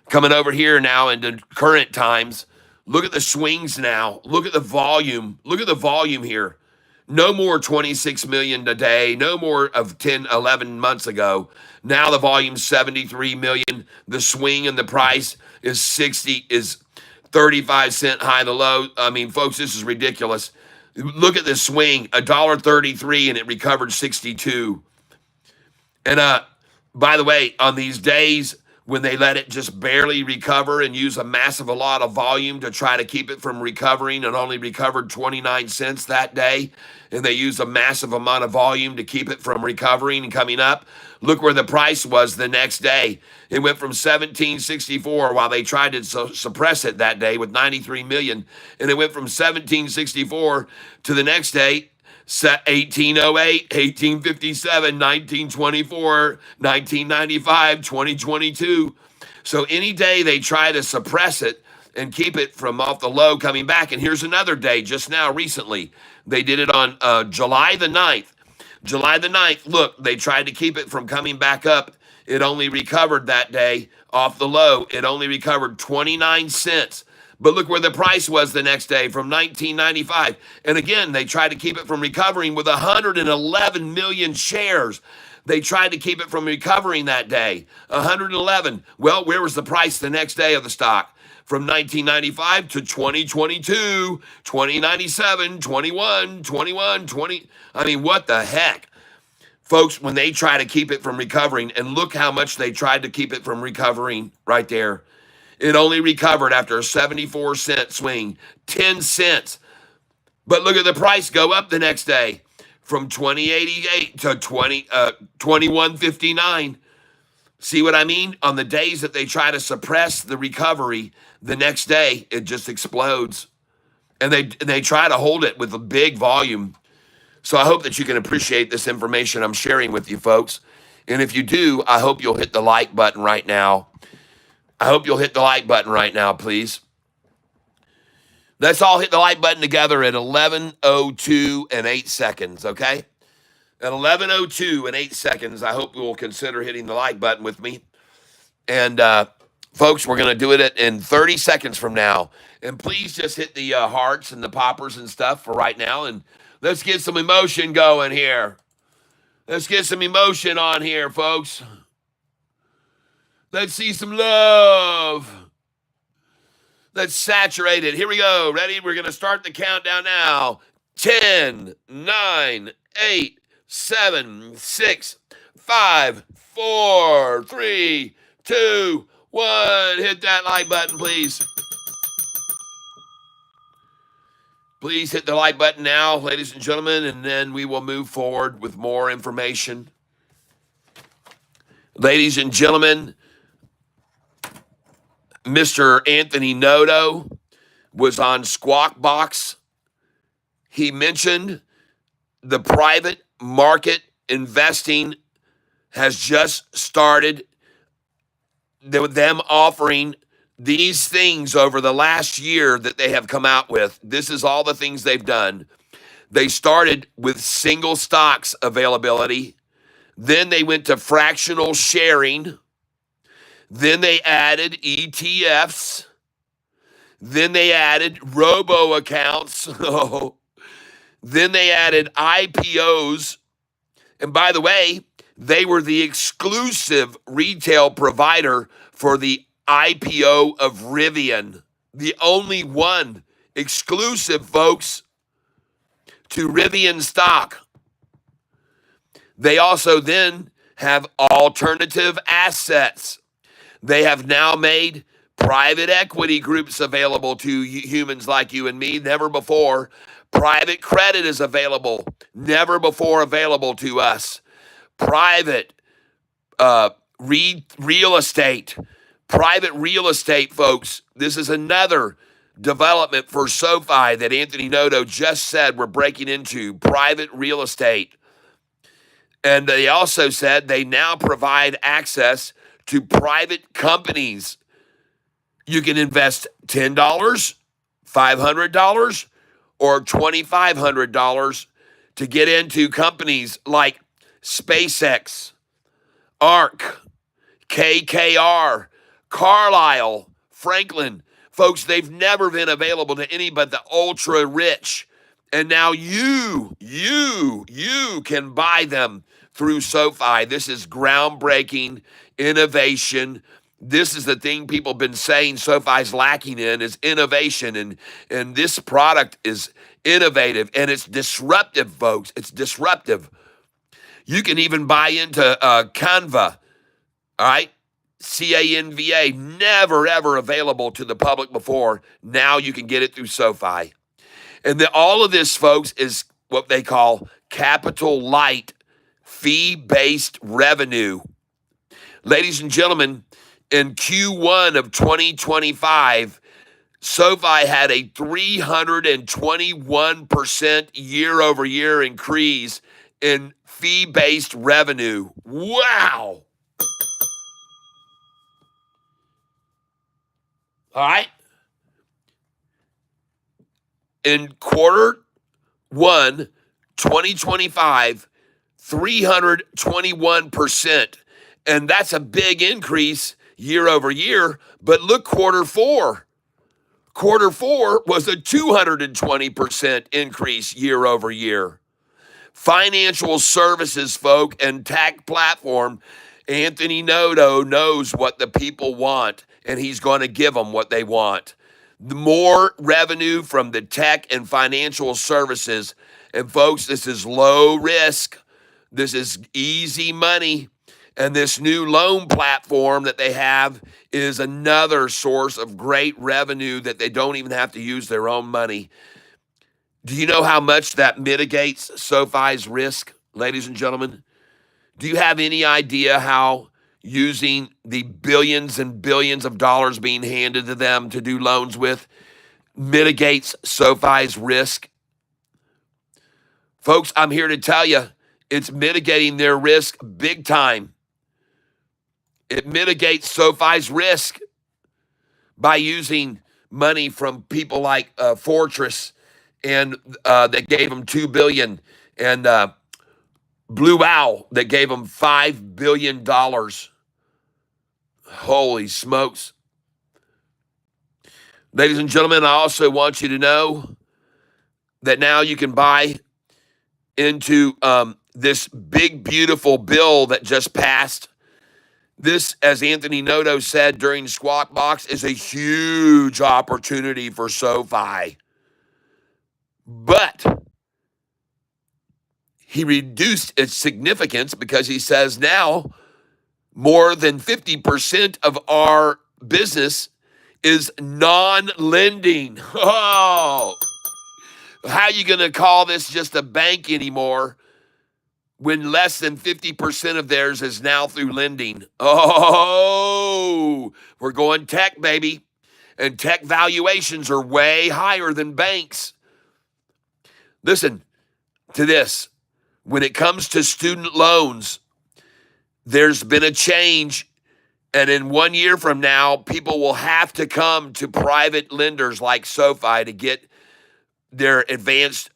Coming over here now into current times, look at the swings now. Look at the volume. Look at the volume here. No more 26 million a day. No more of 10, 11 months ago. Now the volume's 73 million. The swing in the price is 35 cent high to low. I mean, folks, this is ridiculous. Look at this swing, $1.33, and it recovered 62. And by the way, on these days when they let it just barely recover and use a massive a lot of volume to try to keep it from recovering, and only recovered 29 cents that day, and they used a massive amount of volume to keep it from recovering and coming up, look where the price was the next day. It went from 1764 while they tried to suppress it that day with 93 million, and it went from 1764 to the next day 1808, 1857, 1924, 1995, 2022. So any day they try to suppress it and keep it from off the low coming back. And here's another day just now recently. They did it on July the 9th. July the 9th, look, they tried to keep it from coming back up. It only recovered that day off the low. It only recovered 29 cents. But look where the price was the next day from 1995. And again, they tried to keep it from recovering with 111 million shares. They tried to keep it from recovering that day. 111. Well, where was the price the next day of the stock? From 1995 to 2022, 2097, 21, 21, 20. I mean, what the heck? Folks, when they try to keep it from recovering, and look how much they tried to keep it from recovering right there. It only recovered after a 74-cent swing, 10 cents. But look at the price go up the next day from 2088 to 2159. See what I mean? On the days that they try to suppress the recovery, the next day it just explodes. And they try to hold it with a big volume. So I hope that you can appreciate this information I'm sharing with you, folks. And if you do, I hope you'll hit the like button right now. I hope you'll hit the like button right now, please. Let's all hit the like button together at 11:02 and 8 seconds, okay? At 11:02 and 8 seconds, I hope you will consider hitting the like button with me. And folks, we're going to do it in 30 seconds from now. And please just hit the hearts and the poppers and stuff for right now. And let's get some emotion going here. Let's get some emotion on here, folks. Let's see some love. Let's saturate it. Here we go. Ready? We're going to start the countdown now. 10, 9, 8, 7, 6, 5, 4, 3, 2, 1. Hit that like button, please. Please hit the like button now, ladies and gentlemen, and then we will move forward with more information. Ladies and gentlemen, Mr. Anthony Noto was on Squawk Box. He mentioned the private market investing has just started, them offering these things over the last year that they have come out with. This is all the things they've done. They started with single stocks availability. Then they went to fractional sharing. Then they added ETFs. Then they added robo accounts. Then they added IPOs. And by the way, they were the exclusive retail provider for the IPO of Rivian. The only one exclusive, folks, to Rivian stock. They also then have alternative assets. They have now made private equity groups available to humans like you and me. Never before. Private credit is available. Never before available to us. Private real estate. Private real estate, folks. This is another development for SoFi that Anthony Noto just said we're breaking into. Private real estate. And they also said they now provide access to private companies. You can invest $10, $500, or $2,500 to get into companies like SpaceX, ARK, KKR, Carlisle, Franklin. Folks, they've never been available to any but the ultra rich. And now you can buy them through SoFi. This is groundbreaking innovation. This is the thing people have been saying SoFi's lacking in is innovation. And this product is innovative and it's disruptive, folks. It's disruptive. You can even buy into Canva, all right? CANVA, never ever available to the public before. Now you can get it through SoFi. And all of this, folks, is what they call capital light, fee-based revenue. Ladies and gentlemen, in Q1 of 2025, SoFi had a 321% year-over-year increase in fee-based revenue. Wow! All right? In quarter 1, 2025, 321%. And that's a big increase year over year. But look, quarter 4. Quarter 4 was a 220% increase year over year. Financial services folk and tech platform, Anthony Noto knows what the people want, and he's going to give them what they want. The more revenue from the tech and financial services. And folks, this is low risk. This is easy money. And this new loan platform that they have is another source of great revenue that they don't even have to use their own money. Do you know how much that mitigates SoFi's risk, ladies and gentlemen? Do you have any idea how using the billions and billions of dollars being handed to them to do loans with mitigates SoFi's risk? Folks, I'm here to tell you, it's mitigating their risk big time. It mitigates SoFi's risk by using money from people like Fortress, and that gave them $2 billion, and Blue Owl that gave them $5 billion. Holy smokes. Ladies and gentlemen, I also want you to know that now you can buy into this big, beautiful bill that just passed. This, as Anthony Noto said during Squawk Box, is a huge opportunity for SoFi. But he reduced its significance because he says now more than 50% of our business is non-lending. Oh, how are you going to call this just a bank anymore when less than 50% of theirs is now through lending? Oh, we're going tech, baby. And tech valuations are way higher than banks. Listen to this. When it comes to student loans, there's been a change. And in 1 year from now, people will have to come to private lenders like SoFi to get their advanced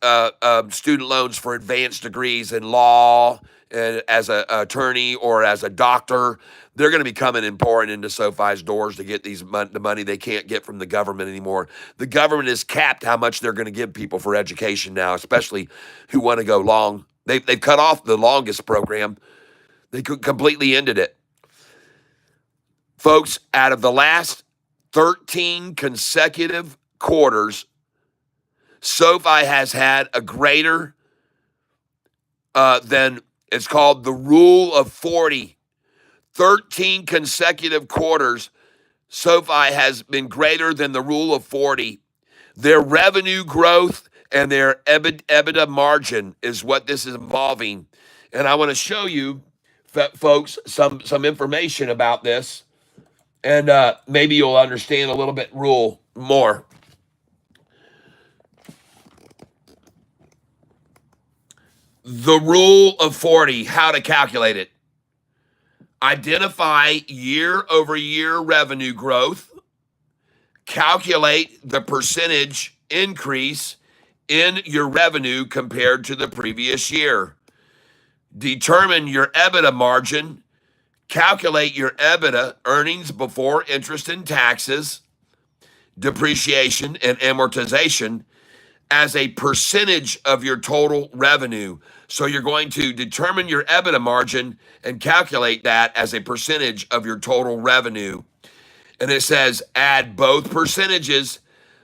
student loans for advanced degrees in law, and as an attorney or as a doctor. They're going to be coming and pouring into SoFi's doors to get the money they can't get from the government anymore. The government has capped how much they're going to give people for education now, especially who want to go long. They've cut off the longest program. They completely ended it. Folks, out of the last 13 consecutive quarters, SoFi has had a greater than, it's called the rule of 40. 13 consecutive quarters, SoFi has been greater than the rule of 40. Their revenue growth and their EBITDA margin is what this is involving. And I want to show you, folks, some information about this, and maybe you'll understand a little bit more. The rule of 40, how to calculate it. Identify year-over-year revenue growth. Calculate the percentage increase in your revenue compared to the previous year. Determine your EBITDA margin. calculate your EBITDA, earnings before interest and taxes, depreciation, and amortization, as a percentage of your total revenue. So you're going to determine your EBITDA margin and calculate that as a percentage of your total revenue. And it says add both percentages.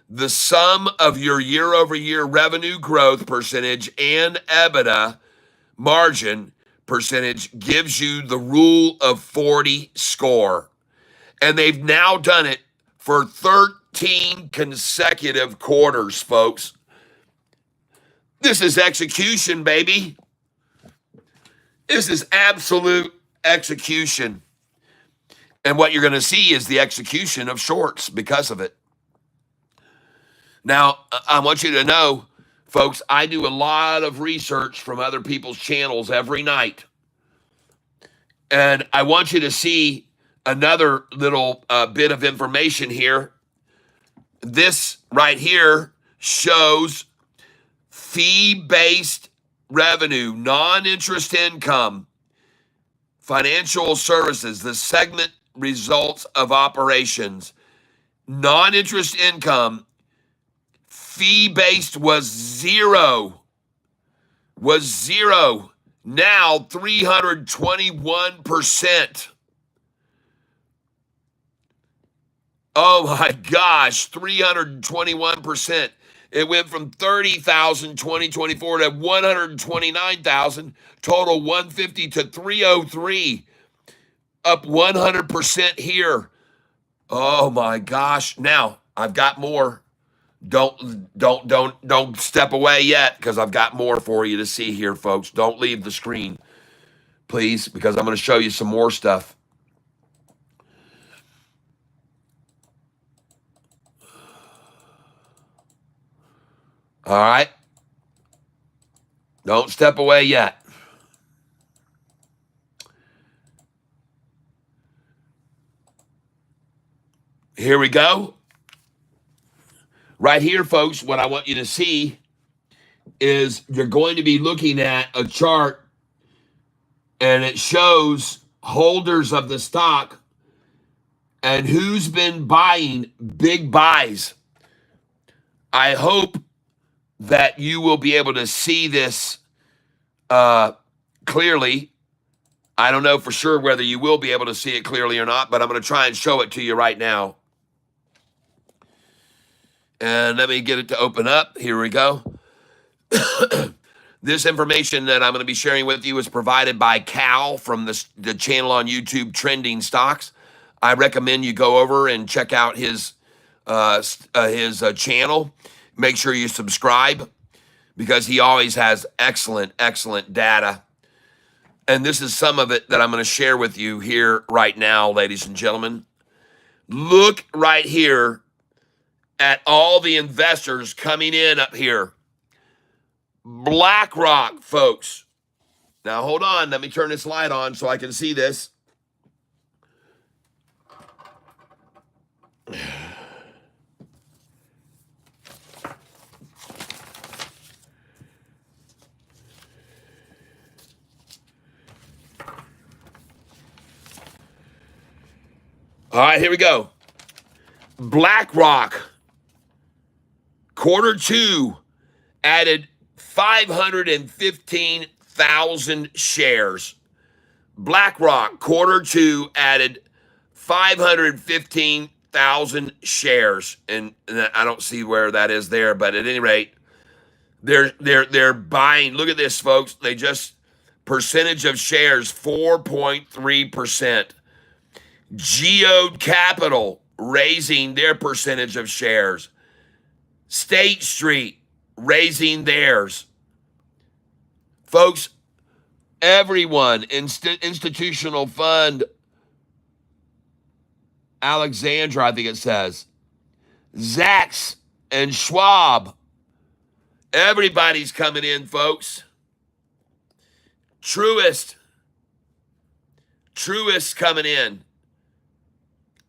The sum of your year-over-year revenue growth percentage and EBITDA margin percentage gives you the Rule of 40 score. And they've now done it for 13 consecutive quarters, folks. This is execution, baby. This is absolute execution. And what you're going to see is the execution of shorts because of it. Now, I want you to know, folks, I do a lot of research from other people's channels every night. And I want you to see another little bit of information here. This right here shows fee-based revenue, non-interest income, financial services, the segment results of operations. Non-interest income, fee-based was zero. Now 321%. Oh my gosh, 321%. It went from 30,000 2024 to 129,000, total 150 to 303, up 100% here. Oh my gosh. Now, I've got more. Don't step away yet, because I've got more for you to see here, folks. Don't leave the screen, please, because I'm going to show you some more stuff. All right. Don't step away yet. Here we go. Right here, folks, what I want you to see is you're going to be looking at a chart, and it shows holders of the stock and who's been buying big buys. I hope that you will be able to see this clearly. I don't know for sure whether you will be able to see it clearly or not, but I'm going to try and show it to you right now. And let me get it to open up. Here we go. This information that I'm going to be sharing with you is provided by Cal from the channel on YouTube, Trending Stocks. I recommend you go over and check out his channel. Make sure you subscribe, because he always has excellent data. And this is some of it that I'm going to share with you here right now, ladies and gentlemen. Look right here at all the investors coming in up here. BlackRock, folks. Now, hold on. Let me turn this light on so I can see this. All right, here we go. BlackRock, Q2, added 515,000 shares. BlackRock, Q2, added 515,000 shares. And I don't see where that is there, but at any rate, they're buying. Look at this, folks. They just, percentage of shares, 4.3%. Geode Capital raising their percentage of shares. State Street raising theirs. Folks, everyone, institutional fund, Alexandra, I think it says, Zacks and Schwab, everybody's coming in, folks. Truist coming in.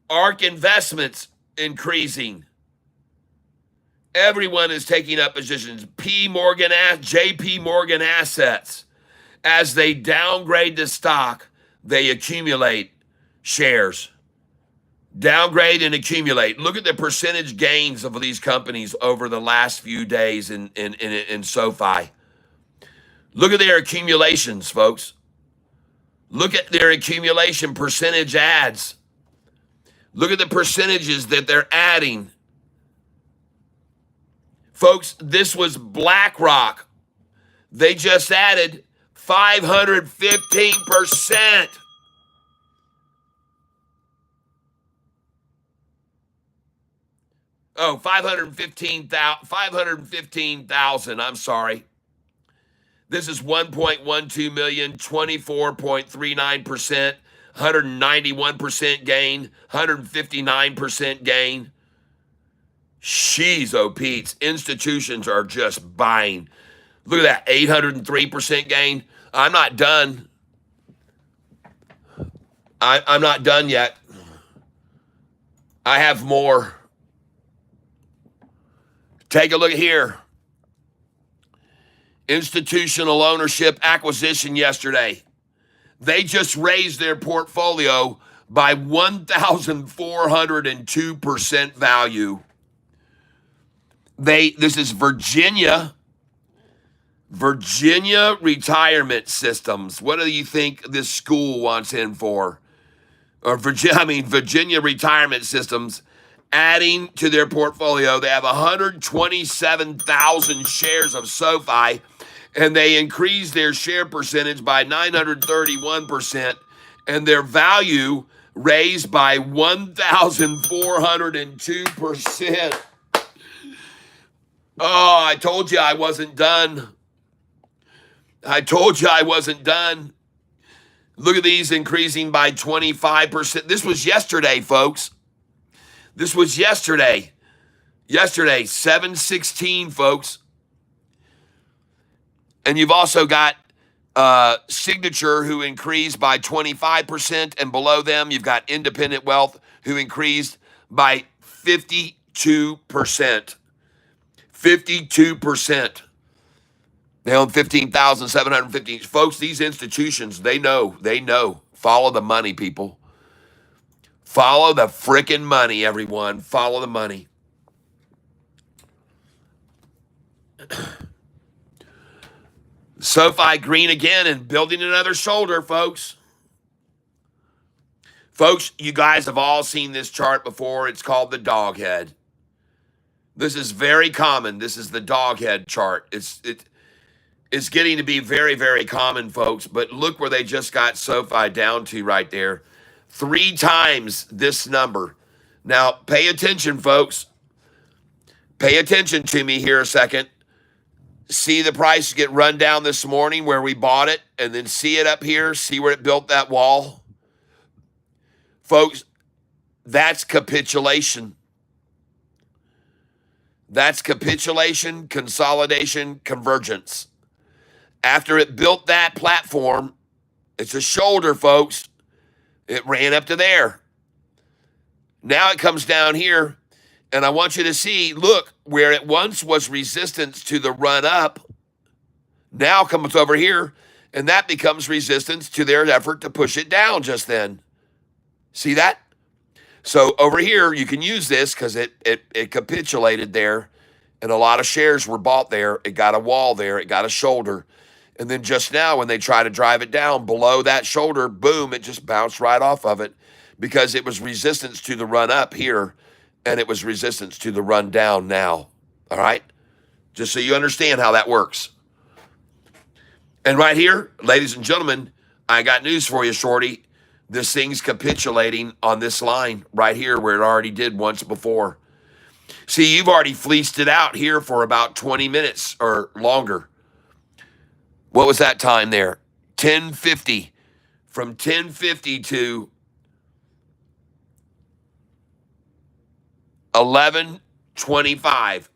ARK Investments increasing. Everyone is taking up positions. JP Morgan Assets, as they downgrade the stock, they accumulate shares. Downgrade and accumulate. Look at the percentage gains of these companies over the last few days in SoFi. Look at their accumulations, folks. Look at their accumulation percentage adds. Look at the percentages that they're adding. Folks, this was BlackRock. They just added 515%. Oh, 515,000. I'm sorry. This is 1.12 million, 24.39%, 191% gain, 159% gain. Sheesh, oh Pete's. Institutions are just buying. Look at that, 803% gain. I'm not done. I'm not done yet. I have more. Take a look here. Institutional ownership acquisition yesterday. They just raised their portfolio by 1,402% value. This is Virginia Retirement Systems. What do you think this school wants in for? Virginia Retirement Systems, adding to their portfolio. They have 127,000 shares of SoFi, and they increased their share percentage by 931%, and their value raised by 1,402%. Oh, I told you I wasn't done. Look at these increasing by 25%. This was yesterday, folks. This was yesterday. Yesterday, 7/16, folks. And you've also got Signature, who increased by 25%. And below them, you've got Independent Wealth, who increased by 52%. 52%. They own 15,750. Folks, these institutions, they know. Follow the money, people. Follow the frickin' money, everyone. Follow the money. SoFi green again and building another shoulder, folks. Folks, you guys have all seen this chart before. It's called the dog head. This is very common. This is the dog head chart. It's getting to be very, very common, folks. But look where they just got SoFi down to right there. 3 times this number. Now, pay attention, folks. Pay attention to me here a second. See the price get run down this morning where we bought it, and then see it up here. See where it built that wall. Folks, that's capitulation. That's capitulation, consolidation, convergence. After it built that platform, it's a shoulder, folks. It ran up to there. Now it comes down here, and I want you to see, look, where it once was resistance to the run up, now comes over here, and that becomes resistance to their effort to push it down just then. See that? So over here, you can use this because it capitulated there, and a lot of shares were bought there. It got a wall there. It got a shoulder. And then just now, when they try to drive it down below that shoulder, boom, it just bounced right off of it because it was resistance to the run up here, and it was resistance to the run down now. All right? Just so you understand how that works. And right here, ladies and gentlemen, I got news for you, Shorty. This thing's capitulating on this line right here where it already did once before. See, you've already fleeced it out here for about 20 minutes or longer. What was that time there? 10:50. From 10:50 to 11:25.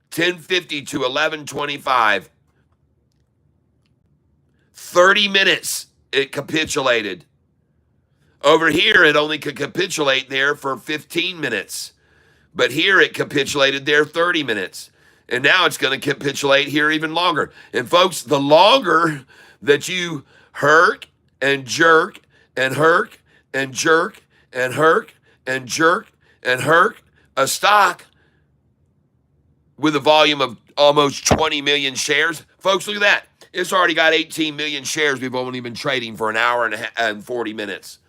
10:50 to 11:25. 30 minutes it capitulated. Over here, it only could capitulate there for 15 minutes. But here it capitulated there 30 minutes. And now it's going to capitulate here even longer. And folks, the longer that you hurt and jerk and herk and jerk and herk and jerk and herk a stock with a volume of almost 20 million shares. Folks, look at that. It's already got 18 million shares. We've only been trading for an hour and 40 minutes.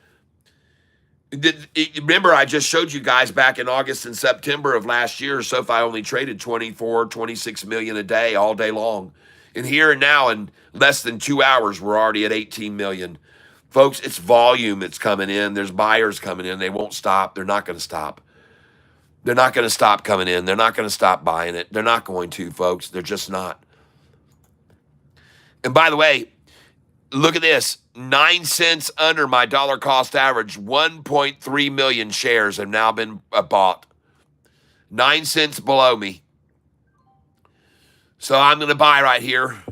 Remember, I just showed you guys back in August and September of last year, SoFi only traded 24, 26 million a day all day long. And here and now, in less than 2 hours, we're already at 18 million. Folks, it's volume that's coming in. There's buyers coming in. They won't stop. They're not going to stop. They're not going to stop coming in. They're not going to stop buying it. They're not going to, folks. They're just not. And by the way, look at this. 9 cents under my dollar cost average. 1.3 million shares have now been bought. 9 cents below me. So I'm going to buy right here.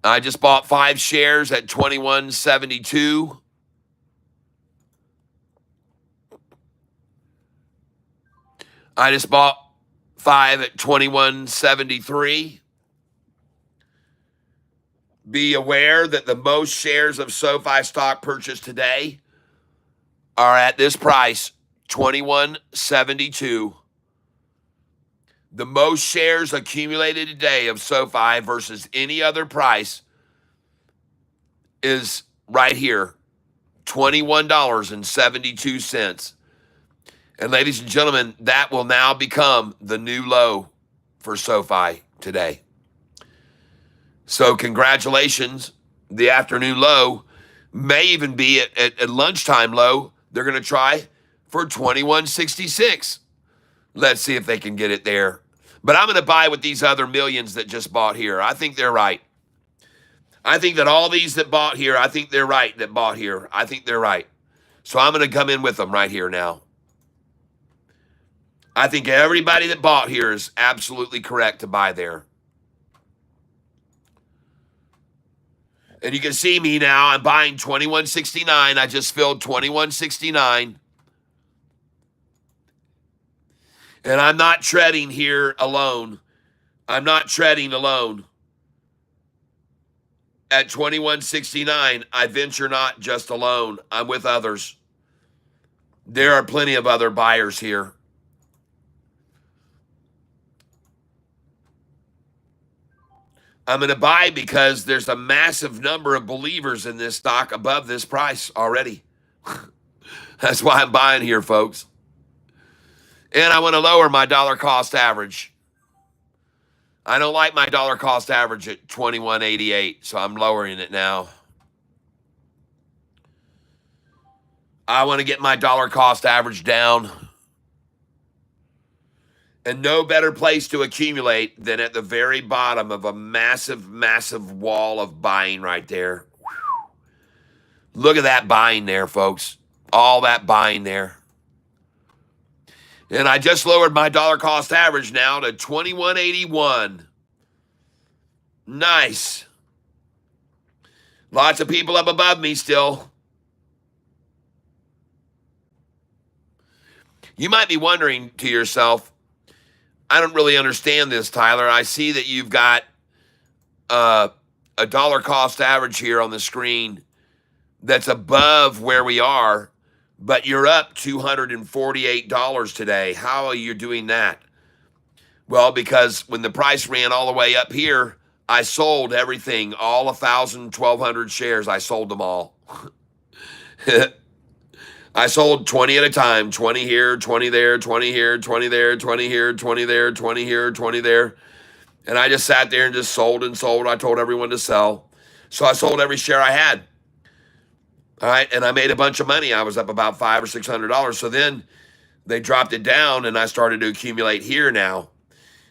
I just bought 5 shares at 21.72. I just bought 5 at 21.73. Be aware that the most shares of SoFi stock purchased today are at this price, 21.72. The most shares accumulated today of SoFi versus any other price is right here, $21.72. And ladies and gentlemen, that will now become the new low for SoFi today. So congratulations. The afternoon low may even be at lunchtime low. They're going to try for 21.66. Let's see if they can get it there. But I'm going to buy with these other millions that just bought here. I think they're right. I think that all these that bought here, I think they're right that bought here. I think they're right. So I'm going to come in with them right here now. I think everybody that bought here is absolutely correct to buy there. And you can see me now. I'm buying 21.69. I just filled 21.69. And I'm not treading here alone. I'm not treading alone. At 21.69, I venture not just alone. I'm with others. There are plenty of other buyers here. I'm going to buy because there's a massive number of believers in this stock above this price already. That's why I'm buying here, folks. And I want to lower my dollar cost average. I don't like my dollar cost average at 21.88, so I'm lowering it now. I want to get my dollar cost average down. And no better place to accumulate than at the very bottom of a massive, massive wall of buying right there. Look at that buying there, folks. All that buying there. And I just lowered my dollar cost average now to 21.81. Nice. Lots of people up above me still. You might be wondering to yourself, I don't really understand this, Tyler. I see that you've got a dollar cost average here on the screen that's above where we are, but you're up $248 today. How are you doing that? Well, because when the price ran all the way up here, I sold everything, all 1,000, 1,200 shares. I sold them all. I sold 20 at a time, 20 here, 20 there, 20 here, 20 there, 20 here, 20 there, 20 here, 20 there. And I just sat there and just sold and sold. I told everyone to sell. So I sold every share I had. All right, and I made a bunch of money. I was up about $500 or $600. So then they dropped it down, and I started to accumulate here now.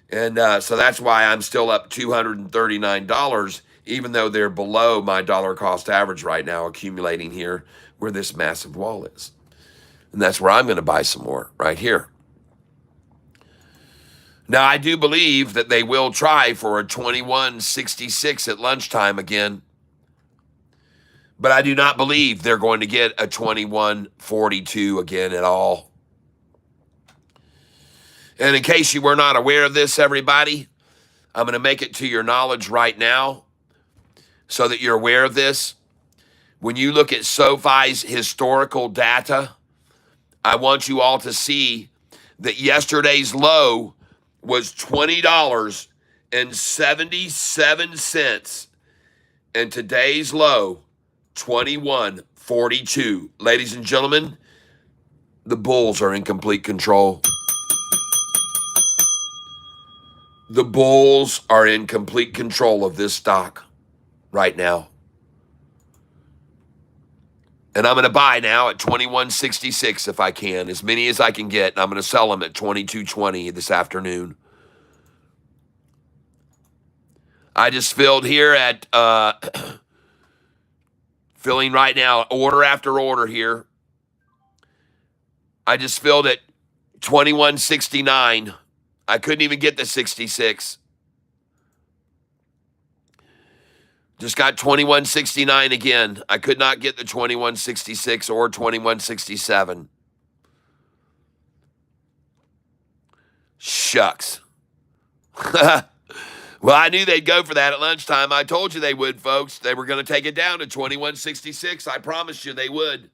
And so that's why I'm still up $239, even though they're below my dollar cost average right now, accumulating here where this massive wall is. And that's where I'm going to buy some more, right here. Now, I do believe that they will try for a 21.66 at lunchtime again. But I do not believe they're going to get a 21.42 again at all. And in case you were not aware of this, everybody, I'm going to make it to your knowledge right now. so that you're aware of this. When you look at SoFi's historical data, I want you all to see that yesterday's low was $20.77, and today's low, $21.42. Ladies and gentlemen, the bulls are in complete control. The bulls are in complete control of this stock right now. And I'm going to buy now at 21.66 if I can, as many as I can get. And I'm going to sell them at 22.20 this afternoon. I just filled here at, filling right now, order after order here. I just filled at 21.69. I couldn't even get the 66. Just got 21.69 again. I could not get the 21.66 or 21.67. Shucks. Well, I knew they'd go for that at lunchtime. I told you they would, folks. They were going to take it down to 21.66. I promised you they would.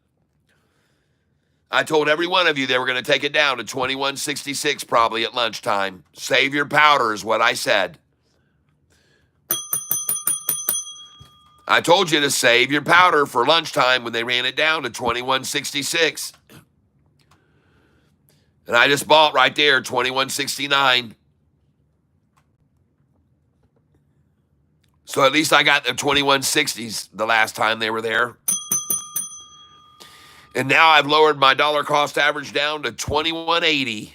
I told every one of you they were going to take it down to 21.66 probably at lunchtime. Save your powder is what I said. I told you to save your powder for lunchtime when they ran it down to 21.66. And I just bought right there, 21.69. So at least I got the 21.60s the last time they were there. And now I've lowered my dollar cost average down to 21.80.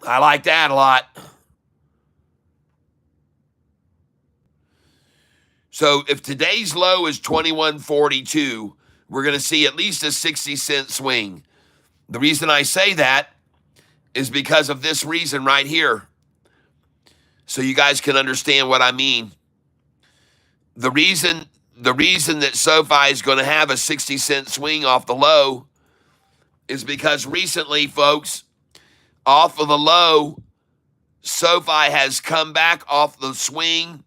I like that a lot. So if today's low is 21.42, we're going to see at least a 60-cent swing. The reason I say that is because of this reason right here. So you guys can understand what I mean. The reason that SoFi is going to have a 60-cent swing off the low is because recently, folks, off of the low, SoFi has come back off the swing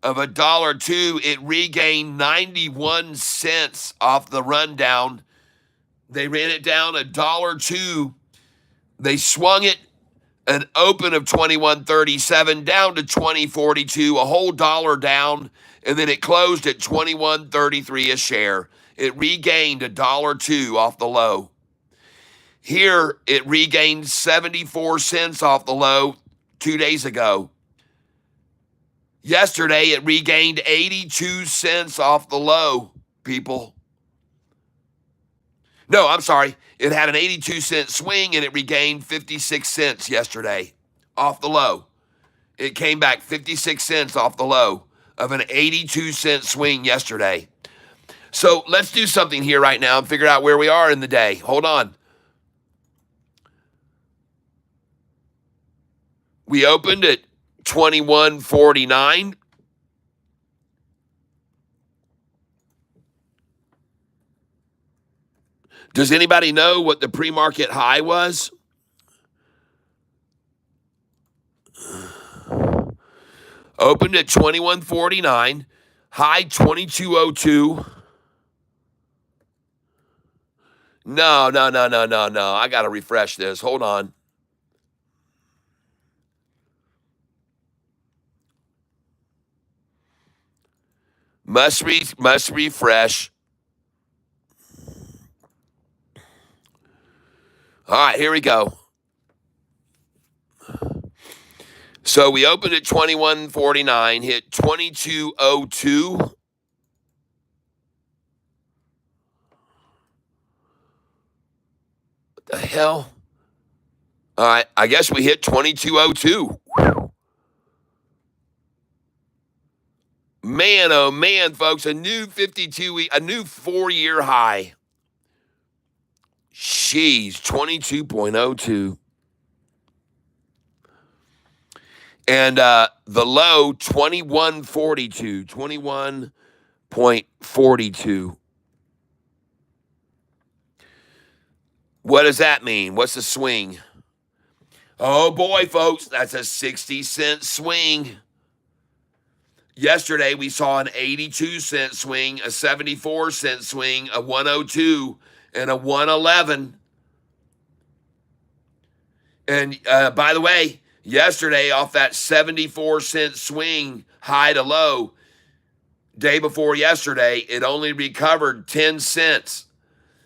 of $1.02. It regained 91 cents off the rundown. They ran it down $1.02. They swung it an open of 21.37 down to 20.42, a whole dollar down, and then it closed at 21.33 a share. It regained $1.02 off the low. Here, it regained 74 cents off the low 2 days ago. Yesterday, it regained 82 cents off the low, people. No, I'm sorry. It had an 82-cent swing, and it regained 56 cents yesterday off the low. It came back 56 cents off the low of an 82-cent swing yesterday. So let's do something here right now and figure out where we are in the day. Hold on. We opened at 21.49. Does anybody know what the pre-market high was? Opened at 21.49, high 22.02. No. I got to refresh this. Hold on. Must refresh. All right, here we go. So we opened at 21.49, hit 22.02. What the hell? All right, I guess we hit 22.02. Man, oh man, folks, a new 52-week, a new 4-year high. Jeez, 22.02. And the low, 21.42. 21.42. What does that mean? What's the swing? Oh boy, folks, that's a 60-cent swing. Yesterday, we saw an 82-cent swing, a 74-cent swing, a 102, and a 111. And by the way, yesterday, off that 74-cent swing, high to low, day before yesterday, it only recovered 10 cents.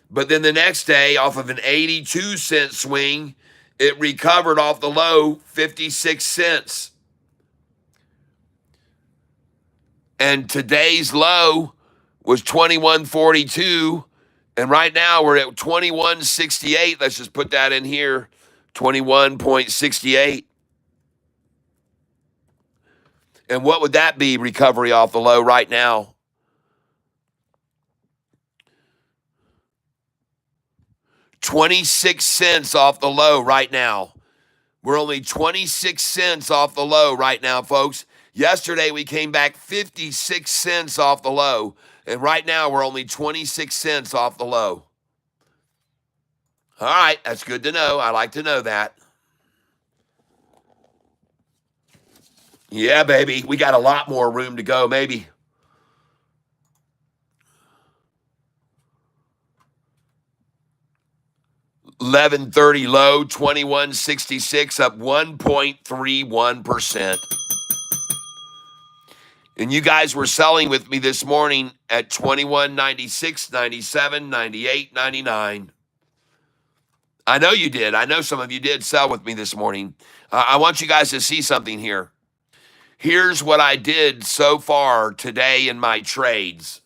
But then the next day, off of an 82-cent swing, it recovered off the low 56 cents. And today's low was 21.42, and right now we're at 21.68. Let's just put that in here, 21.68. And what would that be, recovery off the low right now? $0.26 off the low right now. We're only 26 cents off the low right now, folks. Yesterday, we came back 56 cents off the low, and right now, we're only 26 cents off the low. All right, that's good to know. I like to know that. Yeah, baby, we got a lot more room to go, maybe. $11.30 low, 21.66, up 1.31%. And you guys were selling with me this morning at 21.96, 97, 98, 99. I know you did. I know some of you did sell with me this morning. I want you guys to see something here. Here's what I did so far today in my trades.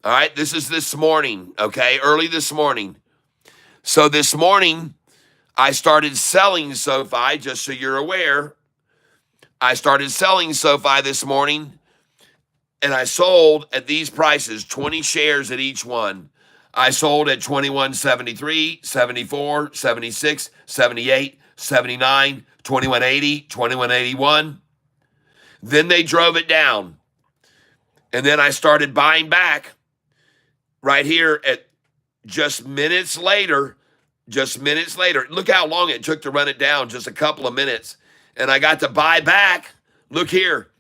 All right, this is this morning, okay, early this morning. So this morning, I started selling SoFi, just so you're aware. I started selling SoFi this morning, and I sold at these prices, 20 shares at each one. I sold at 21.73, 74, 76, 78, 79, 21.80, 21.81. Then they drove it down. And then I started buying back right here at just minutes later. Look how long it took to run it down, just a couple of minutes. And I got to buy back. Look here.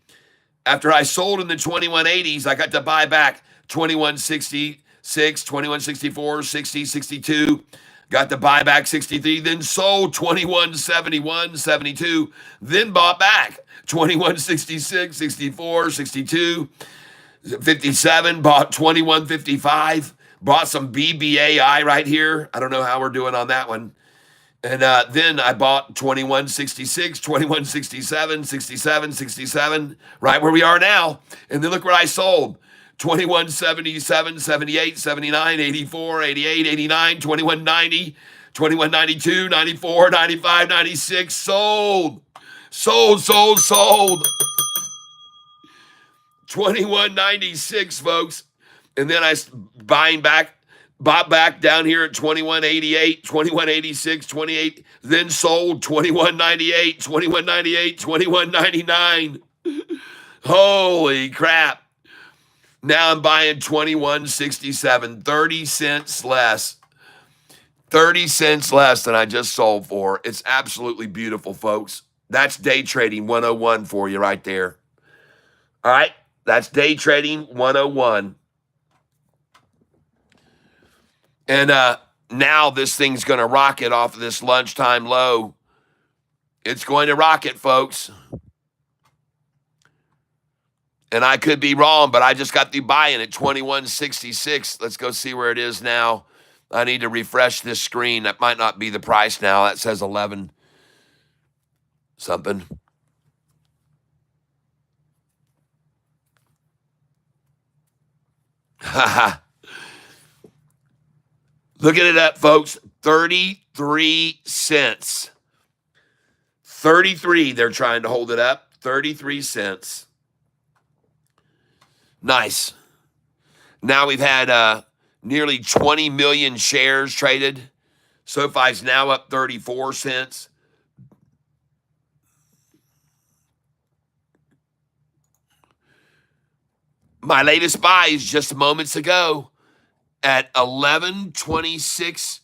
After I sold in the 21.80s, I got to buy back 21.66, 21.64, 60, 62. Got to buy back 63, then sold 21.71, 72, then bought back 21.66, 64, 62, 57, bought 21.55, bought some BBAI right here. I don't know how we're doing on that one. And then I bought 21.66, 21.67, 67, 67, right where we are now. And then look where I sold. 21.77, 78, 79, 84, 88, 89, 21.90, 21.92, 94, 95, 96. Sold. 21.96, folks. And then I bought back down here at 21.88, 21.86, 28, then sold 21.98, 21.98, 21.99. Holy crap. Now I'm buying 21.67, 30 cents less. 30 cents less than I just sold for. It's absolutely beautiful, folks. That's day trading 101 for you right there. All right? That's day trading 101. And now this thing's going to rocket off of this lunchtime low. It's going to rocket, folks. And I could be wrong, but I just got the buy-in at 21.66. Let's go see where it is now. I need to refresh this screen. That might not be the price now. That says 11 something. Look at it up, folks. 33 cents. 33, they're trying to hold it up. 33 cents. Nice. Now we've had nearly 20 million shares traded. SoFi's now up 34 cents. My latest buy is just moments ago at 11.26.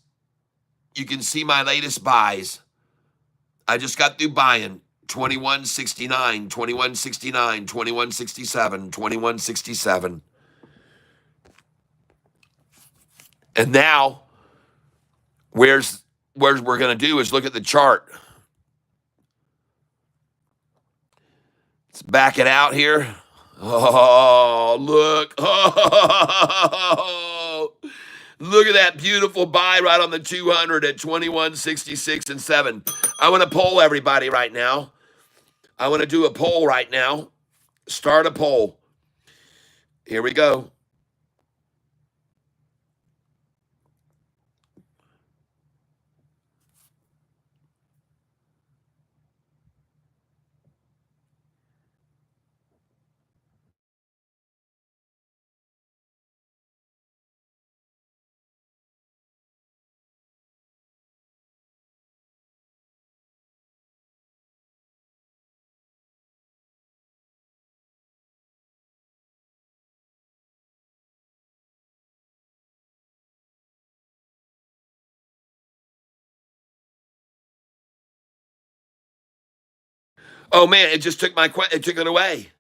You can see my latest buys. I just got through buying 2169, 2169, 2167, 2167. And now, where's we're going to do is look at the chart. Let's back it out here. Oh, look. Oh, look at that beautiful buy right on the 200 at 2166 and 7. I want to poll everybody right now. I want to do a poll right now. Start a poll. Here we go. Oh man, it just took it took it away.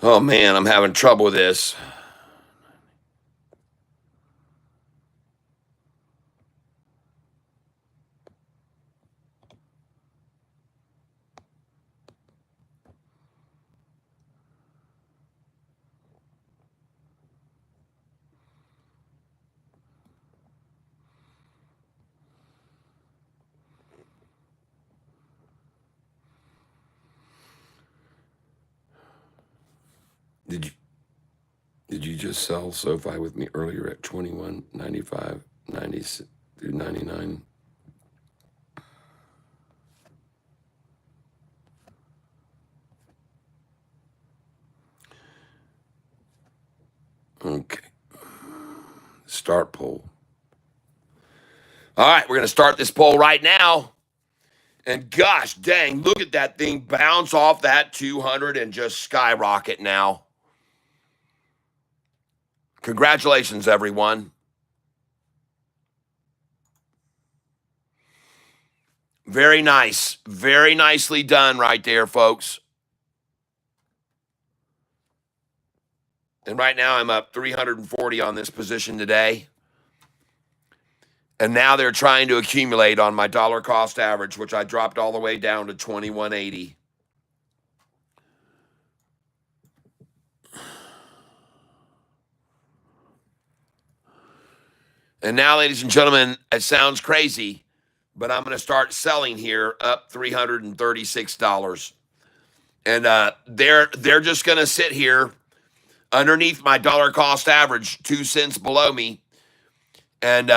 Oh man, I'm having trouble with this. Did you did you just sell SoFi with me earlier at 21.95, 90 through 99? Okay. Start poll. All right, we're going to start this poll right now. And gosh dang, look at that thing bounce off that 200 and just skyrocket now. Congratulations, everyone. Very nice. Very nicely done right there, folks. And right now I'm up 340 on this position today. And now they're trying to accumulate on my dollar cost average, which I dropped all the way down to 2180. And now, ladies and gentlemen, it sounds crazy, but I'm going to start selling here up $336. And they're just going to sit here underneath my dollar cost average, 2 cents below me. And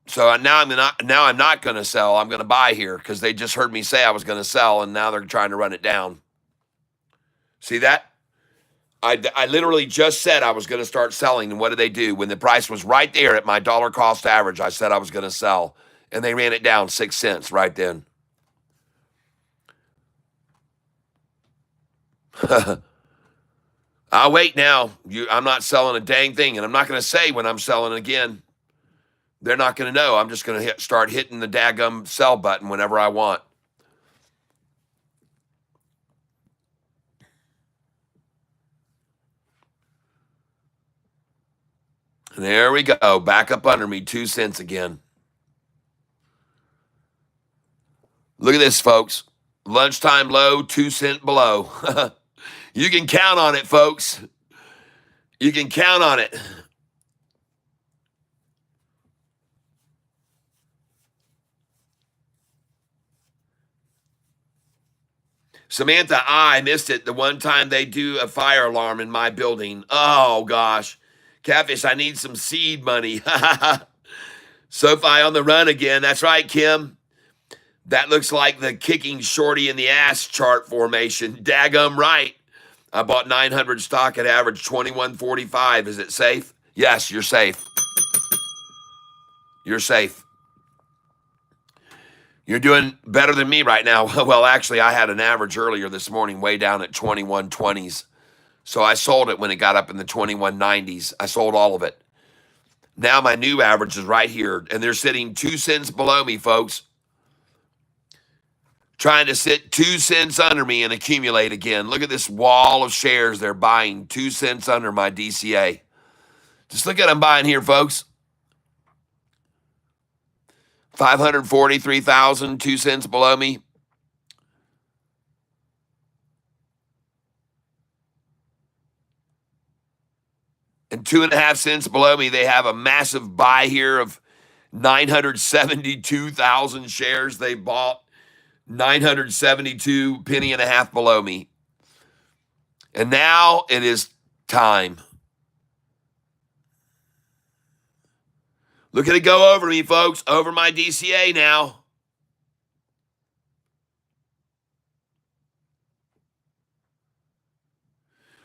so now I'm not going to sell. I'm going to buy here because they just heard me say I was going to sell, and now they're trying to run it down. See that? I literally just said I was going to start selling, and what did they do? When the price was right there at my dollar cost average, I said I was going to sell, and they ran it down 6 cents right then. I'll wait now. I'm not selling a dang thing, and I'm not going to say when I'm selling again. They're not going to know. I'm just going to start hitting the daggum sell button whenever I want. And there we go. Back up under me, 2 cents again. Look at this, folks. Lunchtime low, 2 cent below. You can count on it, folks. You can count on it. Samantha, I missed it the one time they do a fire alarm in my building. Oh, gosh. Catfish, I need some seed money. SoFi on the run again. That's right, Kim. That looks like the kicking shorty in the ass chart formation. Daggum right. I bought 900 stock at average 21.45. Is it safe? Yes, you're safe. You're safe. You're doing better than me right now. Well, actually, I had an average earlier this morning way down at 21.20s. So I sold it when it got up in the 21.90s. I sold all of it. Now my new average is right here, and they're sitting 2 cents below me, folks. Trying to sit 2 cents under me and accumulate again. Look at this wall of shares they're buying 2 cents under my DCA. Just look at them buying here, folks. 543,000, 2 cents below me. And 2.5 cents below me, they have a massive buy here of 972,000 shares they bought. 972 penny and a half below me. And now it is time. Look at it go over me, folks. Over my DCA now.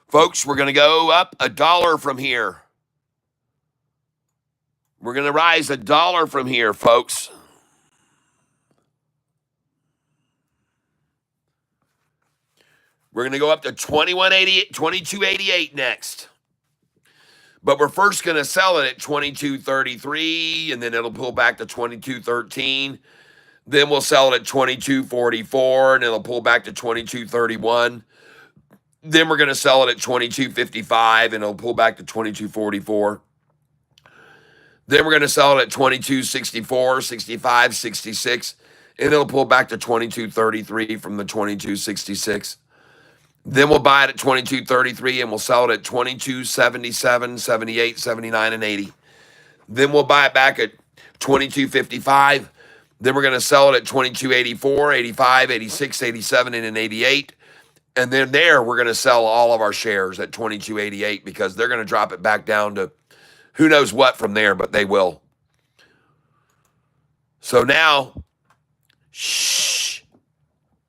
Folks, we're going to go up $1 from here. We're going to rise $1 from here, folks. We're going to go up to 22.88 next. But we're first going to sell it at 22.33, and then it'll pull back to 22.13. Then we'll sell it at 22.44, and it'll pull back to 22.31. Then we're going to sell it at 22.55, and it'll pull back to 22.44. Then we're going to sell it at 22.64, 65, 66, and it'll pull back to 22.33 from the 22.66. Then we'll buy it at 22.33 and we'll sell it at 22.77, 78, 79, and 80. Then we'll buy it back at 22.55. Then we're going to sell it at 22.84, 85, 86, 87, and an 88. And then there we're going to sell all of our shares at 22.88 because they're going to drop it back down to who knows what from there, but they will. So now, shh,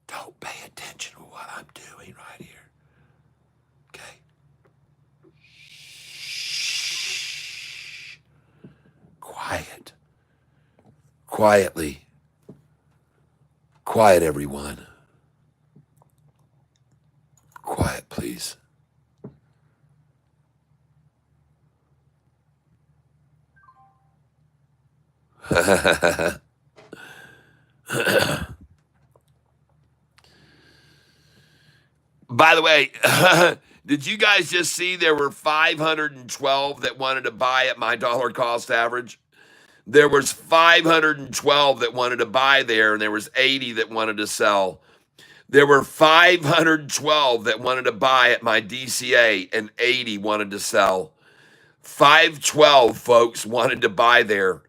don't pay attention to what I'm doing right here. Okay? Shh. Quiet. Quietly. Quiet, everyone. Quiet, please. By the way, did you guys just see there were 512 that wanted to buy at my dollar cost average? There was 512 that wanted to buy there, and there was 80 that wanted to sell. There were 512 that wanted to buy at my DCA, and 80 wanted to sell. 512 folks wanted to buy there.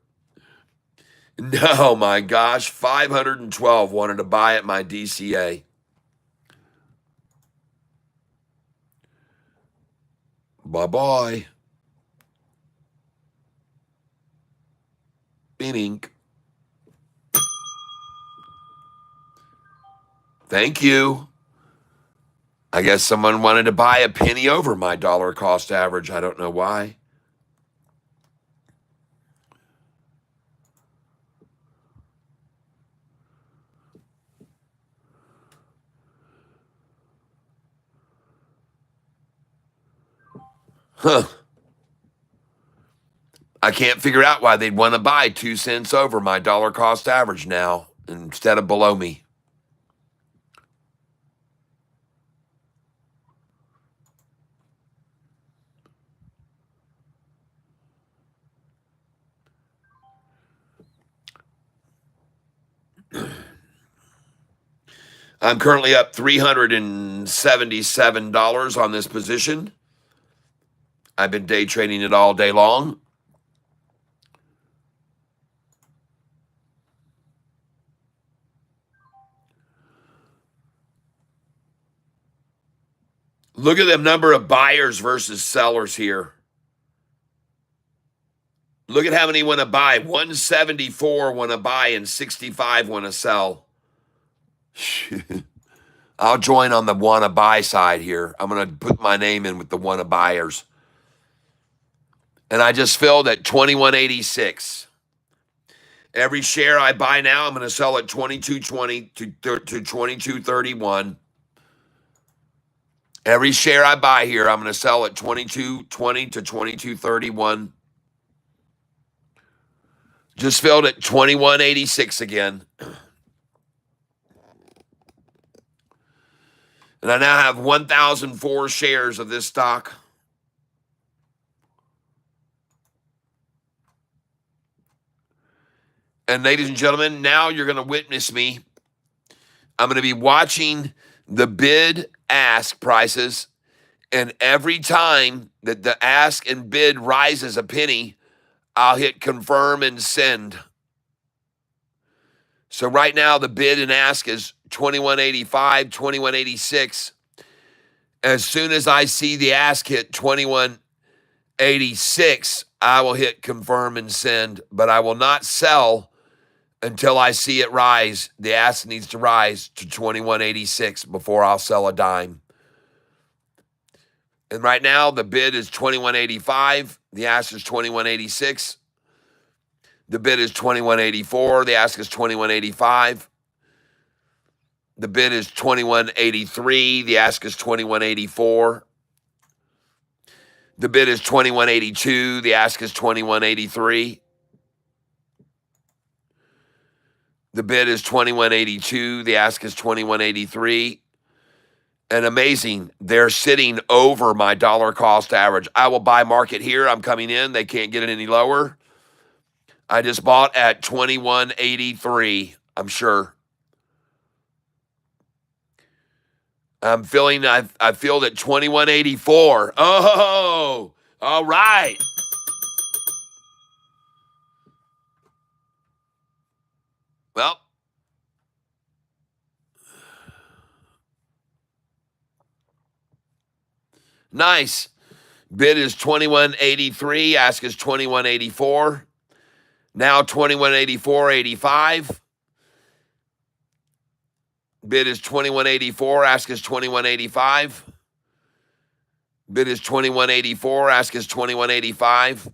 No, my gosh, 512 wanted to buy at my DCA. Bye-bye. Meaning. Thank you. I guess someone wanted to buy a penny over my dollar cost average. I don't know why. Huh. I can't figure out why they'd want to buy 2 cents over my dollar cost average now instead of below me. I'm currently up $377 on this position. I've been day trading it all day long. Look at the number of buyers versus sellers here. Look at how many want to buy. 174 want to buy and 65 want to sell. I'll join on the want to buy side here. I'm going to put my name in with the want to buyers. And I just filled at 21.86. Every share I buy now, I'm going to sell at 22.20 to 22.31. Every share I buy here, I'm going to sell at 22.20 to 22.31. Just filled at 21.86 again. And I now have 1,004 shares of this stock. And ladies and gentlemen, now you're going to witness me. I'm going to be watching the bid-ask prices. And every time that the ask and bid rises a penny, I'll hit confirm and send. So right now, the bid and ask is 21.85, 21.86. As soon as I see the ask hit 21.86, I will hit confirm and send, but I will not sell until I see it rise. The ask needs to rise to 21.86 before I'll sell a dime. And right now, the bid is 21.85. The ask is 21.86. The bid is 21.84. The ask is 21.85. The bid is 21.83. The ask is 21.84. The bid is 21.82. The ask is 21.83. The bid is 21.82. The ask is 21.83. And amazing, they're sitting over my dollar cost average. I will buy market here. I'm coming in. They can't get it any lower. I just bought at 21.83, I'm sure. I'm feeling, I feel at 21.84. Oh, all right. Well, nice. Bid is 21.83. Ask is 21.84. Now 21.84.85. Bid is 21.84. Ask is 21.85. Bid is 21.84. Ask is 21.85.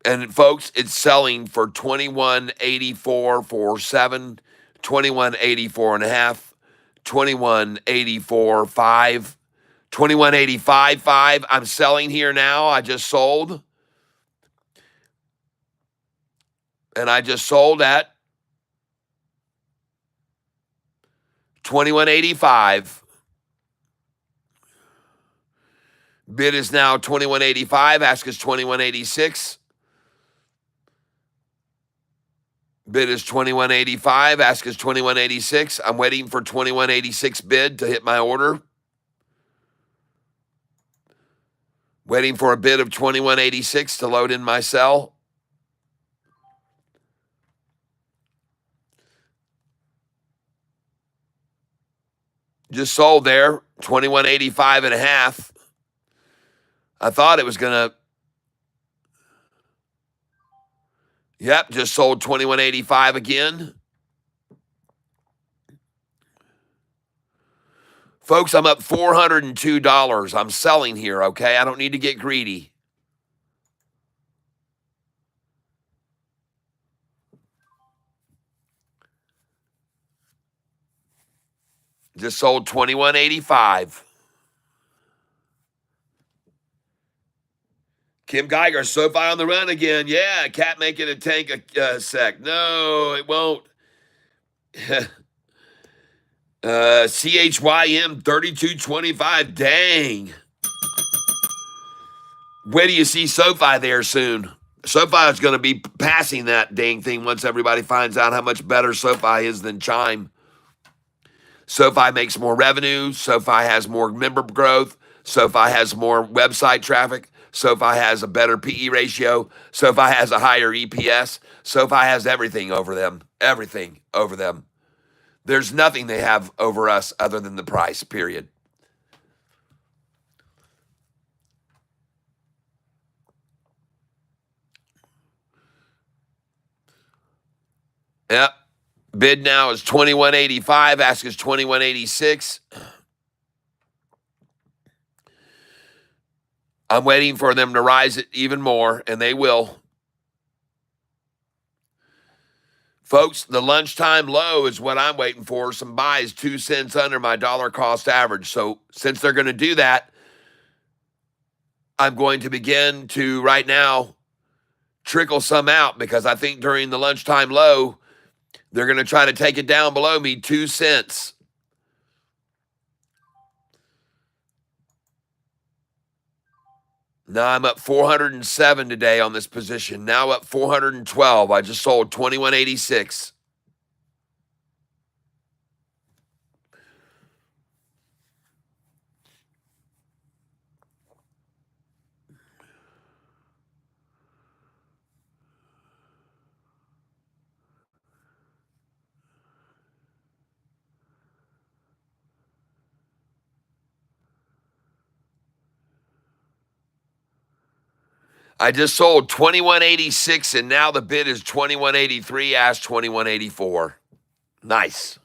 And folks, it's selling for 21.84 for 7, 21.84 and a half, 21.84.5, 21.85.5. I'm selling here now. I just sold. And I just sold at 21.85. Bid is now 21.85. Ask is 21.86. Bid is 21.85. Ask is 21.86. I'm waiting for 21.86 bid to hit my order. Waiting for a bid of 21.86 to load in my sell. Just sold there, 21.85 and a half. I thought it was going to, yep, just sold 21.85 again. Folks, I'm up $402. I'm selling here, okay? I don't need to get greedy. Just sold 21.85. Kim Geiger, SoFi on the run again. Yeah, Cat making a tank a sec. No, it won't. CHYM 32.25. Dang. Where do you see SoFi there soon? SoFi is going to be passing that dang thing once everybody finds out how much better SoFi is than Chime. SoFi makes more revenue. SoFi has more member growth. SoFi has more website traffic. SoFi has a better PE ratio. SoFi has a higher EPS. SoFi has everything over them. Everything over them. There's nothing they have over us other than the price, period. Yep. Bid now is 21.85. Ask is 21.86. I'm waiting for them to rise it even more, and they will. Folks, the lunchtime low is what I'm waiting for. Some buys 2 cents under my dollar cost average. So since they're going to do that, I'm going to begin to right now trickle some out because I think during the lunchtime low, they're going to try to take it down below me 2 cents. Now I'm up 407 today on this position. Now up 412. I just sold 21.86. I just sold 21.86 and now the bid is 21.83, ask 21.84. Nice.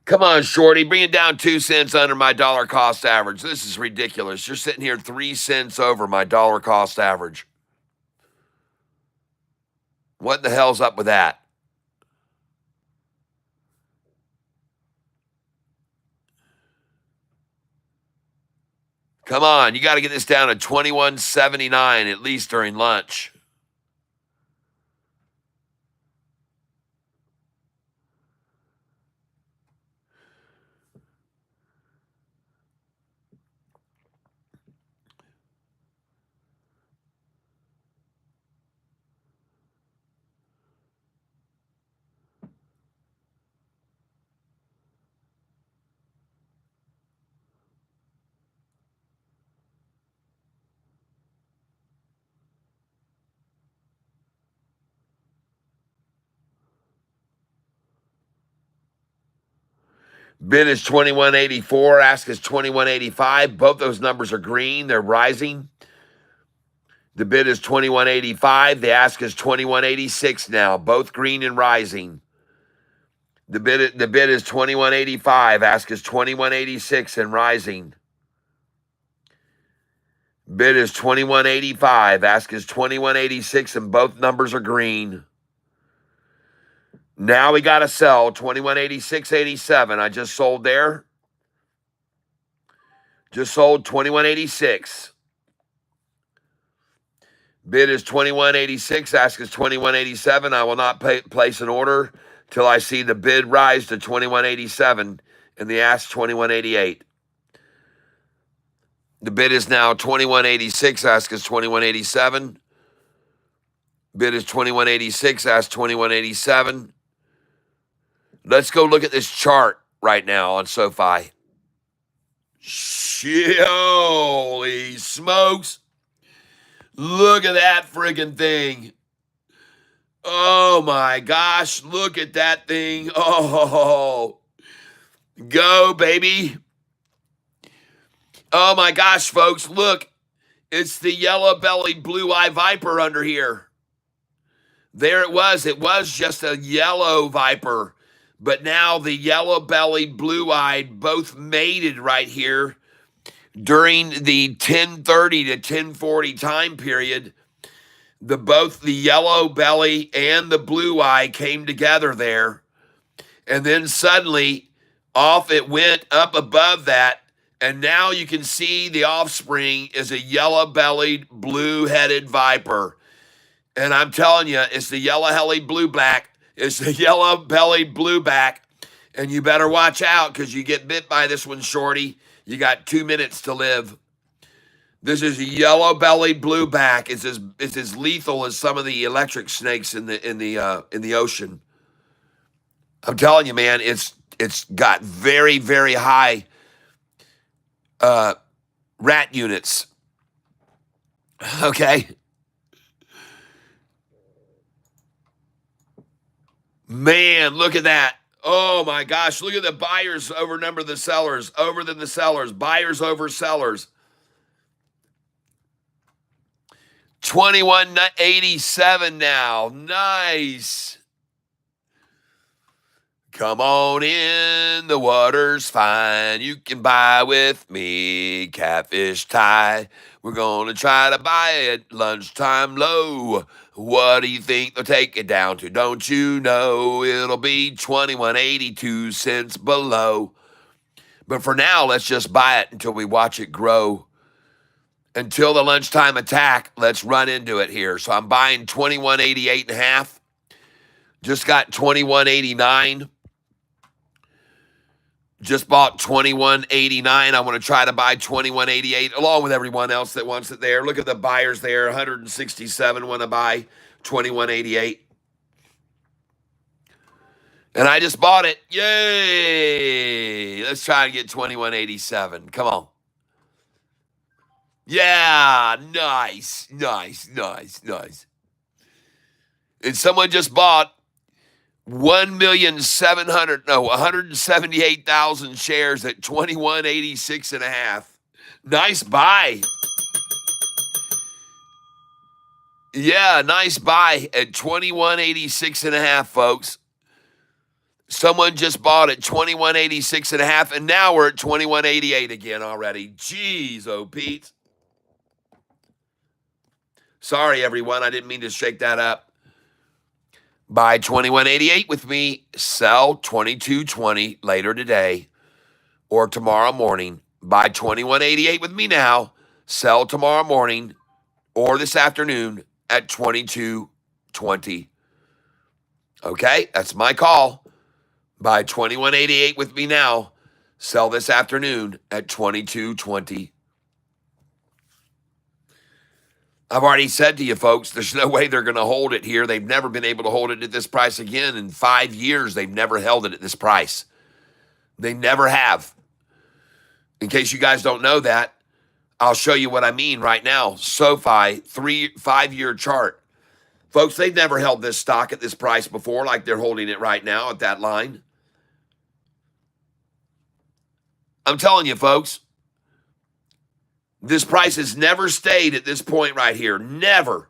Come on, Shorty, bring it down 2 cents under my dollar cost average. This is ridiculous. You're sitting here 3 cents over my dollar cost average. What the hell's up with that? Come on, you got to get this down to 21.79 at least during lunch. Bid is 21.84, ask is 21.85. Both those numbers are green, they're rising. The bid is 21.85, the ask is 21.86 now, both green and rising. The bid is 21.85, ask is 21.86 and rising. Bid is 21.85, ask is 21.86 and both numbers are green. Now we got to sell 21.86.87. I just sold there. Just sold 21.86. Bid is 21.86. Ask is 21.87. I will not place an order till I see the bid rise to 21.87 and the ask 21.88. The bid is now 21.86. Ask is 21.87. Bid is 21.86. Ask 21.87. Let's go look at this chart right now on SoFi. Holy smokes. Look at that friggin' thing. Oh my gosh, look at that thing. Oh, go, baby. Oh my gosh, folks, look. It's the yellow-bellied blue-eye viper under here. There it was. It was just a yellow viper. But now the yellow-bellied, blue-eyed both mated right here during the 10:30 to 10:40 time period. Both the yellow belly and the blue eye came together there. And then suddenly off it went up above that. And now you can see the offspring is a yellow-bellied, blue-headed viper. And I'm telling you, it's the yellow-bellied blueback. It's the yellow-bellied blueback. And you better watch out because you get bit by this one, Shorty. You got 2 minutes to live. This is a yellow-bellied blueback. It's as lethal as some of the electric snakes in the ocean. I'm telling you, man, it's got very, very high rat units. Okay. Man, look at that. Oh my gosh. Look at the buyers outnumber the sellers, over than the sellers, buyers over sellers. 2187 now. Nice. Come on in, the water's fine. You can buy with me, Catfish tie. We're going to try to buy it lunchtime low. What do you think they'll take it down to? Don't you know it'll be 21.82 cents below? But for now, let's just buy it until we watch it grow. Until the lunchtime attack, let's run into it here. So I'm buying 21.88 and a half. Just got 21.89. Just bought 21.89. I want to try to buy 21.88 along with everyone else that wants it there. Look at the buyers there. 167 want to buy 21.88. And I just bought it. Yay! Let's try and get 21.87. Come on. Yeah, nice. And someone just bought 178,000 shares at 21.86 and a half. Nice buy. Yeah, nice buy at 21.86 and a half, folks. Someone just bought at 21.86 and a half, and now we're at 21.88 again already. Jeez, oh Pete. Sorry, everyone. I didn't mean to shake that up. Buy 21.88 with me. Sell 22.20 later today or tomorrow morning. Buy 21.88 with me now. Sell tomorrow morning or this afternoon at 22.20. Okay, that's my call. Buy 21.88 with me now. Sell this afternoon at 22.20. I've already said to you folks, there's no way they're going to hold it here. They've never been able to hold it at this price again. In 5 years, they've never held it at this price. They never have. In case you guys don't know that, I'll show you what I mean right now. SoFi, 5-year chart. Folks, they've never held this stock at this price before like they're holding it right now at that line. I'm telling you, folks. This price has never stayed at this point right here. Never.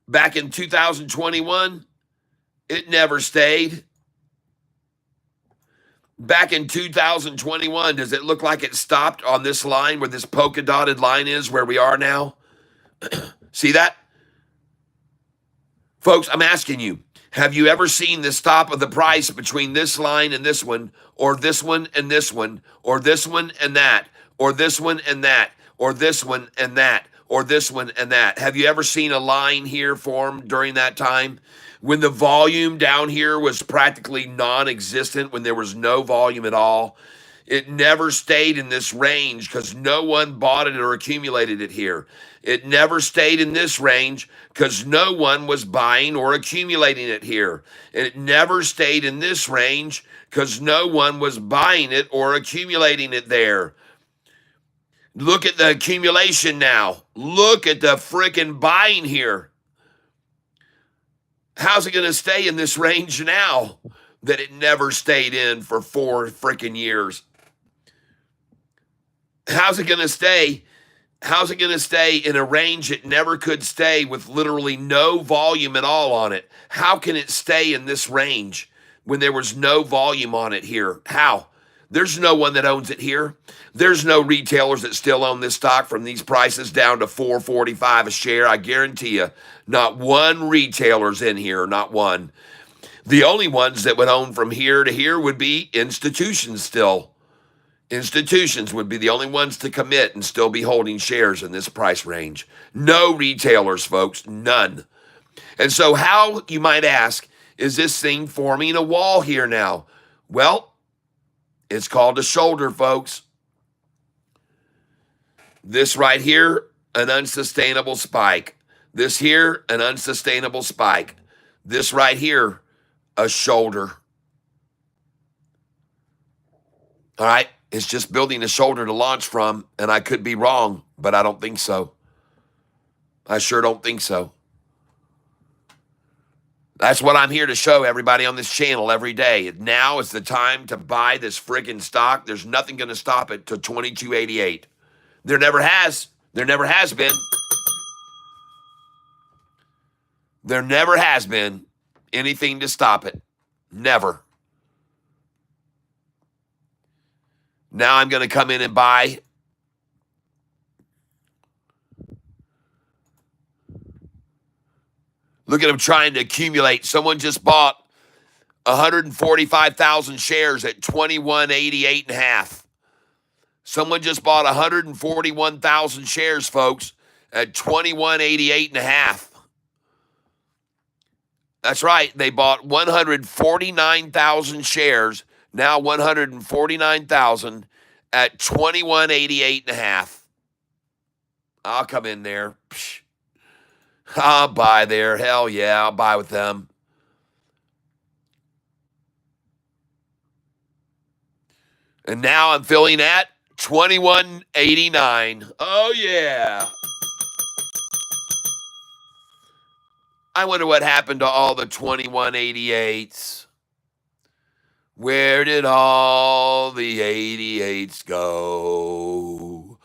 Back in 2021, it never stayed. Back in 2021, does it look like it stopped on this line where this polka dotted line is where we are now? See that? Folks, I'm asking you, have you ever seen the stop of the price between this line and this one, or this one and this one, or this one and that, or this one and that? Or this one and that, or this one and that. Have you ever seen a line here form during that time? When the volume down here was practically non-existent, when there was no volume at all, it never stayed in this range because no one bought it or accumulated it here. It never stayed in this range because no one was buying or accumulating it here. It never stayed in this range because no one was buying it or accumulating it there. Look at the accumulation now. Look at the freaking buying here. How's it going to stay in this range now that it never stayed in for 4 freaking years? How's it going to stay? How's it going to stay in a range it never could stay with literally no volume at all on it? How can it stay in this range when there was no volume on it here? How? There's no one that owns it here. There's no retailers that still own this stock from these prices down to $4.45 a share. I guarantee you, not one retailer's in here, not one. The only ones that would own from here to here would be institutions still. Institutions would be the only ones to commit and still be holding shares in this price range. No retailers, folks, none. And so how, you might ask, is this thing forming a wall here now? Well, it's called a shoulder, folks. This right here, an unsustainable spike. This here, an unsustainable spike. This right here, a shoulder. All right. It's just building a shoulder to launch from, and I could be wrong, but I don't think so. I sure don't think so. That's what I'm here to show everybody on this channel every day. Now is the time to buy this friggin' stock. There's nothing going to stop it to 22.88. There never has. There never has been. There never has been anything to stop it. Never. Now I'm going to come in and buy. Look at them trying to accumulate. Someone just bought 145,000 shares at 21.88 and a half. Someone just bought 141,000 shares, folks, at 21.88 and a half. That's right. They bought 149,000 shares, now 149,000 at 21.88 and a half. I'll come in there. Psh. I'll buy there. Hell yeah, I'll buy with them. And now I'm filling at 21.89. Oh, yeah. I wonder what happened to all the 21.88s. Where did all the 88s go?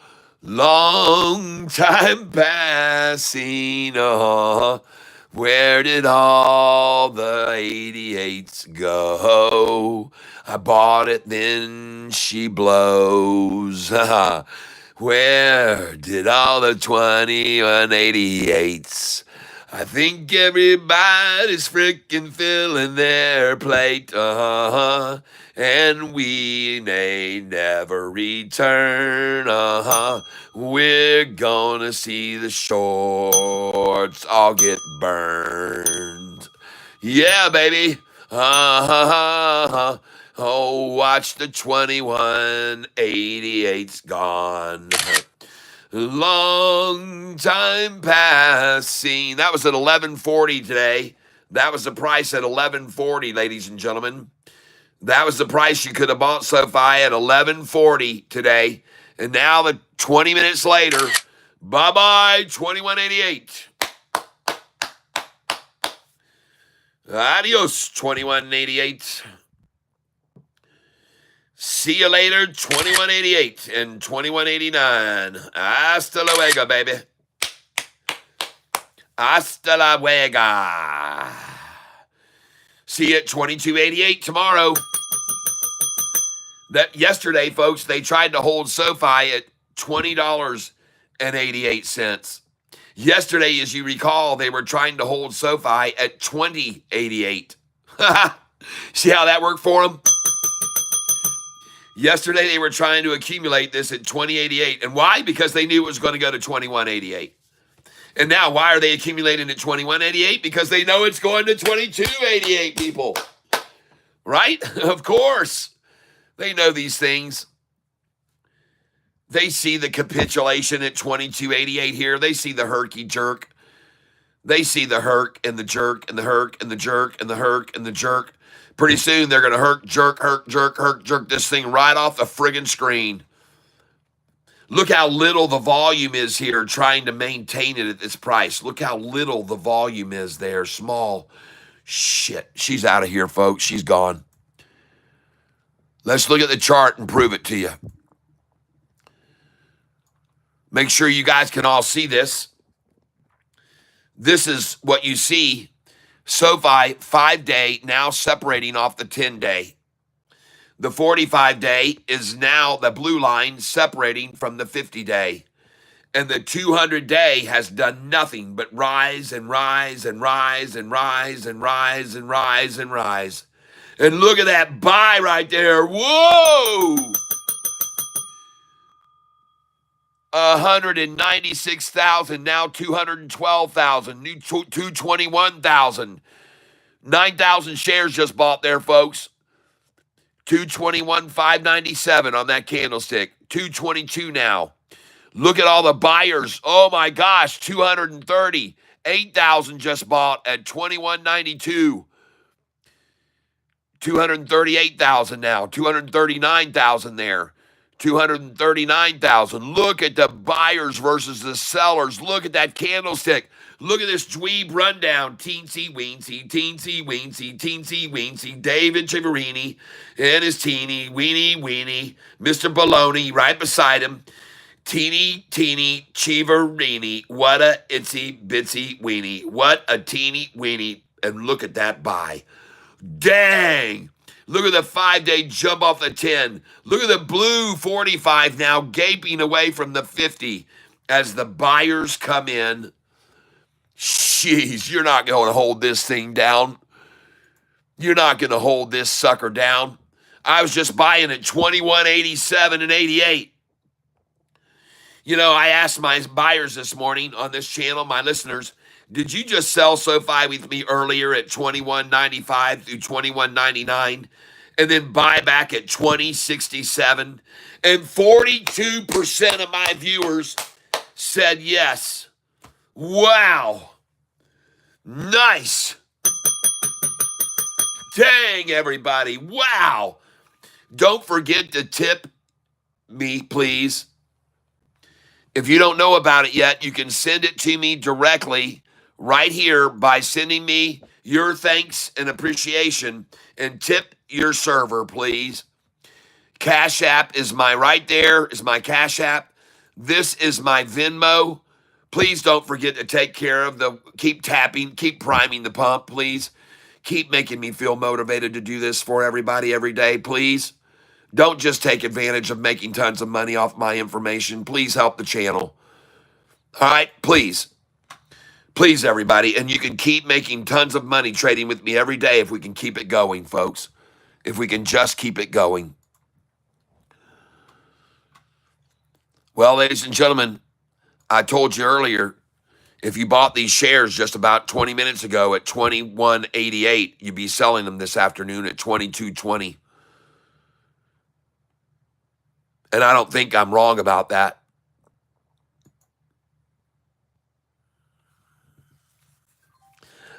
Long time passing, where did all the 88s go? I bought it, then she blows. Where did all the 21.88s? I think everybody's freaking filling their plate, and we may never return, We're gonna see the shorts all get burned. Yeah, baby. Oh, watch the 21.88's gone. Long time passing. That was at 11:40 today. That was the price at 11:40, ladies and gentlemen. That was the price you could have bought SoFi at 11:40 today. And now, the 20 minutes later, bye-bye, 21.88. Adios, 21.88. See you later, 21.88 and 21.89. Hasta luego, baby. Hasta la luego. See you at 22.88 tomorrow. That yesterday, folks, they tried to hold SoFi at $20.88. Yesterday, as you recall, they were trying to hold SoFi at 20.88. See how that worked for them? Yesterday, they were trying to accumulate this at 20.88. And why? Because they knew it was going to go to 21.88. And now, why are they accumulating at 21.88? Because they know it's going to 22.88, people. Right? Of course. They know these things. They see the capitulation at 22.88 here. They see the herky jerk. They see the herk and the jerk and the herk and the jerk and the herk and the jerk. Pretty soon, they're going to herk, jerk this thing right off the friggin' screen. Look how little the volume is here trying to maintain it at this price. Look how little the volume is there. Small. Shit. She's out of here, folks. She's gone. Let's look at the chart and prove it to you. Make sure you guys can all see this. This is what you see. SoFi 5-day now separating off the 10-day. The 45-day is now the blue line separating from the 50-day. And the 200-day has done nothing but rise and rise and rise and rise and rise and rise and rise. And look at that buy right there. Whoa! 196,000, now 212,000, new 221,000. 9,000 shares just bought there, folks. 221,597 on that candlestick. 222 now. Look at all the buyers. Oh my gosh, 230. 8,000 just bought at 21.92. 238,000 now, 239,000 there, 239,000. Look at the buyers versus the sellers. Look at that candlestick. Look at this dweeb rundown. Teensy weensy, teensy weensy, teensy weensy. David Chiaverini and his teeny weeny weeny. Mr. Baloney right beside him. Teeny Chiaverini. What a itsy bitsy weenie. What a teeny weenie. And look at that buy. Dang. Look at the 5-day jump off the 10. Look at the blue 45 now gaping away from the 50 as the buyers come in. Jeez, you're not going to hold this thing down. You're not going to hold this sucker down. I was just buying at 21.87 and 88. You know, I asked my buyers this morning on this channel, my listeners, did you just sell SoFi with me earlier at 21.95 through 21.99 and then buy back at 20.67? And 42% of my viewers said yes. Wow. Nice. Dang, everybody. Wow. Don't forget to tip me, please. If you don't know about it yet, you can send it to me directly right here by sending me your thanks and appreciation and tip your server, please. Cash App is my right there, is my Cash App. This is my Venmo. Please don't forget to take care of keep tapping, keep priming the pump, please. Keep making me feel motivated to do this for everybody every day, please. Don't just take advantage of making tons of money off my information. Please help the channel. All right, please. Please, everybody. And you can keep making tons of money trading with me every day if we can keep it going, folks. If we can just keep it going. Well, ladies and gentlemen, I told you earlier, if you bought these shares just about 20 minutes ago at 21.88, you'd be selling them this afternoon at 22.20. And I don't think I'm wrong about that.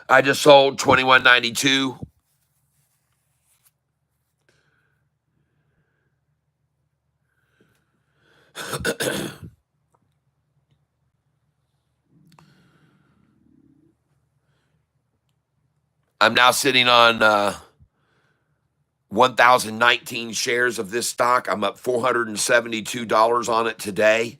I just sold 21.92. I'm now sitting on 1,019 shares of this stock. I'm up $472 on it today.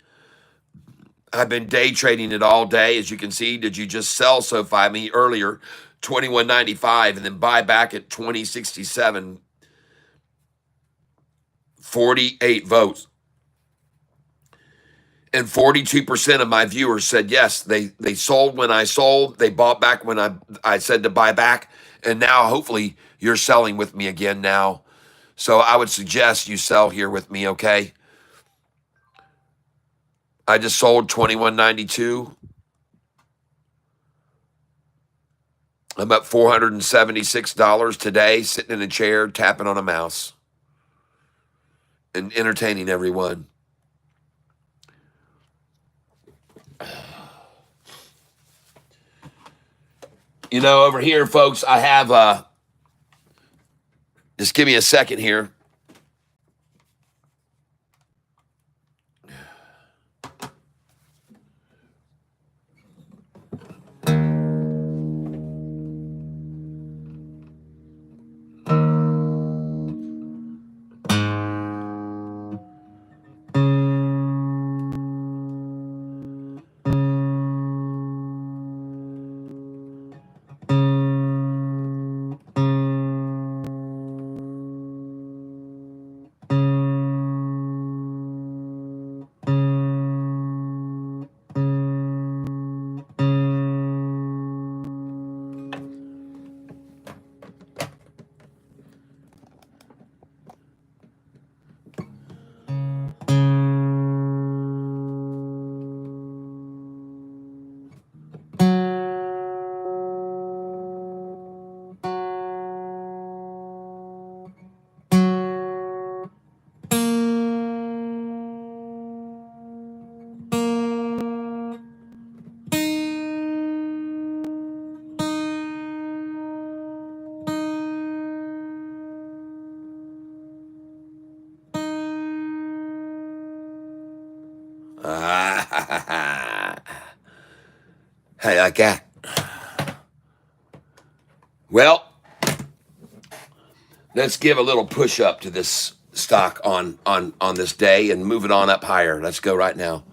I've been day trading it all day. As you can see, did you just sell SoFi me earlier, 21.95, and then buy back at 20.67? 48 votes. And 42% of my viewers said yes. They sold when I sold. They bought back when I said to buy back. And now, hopefully, you're selling with me again now. So I would suggest you sell here with me, okay? I just sold 21.92. I'm up $476 today, sitting in a chair, tapping on a mouse, and entertaining everyone. You know, over here, folks, I have, just give me a second here. How you like that? Well, let's give a little push up to this stock on this day and move it on up higher. Let's go right now.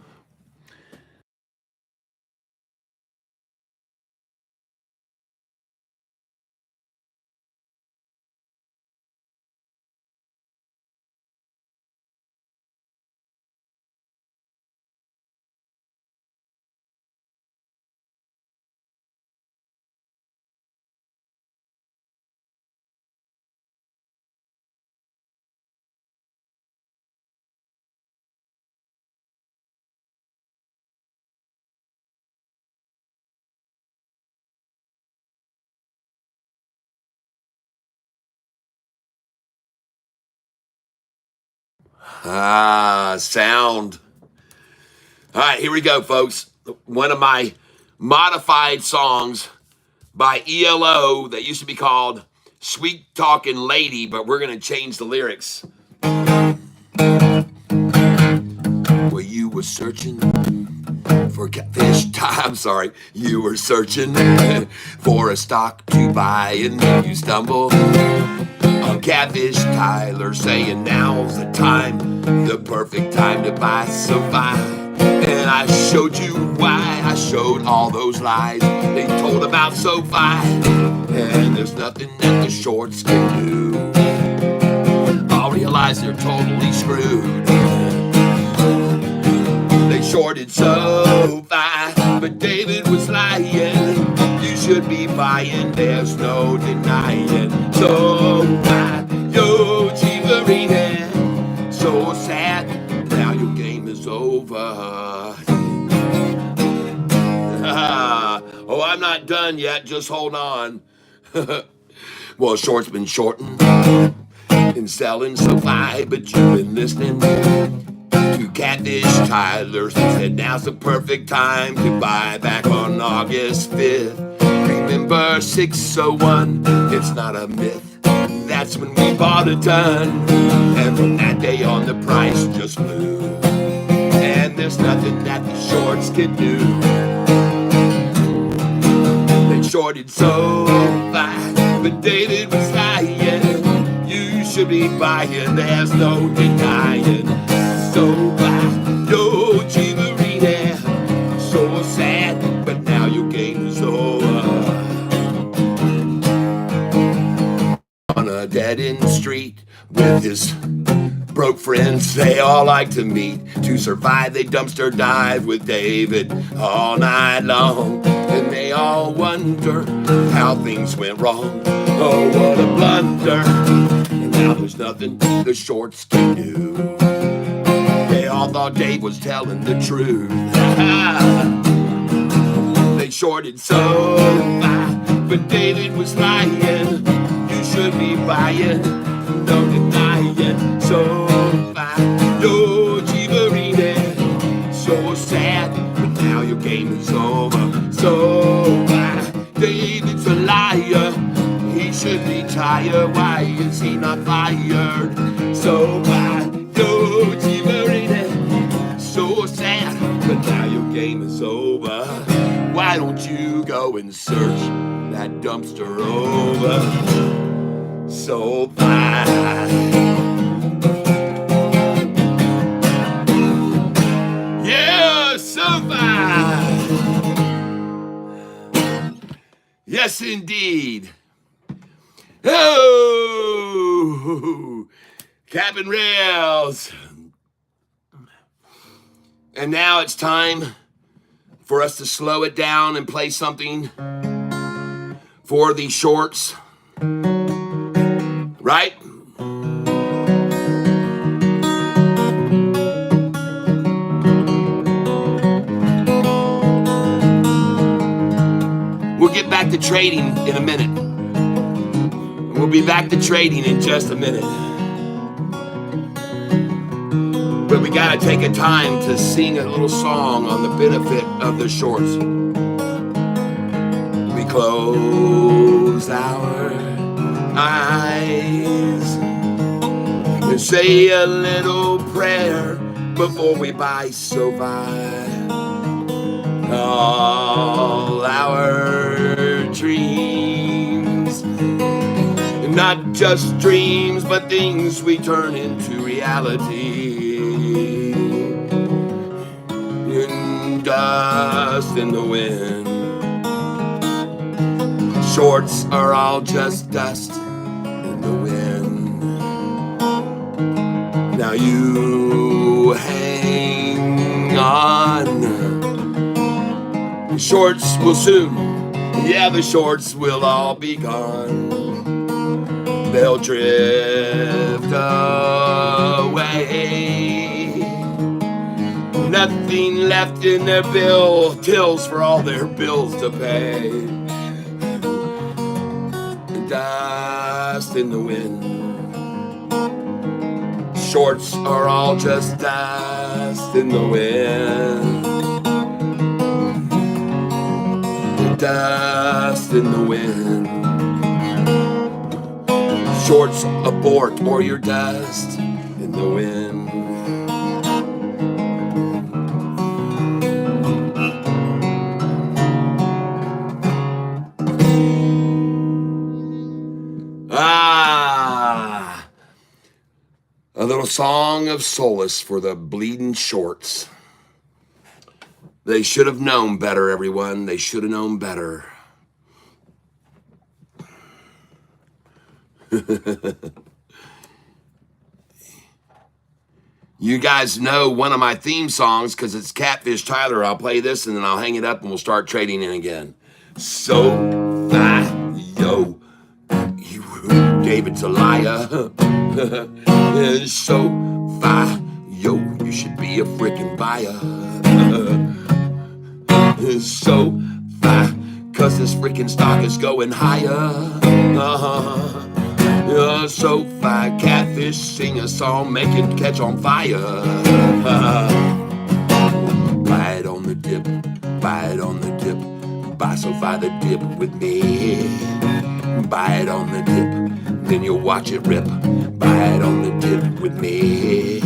Sound. All right, here we go, folks. One of my modified songs by ELO that used to be called Sweet Talking Lady, but we're going to change the lyrics. Well, you were searching for catfish time. I'm sorry. You were searching for a stock to buy, and then you stumble on Catfish. Tyler saying now's the time, the perfect time to buy SoFi. And I showed you why. I showed all those lies they told about SoFi. And there's nothing that the shorts can do. I'll realize they're totally screwed. They shorted SoFi, but David was lying. You should be buying, there's no denying. SoFi, yo, Dividend. So sad, now your game is over. Oh, I'm not done yet, just hold on. Well, short's been shorting and selling SoFi, but you've been listening to Catfish. Tyler said now's the perfect time to buy back on August 5th. Remember 601, it's not a myth. That's when we bought a ton. And from that day on, the price just flew. And there's nothing that the shorts can do. They shorted SoFi, but David was lying. You should be buying, there's no denying. SoFi, yo, Dividend. So sad, but now your game is over. On a dead-end street with his broke friends they all like to meet. To survive, they dumpster dive with David all night long. And they all wonder how things went wrong. Oh, what a blunder. And now there's nothing the shorts can do. They all thought Dave was telling the truth. They shorted SoFi, but David was lying. You should be buying, no denying. SoFi, yo, Dividend. So sad, but now your game is over. SoFi, David's a liar. He should retire. Why is he not fired? SoFi, yo, Dividend. So sad, but now your game is over. Why don't you go and search that dumpster over? SoFi. Yeah, SoFi. Yes, indeed. Oh, cap and rails. And now it's time for us to slow it down and play something for the shorts. Right? We'll get back to trading in a minute. We'll be back to trading in just a minute. But we gotta take a time to sing a little song on the benefit of the shorts. We close our eyes and say a little prayer before we buy SoFi. not just dreams, but things we turn into reality. In dust in the wind. Shorts are all just dust in the wind. Now you hang on. The shorts will soon, yeah, the shorts will all be gone. They'll drift away. Nothing left in their tills for all their bills to pay. Dust in the wind. Shorts are all just dust in the wind. Dust in the wind. Shorts abort or you're dust in the wind. A little song of solace for the bleeding shorts. They should have known better, everyone. They should have known better. You guys know one of my theme songs because it's Catfish Tyler. I'll play this and then I'll hang it up and we'll start trading in again. SoFi, yo, David's a liar. SoFi, yo, you should be a freaking buyer. SoFi, cause this freaking stock is going higher. SoFi, Catfish, sing a song, make it catch on fire. Buy it on the dip, buy it on the dip. Buy SoFi the dip with me. Buy it on the dip, then you'll watch it rip. Buy it on the dip with me.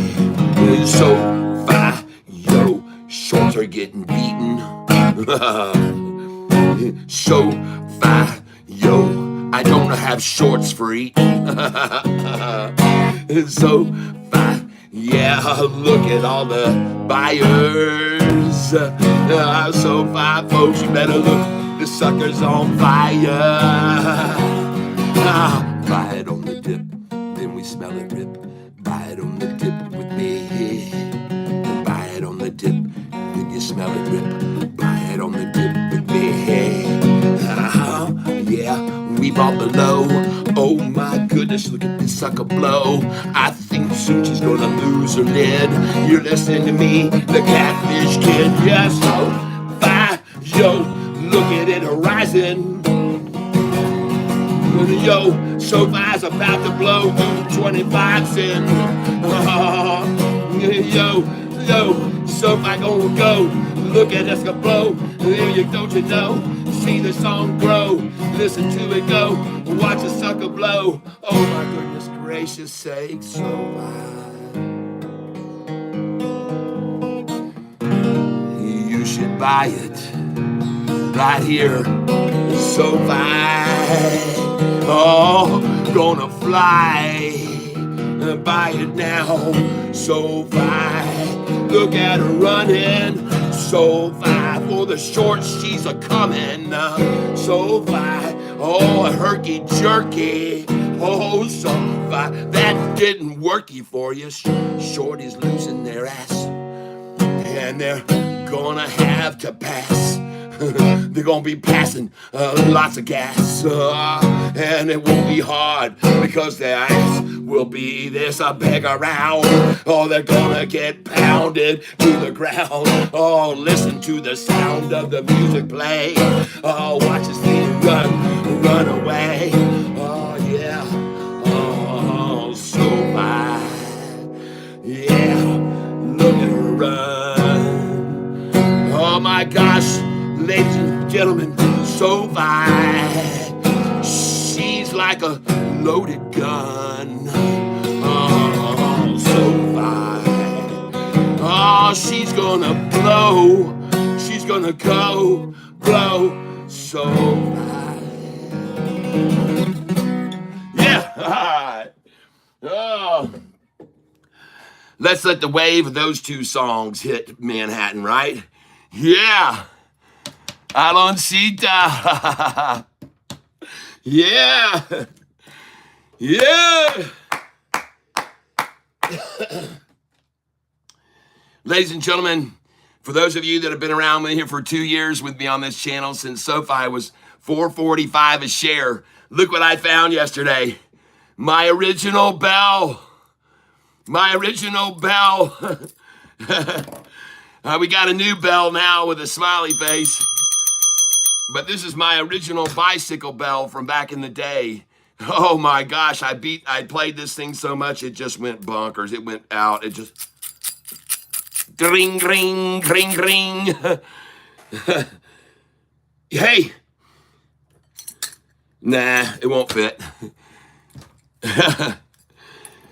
SoFi, yo, shorts are getting beaten. SoFi, yo, I don't have shorts for eating. SoFi, yeah, look at all the buyers. SoFi, folks, you better look, the sucker's on fire. Buy it on the dip, then we smell it rip. Buy it on the dip with me. Buy it on the dip, then you smell it rip. Buy it on the dip with me. Yeah, we bought the low. Oh my goodness, look at this sucker blow. I think soon she's gonna lose her lid. You're listening to me, the Catfish Kid. Yeah, SoFi, yo, look at it rising. Yo, SoFi's about to blow through 25 cents. Yo, SoFi gonna go. Look at us go blow. Don't you know? See the song grow. Listen to it go. Watch the sucker blow. Oh my goodness gracious sake, SoFi. You should buy it right here. SoFi. Oh, gonna fly. Buy it now. SoFi. Look at her running. SoFi for the shorts, she's a coming. SoFi, oh, a herky jerky. Oh, SoFi, that didn't worky for you. Shorty's losing their ass, and they're gonna have to pass. They're gonna be passing lots of gas, and it won't be hard because their ass will be this a beggar round. Oh, they're gonna get pounded to the ground. Oh, listen to the sound of the music play. Oh, watch this thing run away. Oh yeah, oh SoFi, yeah, look at her run. Oh my gosh. Ladies and gentlemen, SoFi, she's like a loaded gun. Oh, SoFi, oh, she's gonna blow. She's gonna go blow. SoFi, yeah. Oh. Let's let the wave of those two songs hit Manhattan, right? Yeah. Aloncita. Yeah. Yeah. Ladies and gentlemen, for those of you that have been around with me here for 2 years with me on this channel since SoFi was $4.45 a share, look what I found yesterday. My original bell. My original bell. We got a new bell now with a smiley face. But this is my original bicycle bell from back in the day. Oh my gosh, I played this thing so much it just went bonkers. It went out. It just ring, ring, ring, ring. Hey. Nah, it won't fit.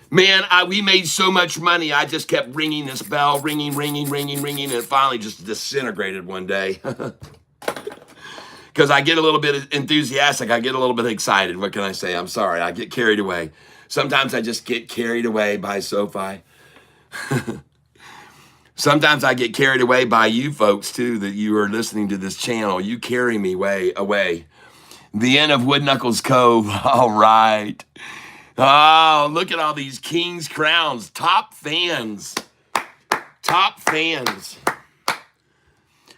Man, we made so much money. I just kept ringing this bell, ringing, ringing, ringing, ringing, and it finally just disintegrated one day. Because I get a little bit enthusiastic. I get a little bit excited. What can I say? I'm sorry. I get carried away. Sometimes I just get carried away by SoFi. Sometimes I get carried away by you folks, too, that you are listening to this channel. You carry me way away. The end of Wood Knuckles Cove. All right. Oh, look at all these King's Crowns. Top fans. Top fans.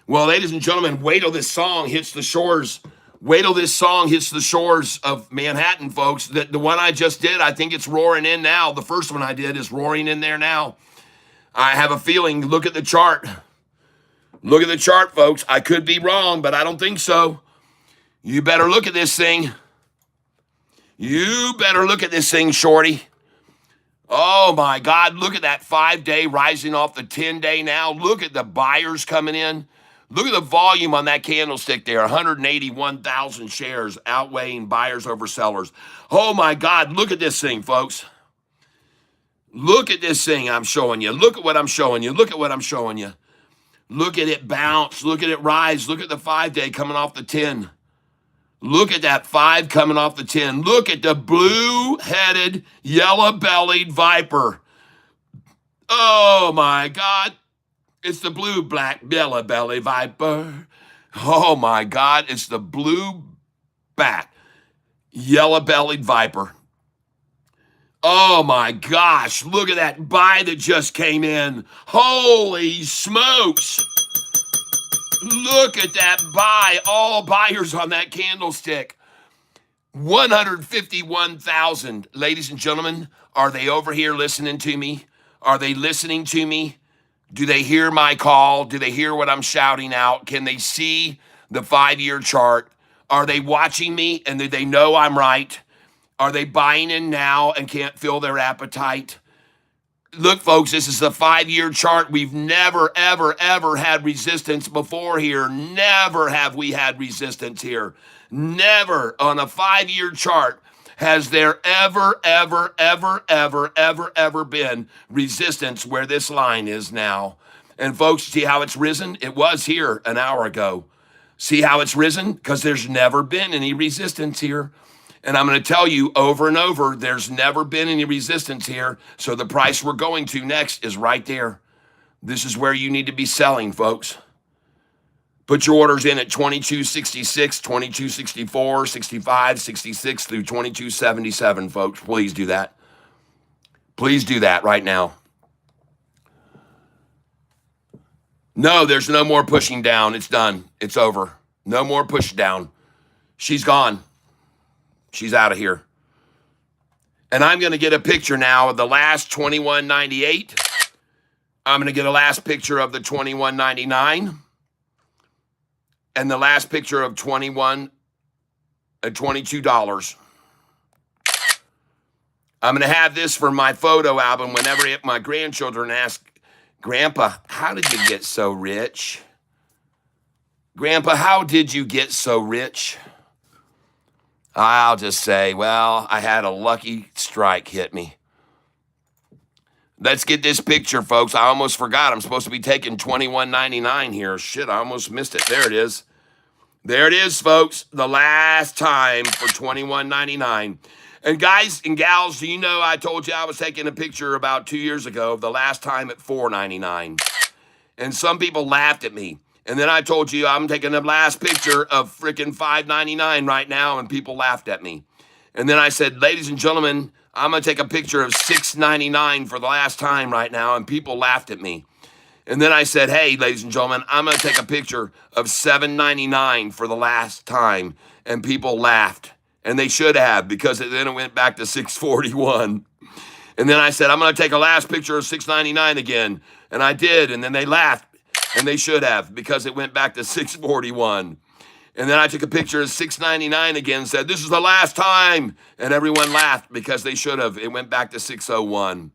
Well, ladies and gentlemen, wait till this song hits the shores. Wait till this song hits the shores of Manhattan, folks. The one I just did, I think it's roaring in now. The first one I did is roaring in there now. I have a feeling, look at the chart. Look at the chart, folks. I could be wrong, but I don't think so. You better look at this thing. You better look at this thing, shorty. Oh, my God. Look at that 5-day rising off the 10-day now. Look at the buyers coming in. Look at the volume on that candlestick there. 181,000 shares outweighing buyers over sellers. Oh, my God. Look at this thing, folks. Look at this thing I'm showing you. Look at what I'm showing you. Look at what I'm showing you. Look at it bounce. Look at it rise. Look at the 5-day coming off the 10. Look at that 5 coming off the 10. Look at the blue-headed, yellow-bellied viper. Oh, my God. It's the blue, black, yellow-bellied viper. Oh, my God. It's the blue-back, yellow-bellied viper. Oh, my gosh. Look at that buy that just came in. Holy smokes. Look at that buy. All buyers on that candlestick. 151,000. Ladies and gentlemen, are they over here listening to me? Are they listening to me? Do they hear my call? Do they hear what I'm shouting out? Can they see the 5-year chart? Are they watching me and do they know I'm right? Are they buying in now and can't feel their appetite? Look, folks, this is the 5-year chart. We've never, ever, ever had resistance before here. Never have we had resistance here. Never on a 5-year chart has there ever, ever, ever, ever, ever, ever been resistance where this line is now. And folks, see how it's risen? It was here an hour ago. See how it's risen? Because there's never been any resistance here. And I'm going to tell you over and over, there's never been any resistance here. So the price we're going to next is right there. This is where you need to be selling, folks. Put your orders in at 2266, 2264, 65, 66 through 2277, folks. Please do that. Please do that right now. No, there's no more pushing down. It's done. It's over. No more push down. She's gone. She's out of here. And I'm going to get a picture now of the last 21.98. I'm going to get a last picture of the 21.99. And the last picture of $22. I'm going to have this for my photo album whenever my grandchildren ask, Grandpa, how did you get so rich? Grandpa, how did you get so rich? I'll just say, well, I had a lucky strike hit me. Let's get this picture, folks. I almost forgot. I'm supposed to be taking $21.99 here. Shit, I almost missed it. There it is. There it is, folks. The last time for $21.99. And guys and gals, do you know I told you I was taking a picture about 2 years ago of the last time at $4.99. And some people laughed at me. And then I told you I'm taking the last picture of freaking $5.99 right now, and people laughed at me. And then I said, ladies and gentlemen, I'm going to take a picture of $6.99 for the last time right now, and people laughed at me. And then I said, hey, ladies and gentlemen, I'm going to take a picture of $7.99 for the last time, and people laughed. And they should have, because then it went back to $6.41. And then I said, I'm going to take a last picture of $6.99 again. And I did, and then they laughed, and they should have, because it went back to $6.41. And then I took a picture of $6.99 again and said, this is the last time. And everyone laughed because they should have. It went back to $6.01.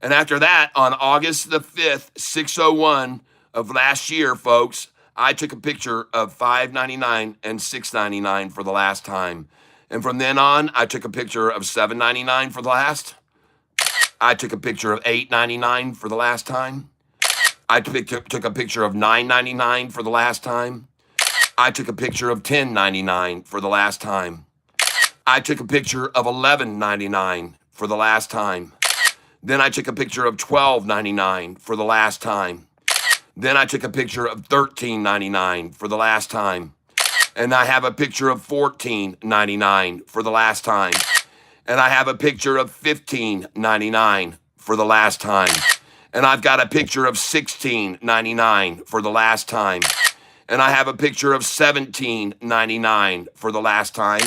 And after that, on August the 5th, $6.01 of last year, folks, I took a picture of $5.99 and $6.99 for the last time. And from then on, I took a picture of $7.99 for the last. I took a picture of $8.99 for the last time. I took a picture of $9.99 for the last time. I took a picture of $10.99 for the last time. I took a picture of $11.99 for the last time. Then I took a picture of $12.99 for the last time. Then I took a picture of $13.99 for the last time. And I have a picture of $14.99 for the last time. And I have a picture of $15.99 for the last time. And I've got a picture of $16.99 for the last time. And I have a picture of $17.99 for the last time.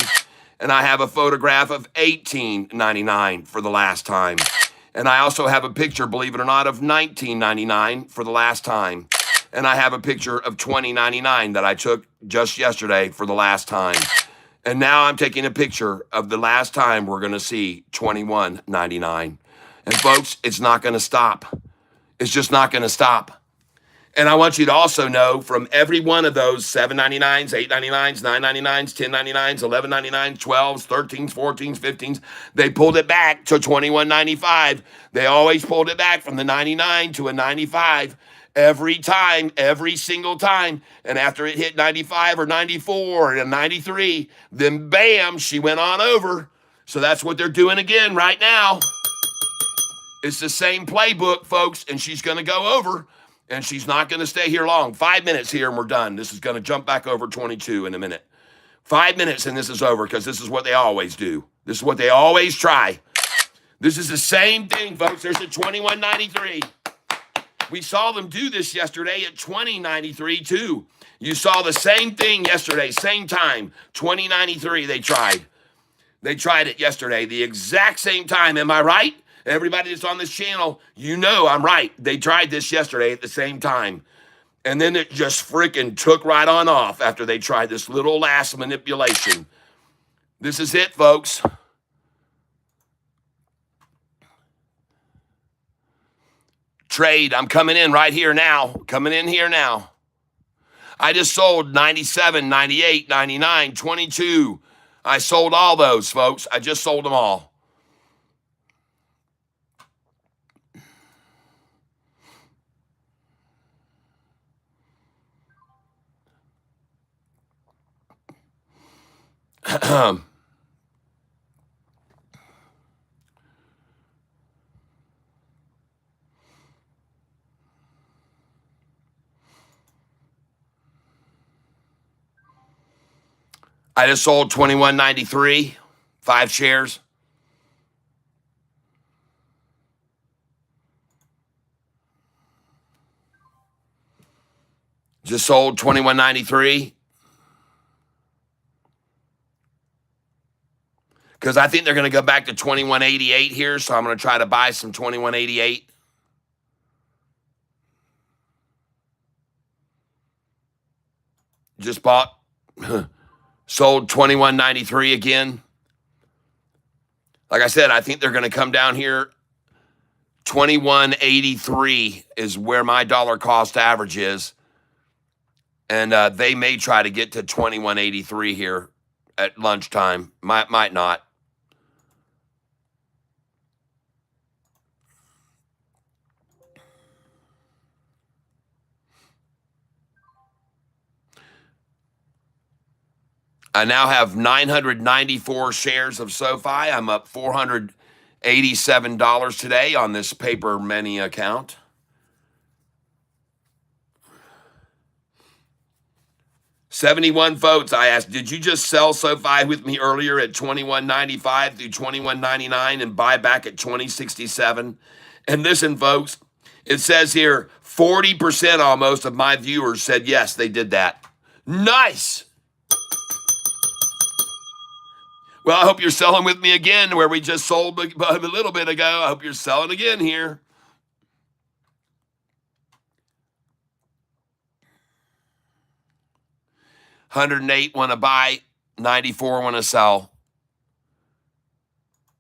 And I have a photograph of $18.99 for the last time. And I also have a picture, believe it or not, of $19.99 for the last time. And I have a picture of $20.99 that I took just yesterday for the last time. And now I'm taking a picture of the last time we're going to see $21.99. And folks, it's not going to stop. It's just not going to stop. And I want you to also know from every one of those $7.99s, $8.99s, $9.99s, $10.99s, $11.99s, $12s, $13s, $14s, $15s, they pulled it back to $21.95. They always pulled it back from the 99 to a 95 every time, every single time. And after it hit 95 or 94 and 93, then bam, she went on over. So that's what they're doing again right now. It's the same playbook, folks, and she's going to go over. And she's not going to stay here long. 5 minutes here and we're done. This is going to jump back over 22 in a minute. 5 minutes and this is over because this is what they always do. This is what they always try. This is the same thing, folks. There's a $21.93. We saw them do this yesterday at $20.93 too. You saw the same thing yesterday, same time, $20.93 they tried. They tried it yesterday, the exact same time. Am I right? Everybody that's on this channel, you know I'm right. They tried this yesterday at the same time. And then it just freaking took right on off after they tried this little last manipulation. This is it, folks. Trade, I'm coming in right here now. Coming in here now. I just sold 97, 98, 99, 22. I sold all those, folks. I just sold them all. I just sold $21.93, 5 shares. Just sold $21.93. Because I think they're going to go back to $21.88 here, so I'm going to try to buy some $21.88. Just bought, sold $21.93 again. Like I said, I think they're going to come down here. $21.83 is where my dollar cost average is. And they may try to get to $21.83 here at lunchtime. Might not. I now have 994 shares of SoFi. I'm up $487 today on this Paper Money account. $71 votes. I asked, did you just sell SoFi with me earlier at $21.95 through $21.99 and buy back at $20.67? And listen, folks, it says here 40% almost of my viewers said yes, they did that. Nice. Well, I hope you're selling with me again where we just sold a little bit ago. I hope you're selling again here. $108 want to buy, 94 want to sell.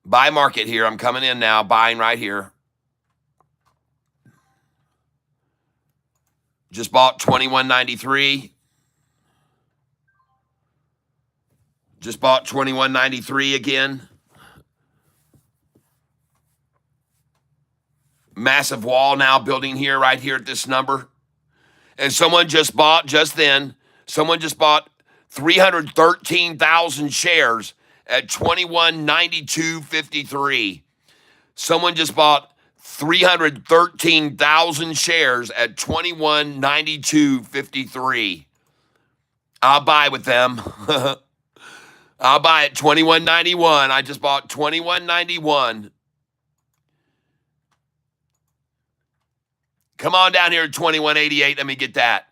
Buy market here. I'm coming in now, buying right here. Just bought $21.93. Just bought $21.93 again. Massive wall now building here, right here at this number. And someone just bought, just then, someone just bought 313,000 shares at $21.92.53. Someone just bought 313,000 shares at $21.92.53. I'll buy with them. I'll buy at $21.91. I just bought $21.91. Come on down here at $21.88. Let me get that.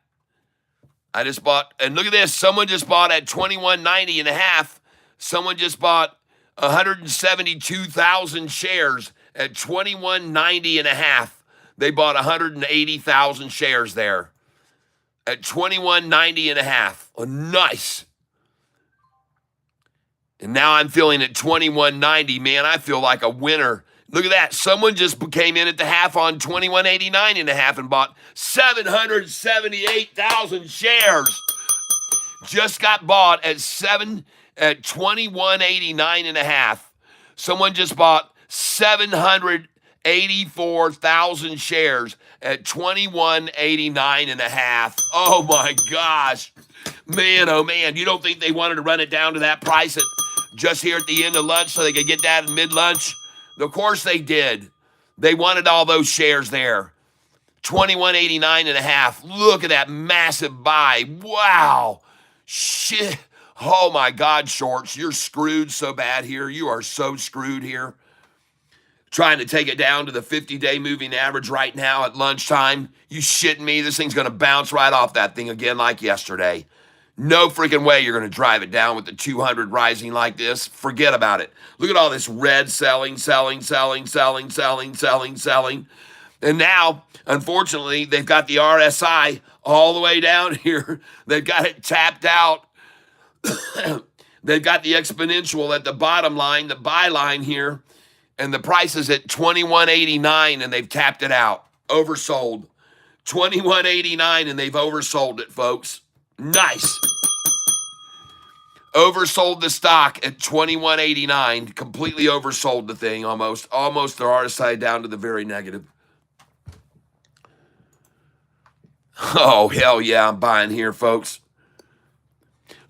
I just bought, and look at this. Someone just bought at $21.90 and a half. Someone just bought 172,000 shares at $21.90 and a half. They bought 180,000 shares there at $21.90 and a half. Oh, nice. And now I'm feeling at $21.90. Man, I feel like a winner. Look at that. Someone just came in at the half on $21.89 and a half and bought 778,000 shares. Just got bought at $21.89 and a half. Someone just bought 784,000 shares at $21.89 and a half. Oh my gosh. Man, oh man. You don't think they wanted to run it down to that price just here at the end of lunch so they could get that in mid-lunch? Of course they did. They wanted all those shares there. $21.89 and a half. Look at that massive buy. Wow. Shit. Oh my God, shorts. You're screwed so bad here. You are so screwed here. Trying to take it down to the 50-day moving average right now at lunchtime. You shitting me? This thing's going to bounce right off that thing again like yesterday. No freaking way you're going to drive it down with the 200 rising like this. Forget about it. Look at all this red selling. And now, unfortunately, they've got the RSI all the way down here. They've got it tapped out. They've got the exponential at the bottom line, the buy line here. And the price is at $21.89 and they've tapped it out. Oversold. $21.89 and they've oversold it, folks. Nice. Oversold the stock at $21.89. Completely oversold the thing almost. Almost their RSI down to the very negative. Oh, hell yeah, I'm buying here, folks.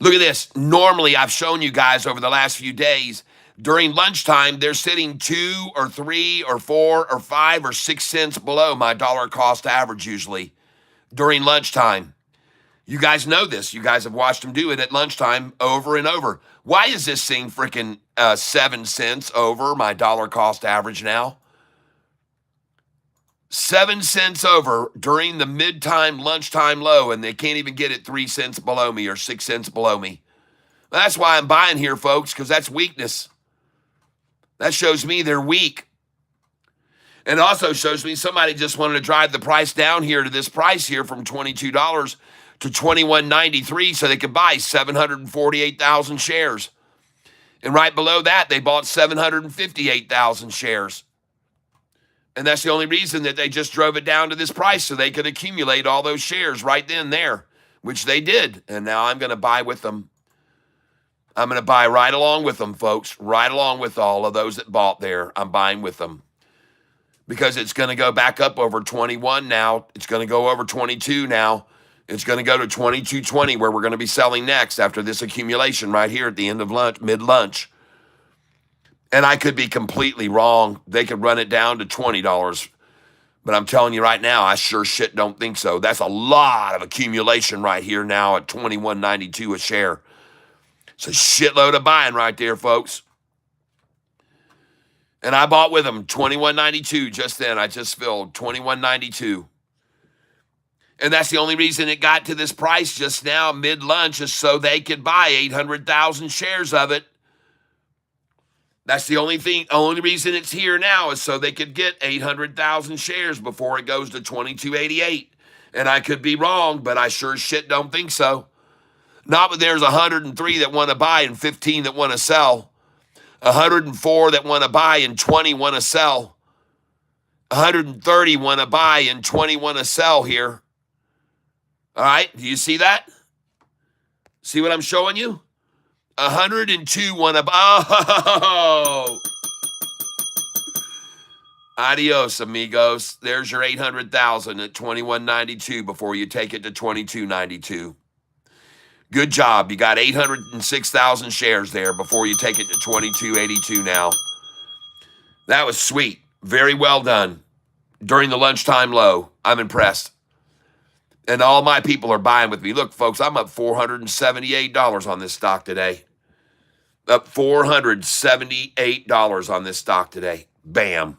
Look at this. Normally, I've shown you guys over the last few days, during lunchtime, they're sitting 2 or 3 or 4 or 5 or 6 cents below my dollar cost average usually during lunchtime. You guys know this. You guys have watched them do it at lunchtime over and over. Why is this thing freaking 7 cents over my dollar cost average now? 7 cents over during the mid-time, lunchtime low, and they can't even get it 3 cents below me or 6 cents below me. That's why I'm buying here, folks, because that's weakness. That shows me they're weak. And it also shows me somebody just wanted to drive the price down here to this price here from $22 to $21.93 so they could buy 748,000 shares. And right below that, they bought 758,000 shares. And that's the only reason that they just drove it down to this price so they could accumulate all those shares right then there, which they did. And now I'm going to buy with them. I'm going to buy right along with them, folks, right along with all of those that bought there. I'm buying with them because it's going to go back up over 21 now. It's going to go over 22 now. It's going to go to 22.20 where we're going to be selling next after this accumulation right here at the end of lunch, mid-lunch. And I could be completely wrong. They could run it down to $20. But I'm telling you right now, I sure shit don't think so. That's a lot of accumulation right here now at $21.92 a share. It's a shitload of buying right there, folks. And I bought with them $21.92 just then. I just filled $21.92. And that's the only reason it got to this price just now, mid-lunch, is so they could buy 800,000 shares of it. That's the only reason it's here now is so they could get 800,000 shares before it goes to 22.88. And I could be wrong, but I sure shit don't think so. Not that there's 103 that want to buy and 15 that want to sell. 104 that want to buy and 20 want to sell. 130 want to buy and 20 want to sell here. All right, do you see that? See what I'm showing you? 102 want to buy. Oh! Adios, amigos. There's your 800,000 at 21.92 before you take it to 22.92. Good job. You got 806,000 shares there before you take it to 22.82 now. That was sweet. Very well done. During the lunchtime low. I'm impressed. And all my people are buying with me. Look, folks, I'm up $478 on this stock today. Up $478 on this stock today. Bam.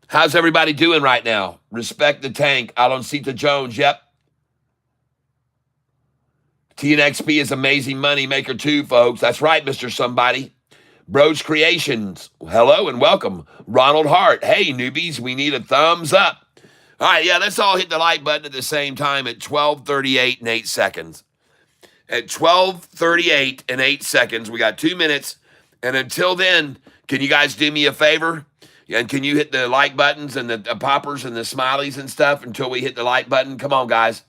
How's everybody doing right now? Respect the tank. Aloncita Jones, yep. TNXP is amazing money maker too, folks. That's right, Mr. Somebody. Bros Creations, hello and welcome. Ronald Hart, hey, newbies, we need a thumbs up. All right, yeah, let's all hit the like button at the same time at 12:38 and 8 seconds. At 12:38 and 8 seconds, we got 2 minutes. And until then, can you guys do me a favor? And can you hit the like buttons and the poppers and the smileys and stuff until we hit the like button? Come on, guys.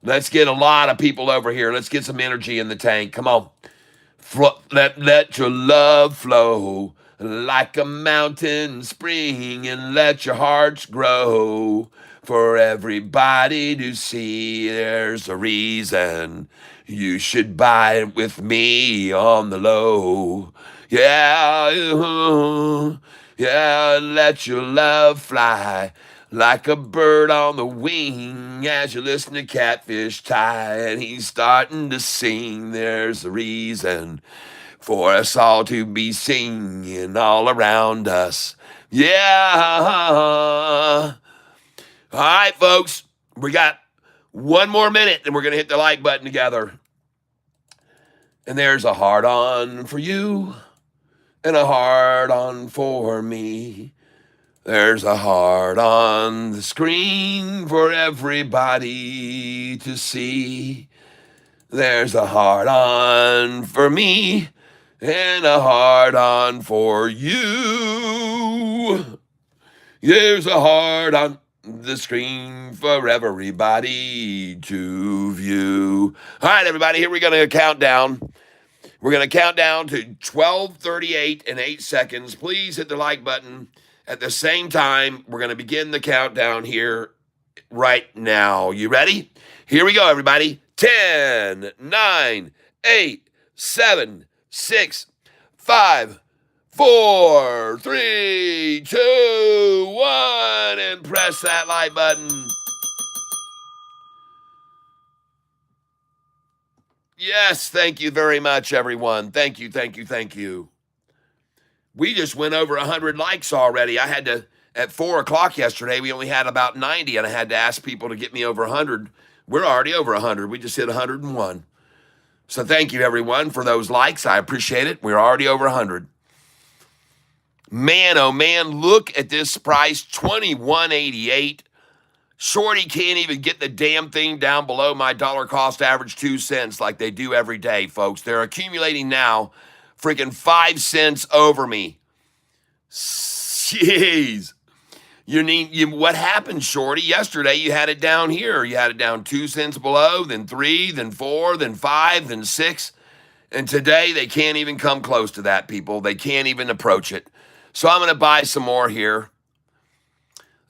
Let's get a lot of people over here. Let's get some energy in the tank. Come on. Let your love flow like a mountain spring and let your hearts grow. For everybody to see, there's a reason you should buy it with me on the low. Yeah, yeah, let your love fly like a bird on the wing as you listen to Catfish tie, and he's starting to sing. There's a reason for us all to be singing all around us. Yeah. All right, folks, we got 1 more minute, and we're going to hit the like button together. And there's a heart on for you and a heart on for me. There's a heart on the screen for everybody to see. There's a heart on for me and a heart on for you. There's a heart on the screen for everybody to view. All right, everybody, here we're going to count down. We're going to count down to 12:38 and 8 seconds. Please hit the like button. At the same time, we're going to begin the countdown here right now. You ready? Here we go, everybody. 10, 9, 8, 7, 6, 5, 4, 3, 2, 1, and press that like button. Yes, thank you very much, everyone. Thank you, thank you, thank you. We just went over 100 likes already. I had to, at 4 o'clock yesterday, we only had about 90, and I had to ask people to get me over 100. We're already over 100. We just hit 101. So thank you, everyone, for those likes. I appreciate it. We're already over 100. Man, oh man, look at this price, $21.88. Shorty can't even get the damn thing down below my dollar cost average 2 cents like they do every day, folks. They're accumulating now freaking 5 cents over me. Jeez. What happened, Shorty? Yesterday you had it down here. You had it down 2 cents below, then 3, then 4, then 5, then 6. And today they can't even come close to that, people. They can't even approach it. So I'm going to buy some more here.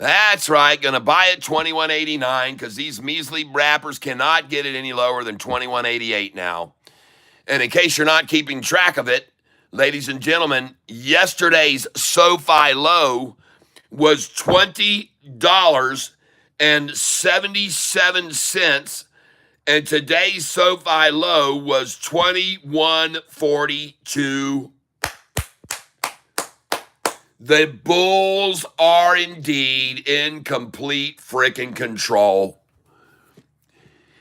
That's right. Going to buy it 21.89 because these measly wrappers cannot get it any lower than 21.88 now. And in case you're not keeping track of it, ladies and gentlemen, yesterday's SoFi low was $20.77, and today's SoFi low was 21.42. The bulls are indeed in complete freaking control.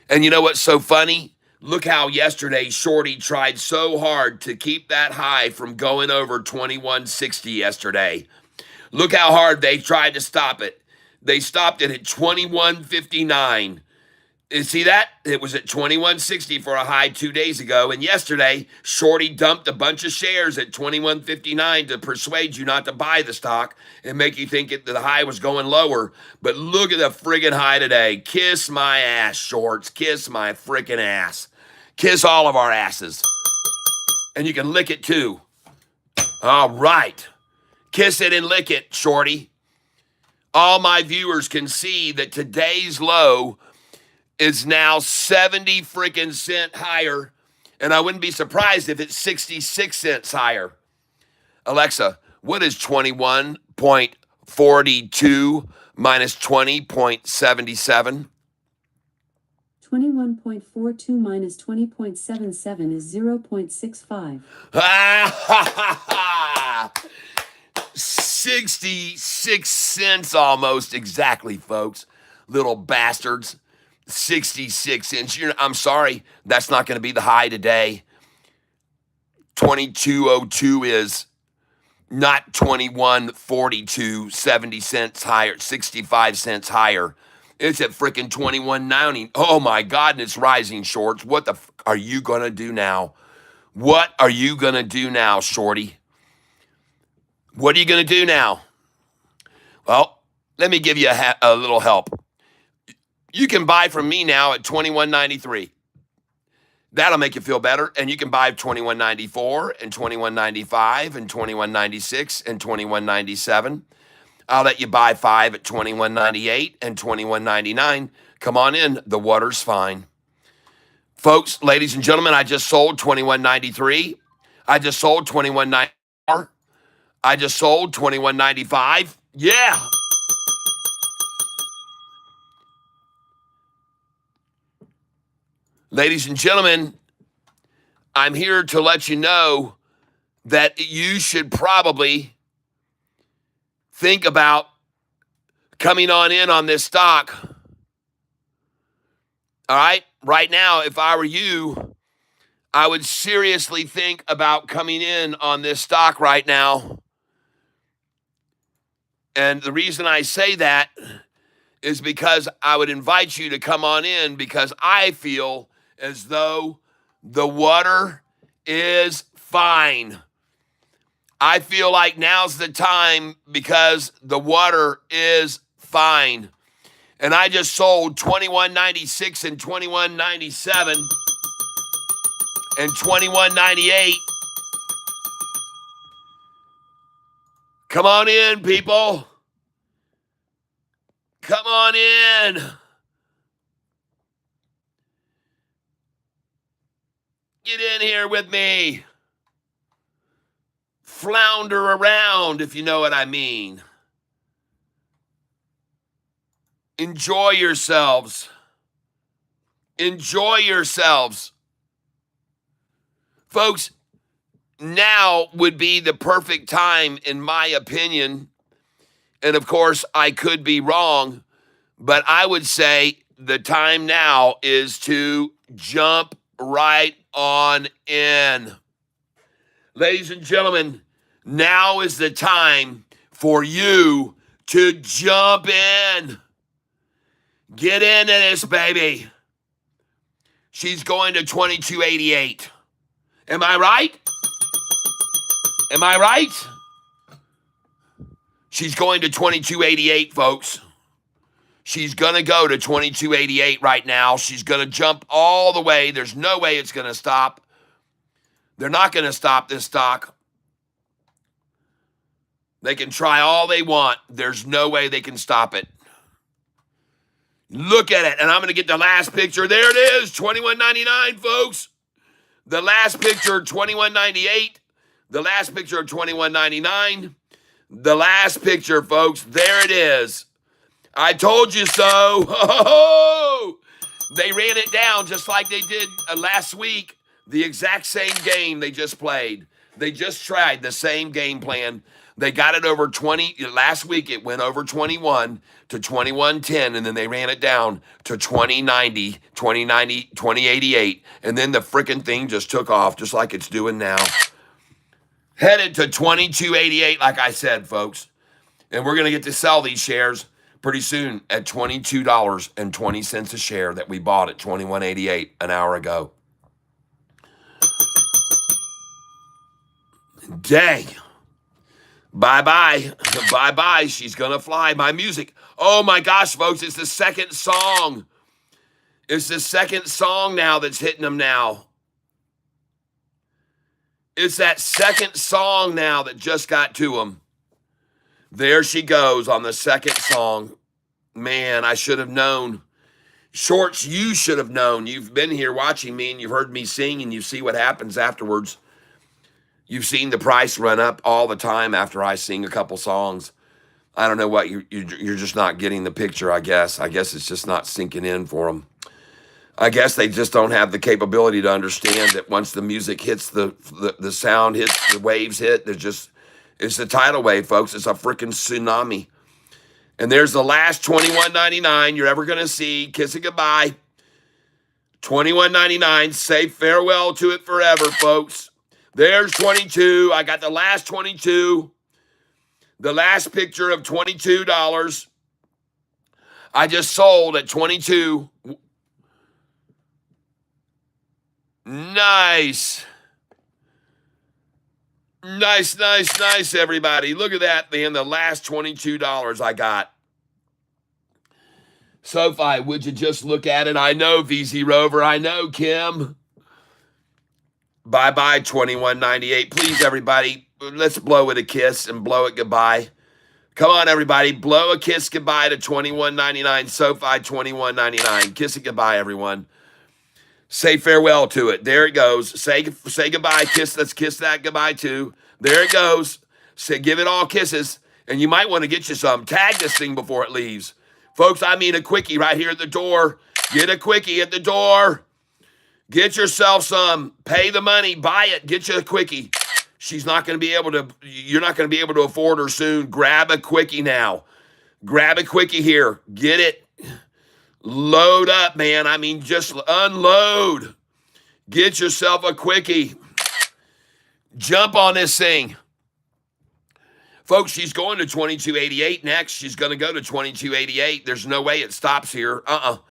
And you know what's so funny? Look how yesterday Shorty tried so hard to keep that high from going over 21.60 yesterday. Look how hard they tried to stop it. They stopped it at 21.59. You see that? It was at 21.60 for a high 2 days ago. And yesterday, Shorty dumped a bunch of shares at 21.59 to persuade you not to buy the stock and make you think the high was going lower. But look at the friggin' high today. Kiss my ass, shorts. Kiss my freaking ass. Kiss all of our asses. And you can lick it too. All right. Kiss it and lick it, Shorty. All my viewers can see that today's low is now 70 freaking cent higher, and I wouldn't be surprised if it's 66 cents higher. Alexa, what is 21.42 minus 20.77? 21.42 minus 20.77 is 0.65. 66 cents almost exactly, folks. Little bastards. 66 cents. I'm sorry, that's not going to be the high today. 22.02 is not 21.42, 70 cents higher, 65 cents higher. It's at freaking 21.90. Oh my God, and it's rising, shorts. What the are you going to do now? What are you going to do now, Shorty? What are you going to do now? Well, let me give you a little help. You can buy from me now at $21.93. That'll make you feel better. And you can buy $21.94 and $21.95 and $21.96 and $21.97. I'll let you buy 5 at $21.98 and $21.99. Come on in. The water's fine. Folks, ladies and gentlemen, I just sold $21.93. I just sold $21.94. I just sold $21.95. Yeah. Ladies and gentlemen, I'm here to let you know that you should probably think about coming on in on this stock. All right? Right now, if I were you, I would seriously think about coming in on this stock right now. And the reason I say that is because I would invite you to come on in because I feel as though the water is fine. I feel like now's the time because the water is fine. And I just sold $21.96 and $21.97 and $21.98. Come on in, people. Come on in. Get in here with me. Flounder around, if you know what I mean. Enjoy yourselves. Enjoy yourselves. Folks, now would be the perfect time, in my opinion. And of course, I could be wrong, but I would say the time now is to jump right on in. Ladies and gentlemen, now is the time for you to jump in. Get into this, baby. She's going to 22.88. Am I right? Am I right? She's going to 22.88, folks. She's going to go to 22.88 right now. She's going to jump all the way. There's no way it's going to stop. They're not going to stop this stock. They can try all they want. There's no way they can stop it. Look at it. And I'm going to get the last picture. There it is, $21.99, folks. The last picture, $21.98. The last picture, $21.99. The last picture, folks. There it is. I told you so. Oh, they ran it down just like they did last week. The exact same game they just played. They just tried the same game plan. They got it over 20. Last week it went over 21 to 21.10, and then they ran it down to 20.90, 20.90, 20.88, and then the freaking thing just took off just like it's doing now. Headed to 22.88, like I said, folks. And we're going to get to sell these shares pretty soon at $22.20 a share that we bought at 21.88 an hour ago. Dang. Bye-bye. Bye-bye. She's going to fly. My music. Oh, my gosh, folks. It's the second song. It's the second song now that's hitting them now. It's that second song now that just got to them. There she goes on the second song. Man, I should have known. Shorts, you should have known. You've been here watching me, and you've heard me sing, and you see what happens afterwards. You've seen the price run up all the time after I sing a couple songs. I don't know what, you're just not getting the picture, I guess. I guess it's just not sinking in for them. I guess they just don't have the capability to understand that once the music hits, the sound hits, the waves hit, it's a tidal wave, folks. It's a freaking tsunami. And there's the last $21.99 you're ever going to see. Kiss it goodbye. $21.99. Say farewell to it forever, folks. There's 22. I got the last 22. The last picture of $22. I just sold at 22. Nice. Nice, everybody. Look at that, man. The last $22 I got. SoFi, would you just look at it? I know, VZ Rover. I know, Kim. Bye-bye, $21.98. Please, everybody, let's blow it a kiss and blow it goodbye. Come on, everybody. Blow a kiss goodbye to $21.99. SoFi, $21.99. Kiss it goodbye, everyone. Say farewell to it. There it goes. Say goodbye. Let's kiss that goodbye, too. There it goes. Give it all kisses. And you might want to get you some. Tag this thing before it leaves. Folks, I mean a quickie right here at the door. Get a quickie at the door. Get yourself some. Pay the money. Buy it. Get you a quickie. She's not going to be able to, you're not going to be able to afford her soon. Grab a quickie now. Grab a quickie here. Get it. Load up, man. I mean, just unload. Get yourself a quickie. Jump on this thing. Folks, she's going to 22.88 next. She's going to go to 22.88. There's no way it stops here.